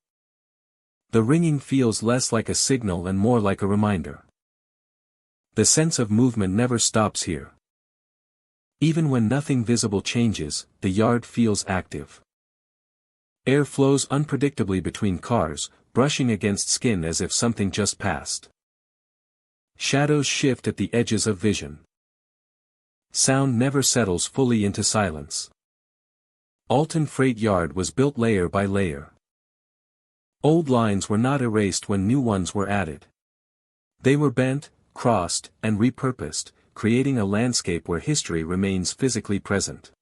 The ringing feels less like a signal and more like a reminder. The sense of movement never stops here. Even when nothing visible changes, the yard feels active. Air flows unpredictably between cars, brushing against skin as if something just passed. Shadows shift at the edges of vision. Sound never settles fully into silence. Alton Freight Yard was built layer by layer. Old lines were not erased when new ones were added. They were bent, crossed, and repurposed, creating a landscape where history remains physically present.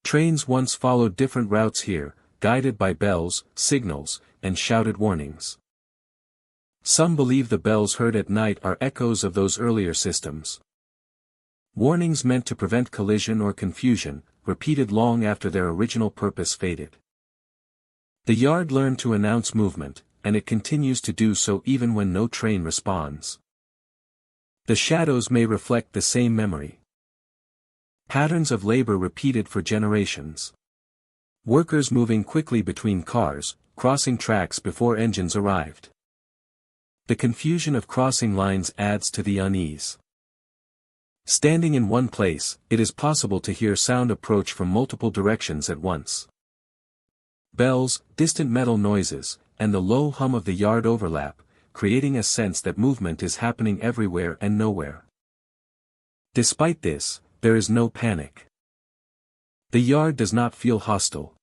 Trains once followed different routes here, guided by bells, signals, and shouted warnings. Some believe the bells heard at night are echoes of those earlier systems. Warnings meant to prevent collision or confusion, repeated long after their original purpose faded. The yard learned to announce movement, and it continues to do so even when no train responds. The shadows may reflect the same memory. Patterns of labor repeated for generations. Workers moving quickly between cars, crossing tracks before engines arrived. The confusion of crossing lines adds to the unease. Standing in one place, it is possible to hear sound approach from multiple directions at once. Bells, distant metal noises, and the low hum of the yard overlap, creating a sense that movement is happening everywhere and nowhere. Despite this, there is no panic. The yard does not feel hostile.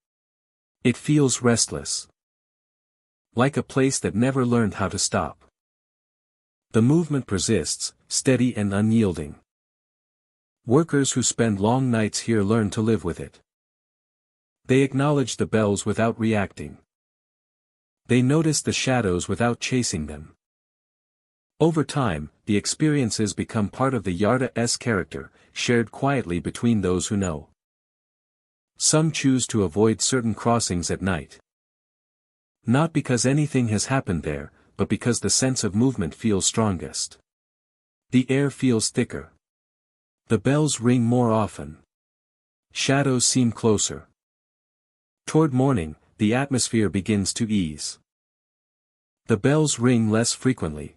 It feels restless. Like a place that never learned how to stop. The movement persists, steady and unyielding. Workers who spend long nights here learn to live with it. They acknowledge the bells without reacting. They notice the shadows without chasing them. Over time, the experiences become part of the yard's character, shared quietly between those who know. Some choose to avoid certain crossings at night. Not because anything has happened there, but because the sense of movement feels strongest. The air feels thicker. The bells ring more often. Shadows seem closer. Toward morning, the atmosphere begins to ease. The bells ring less frequently.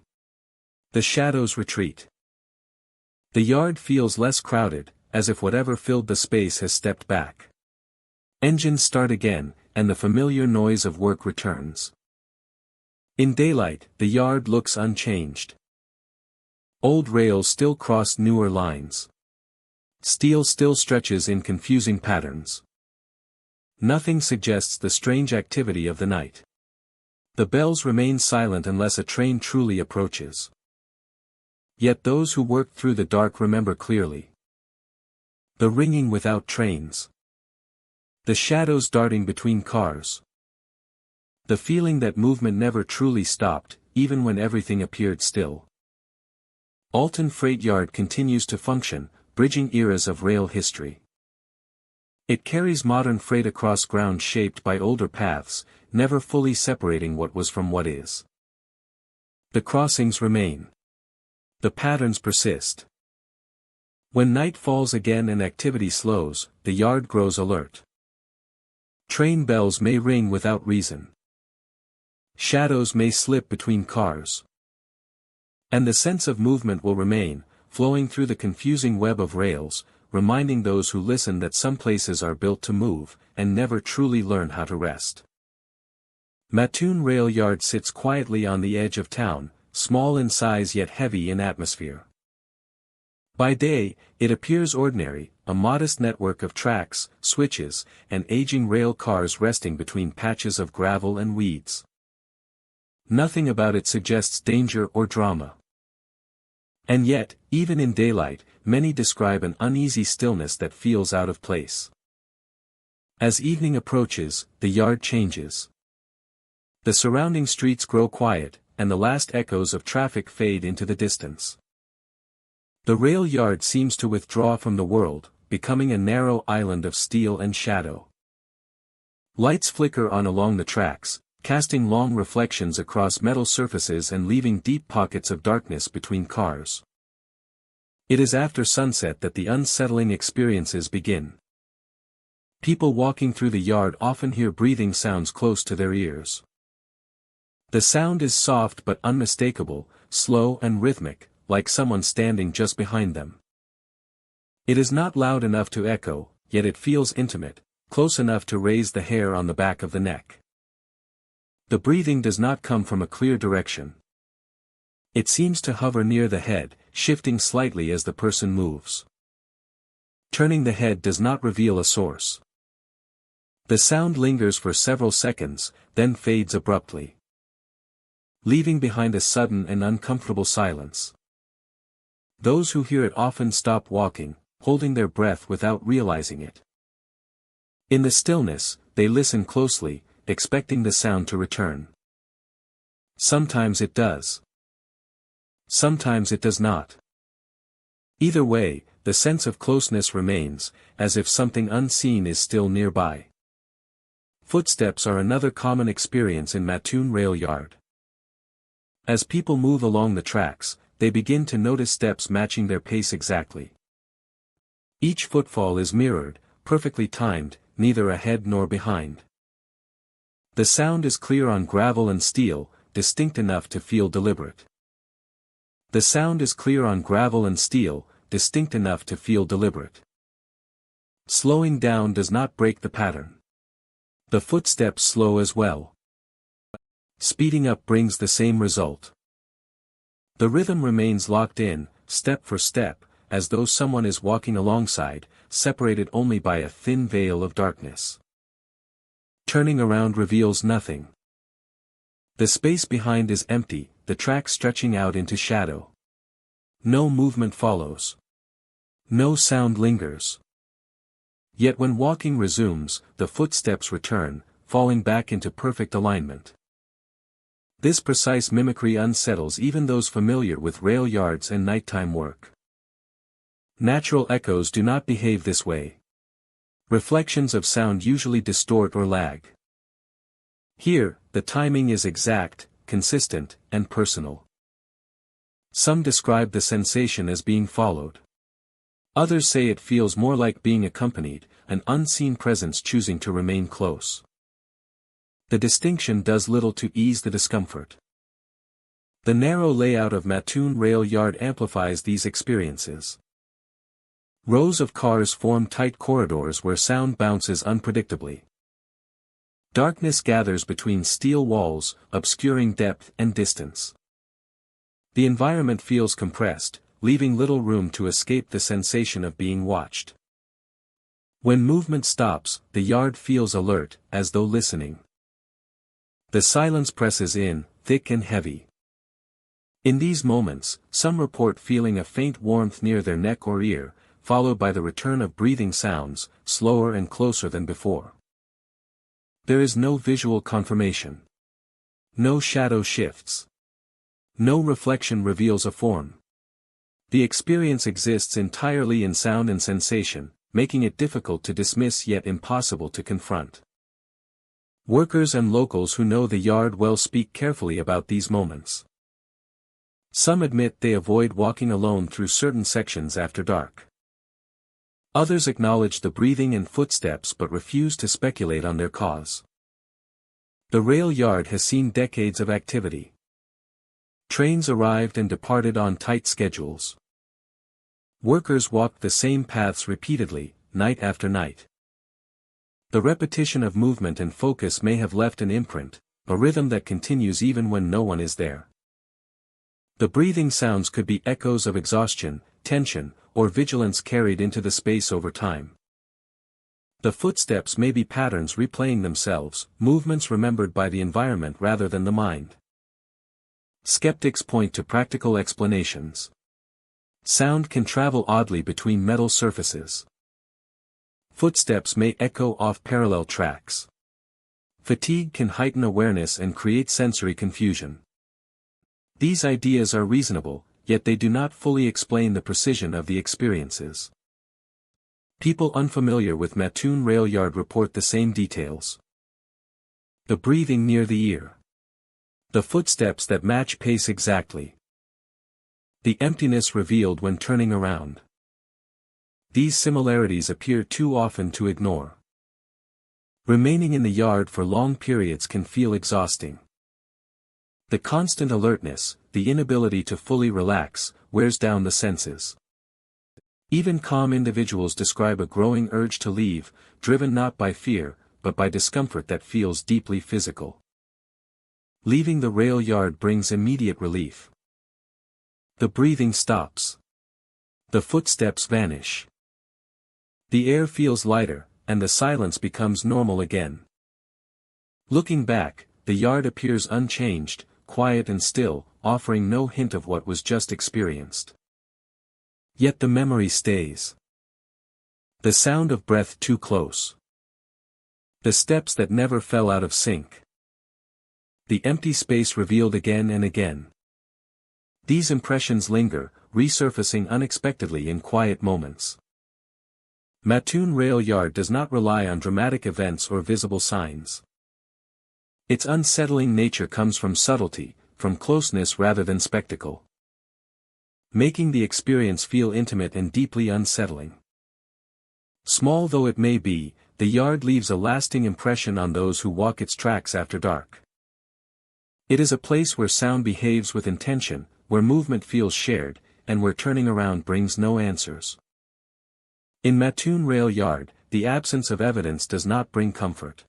The shadows retreat. The yard feels less crowded, as if whatever filled the space has stepped back. Engines start again, and the familiar noise of work returns. In daylight, the yard looks unchanged. Old rails still cross newer lines. Steel still stretches in confusing patterns. Nothing suggests the strange activity of the night. The bells remain silent unless a train truly approaches. Yet those who worked through the dark remember clearly. The ringing without trains. The shadows darting between cars. The feeling that movement never truly stopped, even when everything appeared still. Alton Freight Yard continues to function, bridging eras of rail history. It carries modern freight across ground shaped by older paths, never fully separating what was from what is. The crossings remain. The patterns persist. When night falls again and activity slows, the yard grows alert. Train bells may ring without reason. Shadows may slip between cars. And the sense of movement will remain, flowing through the confusing web of rails, reminding those who listen that some places are built to move, and never truly learn how to rest. Mattoon Rail Yard sits quietly on the edge of town, small in size yet heavy in atmosphere. By day, it appears ordinary, a modest network of tracks, switches, and aging rail cars resting between patches of gravel and weeds. Nothing about it suggests danger or drama. And yet, even in daylight, many describe an uneasy stillness that feels out of place. As evening approaches, the yard changes. The surrounding streets grow quiet, and the last echoes of traffic fade into the distance. The rail yard seems to withdraw from the world, becoming a narrow island of steel and shadow. Lights flicker on along the tracks, casting long reflections across metal surfaces and leaving deep pockets of darkness between cars. It is after sunset that the unsettling experiences begin. People walking through the yard often hear breathing sounds close to their ears. The sound is soft but unmistakable, slow and rhythmic, like someone standing just behind them. It is not loud enough to echo, yet it feels intimate, close enough to raise the hair on the back of the neck. The breathing does not come from a clear direction. It seems to hover near the head, shifting slightly as the person moves. Turning the head does not reveal a source. The sound lingers for several seconds, then fades abruptly, leaving behind a sudden and uncomfortable silence. Those who hear it often stop walking, holding their breath without realizing it. In the stillness, they listen closely, expecting the sound to return. Sometimes it does. Sometimes it does not. Either way, the sense of closeness remains, as if something unseen is still nearby. Footsteps are another common experience in Mattoon Rail Yard. As people move along the tracks, they begin to notice steps matching their pace exactly. Each footfall is mirrored, perfectly timed, neither ahead nor behind. The sound is clear on gravel and steel, distinct enough to feel deliberate. The sound is clear on gravel and steel, distinct enough to feel deliberate. Slowing down does not break the pattern. The footsteps slow as well. Speeding up brings the same result. The rhythm remains locked in, step for step, as though someone is walking alongside, separated only by a thin veil of darkness. Turning around reveals nothing. The space behind is empty, the track stretching out into shadow. No movement follows. No sound lingers. Yet when walking resumes, the footsteps return, falling back into perfect alignment. This precise mimicry unsettles even those familiar with rail yards and nighttime work. Natural echoes do not behave this way. Reflections of sound usually distort or lag. Here, the timing is exact, consistent, and personal. Some describe the sensation as being followed. Others say it feels more like being accompanied, an unseen presence choosing to remain close. The distinction does little to ease the discomfort. The narrow layout of Mattoon rail yard amplifies these experiences. Rows of cars form tight corridors where sound bounces unpredictably. Darkness gathers between steel walls, obscuring depth and distance. The environment feels compressed, leaving little room to escape the sensation of being watched. When movement stops, the yard feels alert, as though listening. The silence presses in, thick and heavy. In these moments, some report feeling a faint warmth near their neck or ear, followed by the return of breathing sounds, slower and closer than before. There is no visual confirmation. No shadow shifts. No reflection reveals a form. The experience exists entirely in sound and sensation, making it difficult to dismiss yet impossible to confront. Workers and locals who know the yard well speak carefully about these moments. Some admit they avoid walking alone through certain sections after dark. Others acknowledge the breathing and footsteps but refuse to speculate on their cause. The rail yard has seen decades of activity. Trains arrived and departed on tight schedules. Workers walked the same paths repeatedly, night after night. The repetition of movement and focus may have left an imprint, a rhythm that continues even when no one is there. The breathing sounds could be echoes of exhaustion, tension, or vigilance carried into the space over time. The footsteps may be patterns replaying themselves, movements remembered by the environment rather than the mind. Skeptics point to practical explanations. Sound can travel oddly between metal surfaces. Footsteps may echo off parallel tracks. Fatigue can heighten awareness and create sensory confusion. These ideas are reasonable, yet they do not fully explain the precision of the experiences. People unfamiliar with Mattoon rail yard report the same details. The breathing near the ear. The footsteps that match pace exactly. The emptiness revealed when turning around. These similarities appear too often to ignore. Remaining in the yard for long periods can feel exhausting. The constant alertness, the inability to fully relax, wears down the senses. Even calm individuals describe a growing urge to leave, driven not by fear, but by discomfort that feels deeply physical. Leaving the rail yard brings immediate relief. The breathing stops. The footsteps vanish. The air feels lighter, and the silence becomes normal again. Looking back, the yard appears unchanged, quiet and still, offering no hint of what was just experienced. Yet the memory stays. The sound of breath too close. The steps that never fell out of sync. The empty space revealed again and again. These impressions linger, resurfacing unexpectedly in quiet moments. Mattoon rail yard does not rely on dramatic events or visible signs. Its unsettling nature comes from subtlety, from closeness rather than spectacle. Making the experience feel intimate and deeply unsettling. Small though it may be, the yard leaves a lasting impression on those who walk its tracks after dark. It is a place where sound behaves with intention, where movement feels shared, and where turning around brings no answers. In Mattoon rail yard, the absence of evidence does not bring comfort.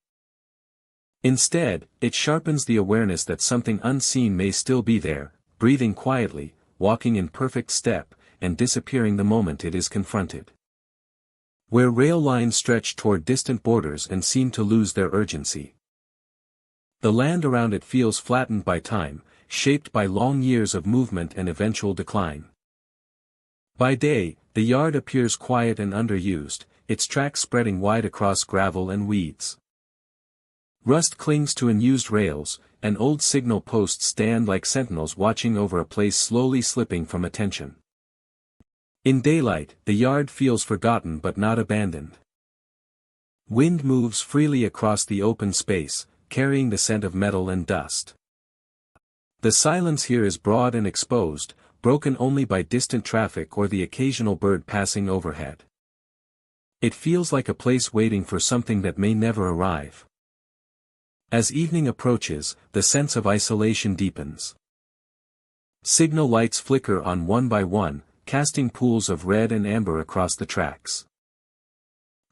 Instead, it sharpens the awareness that something unseen may still be there, breathing quietly, walking in perfect step, and disappearing the moment it is confronted. where rail lines stretch toward distant borders and seem to lose their urgency. The land around it feels flattened by time, shaped by long years of movement and eventual decline. By day, the yard appears quiet and underused, its tracks spreading wide across gravel and weeds. Rust clings to unused rails, and old signal posts stand like sentinels watching over a place slowly slipping from attention. In daylight, the yard feels forgotten but not abandoned. Wind moves freely across the open space, carrying the scent of metal and dust. The silence here is broad and exposed, broken only by distant traffic or the occasional bird passing overhead. It feels like a place waiting for something that may never arrive. As evening approaches, the sense of isolation deepens. Signal lights flicker on one by one, casting pools of red and amber across the tracks.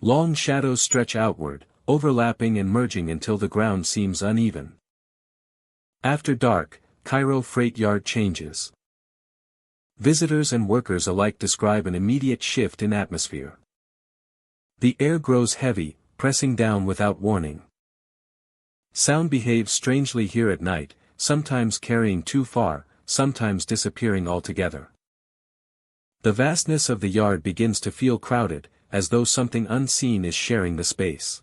Long shadows stretch outward, overlapping and merging until the ground seems uneven. After dark, Cairo freight yard changes. Visitors and workers alike describe an immediate shift in atmosphere. The air grows heavy, pressing down without warning. Sound behaves strangely here at night, sometimes carrying too far, sometimes disappearing altogether. The vastness of the yard begins to feel crowded, as though something unseen is sharing the space.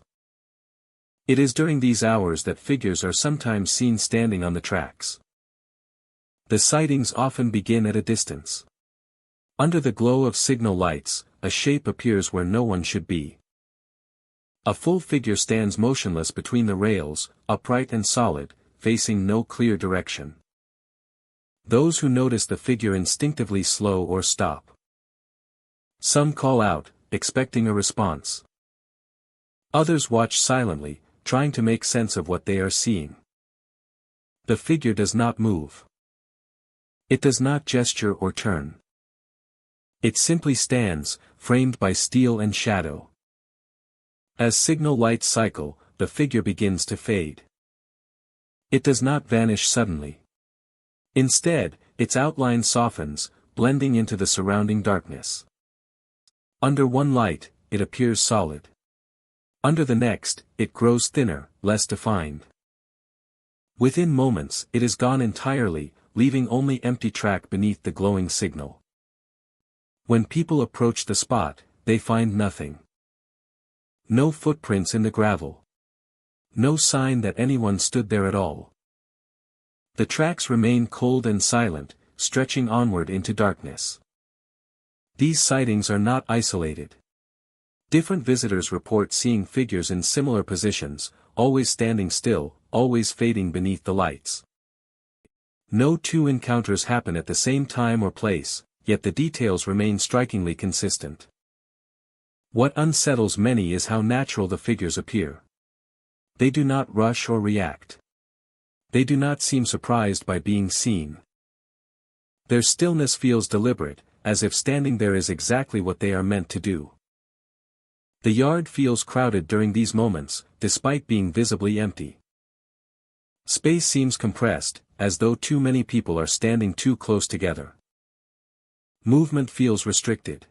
It is during these hours that figures are sometimes seen standing on the tracks. The sightings often begin at a distance. Under the glow of signal lights, a shape appears where no one should be. A full figure stands motionless between the rails, upright and solid, facing no clear direction. Those who notice the figure instinctively slow or stop. Some call out, expecting a response. Others watch silently, trying to make sense of what they are seeing. The figure does not move. It does not gesture or turn. It simply stands, framed by steel and shadow. As signal lights cycle, the figure begins to fade. It does not vanish suddenly. Instead, its outline softens, blending into the surrounding darkness. Under one light, it appears solid. Under the next, it grows thinner, less defined. Within moments, it is gone entirely, leaving only empty track beneath the glowing signal. When people approach the spot, they find nothing. No footprints in the gravel. No sign that anyone stood there at all. The tracks remain cold and silent, stretching onward into darkness. These sightings are not isolated. Different visitors report seeing figures in similar positions, always standing still, always fading beneath the lights. No two encounters happen at the same time or place, yet the details remain strikingly consistent. What unsettles many is how natural the figures appear. They do not rush or react. They do not seem surprised by being seen. Their stillness feels deliberate, as if standing there is exactly what they are meant to do. The yard feels crowded during these moments, despite being visibly empty. Space seems compressed, as though too many people are standing too close together. Movement feels restricted.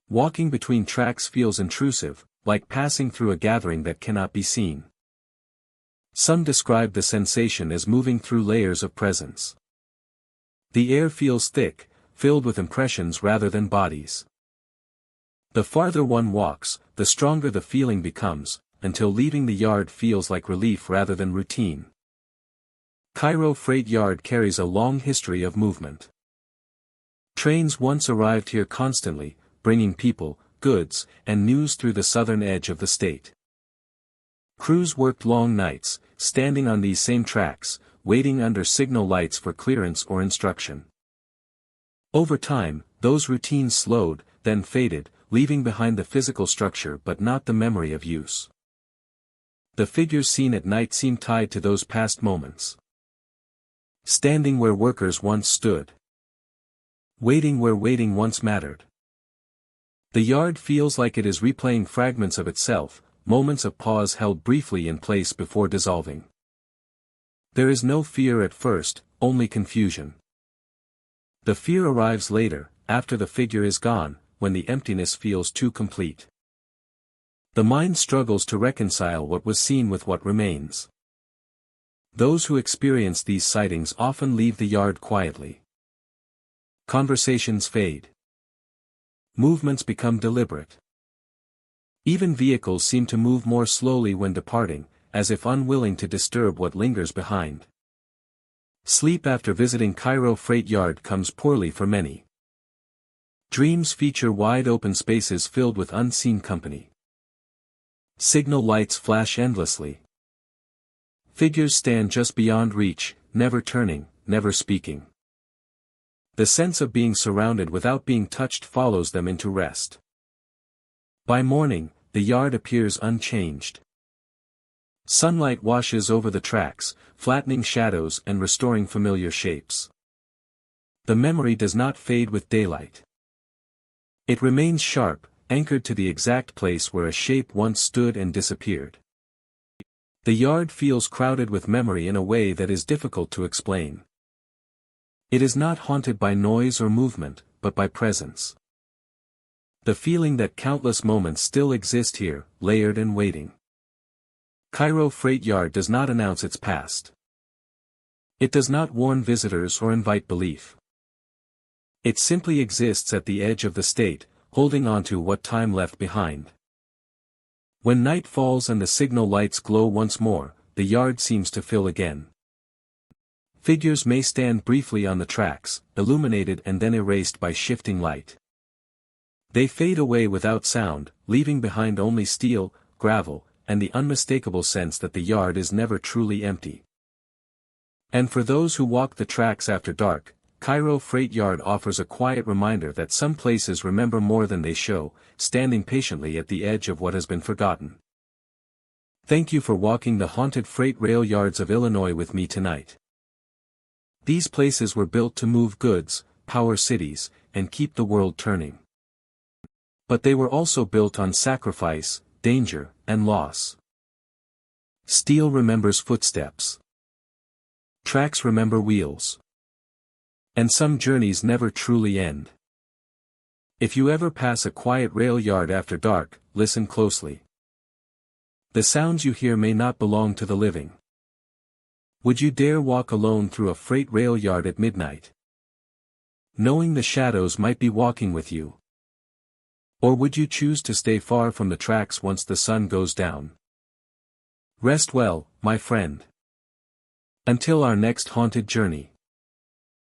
Walking between tracks feels intrusive, like passing through a gathering that cannot be seen. Some describe the sensation as moving through layers of presence. The air feels thick, filled with impressions rather than bodies. The farther one walks, the stronger the feeling becomes, until leaving the yard feels like relief rather than routine. Cairo Freight Yard carries a long history of movement. Trains once arrived here constantly, bringing people, goods, and news through the southern edge of the state. Crews worked long nights, standing on these same tracks, waiting under signal lights for clearance or instruction. Over time, those routines slowed, then faded, leaving behind the physical structure but not the memory of use. The figures seen at night seem tied to those past moments. Standing where workers once stood. Waiting where waiting once mattered. The yard feels like it is replaying fragments of itself, moments of pause held briefly in place before dissolving. There is no fear at first, only confusion. The fear arrives later, after the figure is gone, when the emptiness feels too complete. The mind struggles to reconcile what was seen with what remains. Those who experience these sightings often leave the yard quietly. Conversations fade. Movements become deliberate. Even vehicles seem to move more slowly when departing, as if unwilling to disturb what lingers behind. Sleep after visiting Cairo freight yard comes poorly for many. Dreams feature wide-open spaces filled with unseen company. Signal lights flash endlessly. Figures stand just beyond reach, never turning, never speaking. The sense of being surrounded without being touched follows them into rest. By morning, the yard appears unchanged. Sunlight washes over the tracks, flattening shadows and restoring familiar shapes. The memory does not fade with daylight. It remains sharp, anchored to the exact place where a shape once stood and disappeared. The yard feels crowded with memory in a way that is difficult to explain. It is not haunted by noise or movement, but by presence. The feeling that countless moments still exist here, layered and waiting. Cairo freight yard does not announce its past. It does not warn visitors or invite belief. It simply exists at the edge of the state, holding on to what time left behind. When night falls and the signal lights glow once more, the yard seems to fill again. Figures may stand briefly on the tracks, illuminated and then erased by shifting light. They fade away without sound, leaving behind only steel, gravel, and the unmistakable sense that the yard is never truly empty. And for those who walk the tracks after dark, Cairo freight yard offers a quiet reminder that some places remember more than they show, standing patiently at the edge of what has been forgotten. Thank you for walking the haunted freight rail yards of Illinois with me tonight. These places were built to move goods, power cities, and keep the world turning. But they were also built on sacrifice, danger, and loss. Steel remembers footsteps. Tracks remember wheels. And some journeys never truly end. If you ever pass a quiet rail yard after dark, listen closely. The sounds you hear may not belong to the living. Would you dare walk alone through a freight rail yard at midnight, knowing the shadows might be walking with you? Or would you choose to stay far from the tracks once the sun goes down? Rest well, my friend. Until our next haunted journey.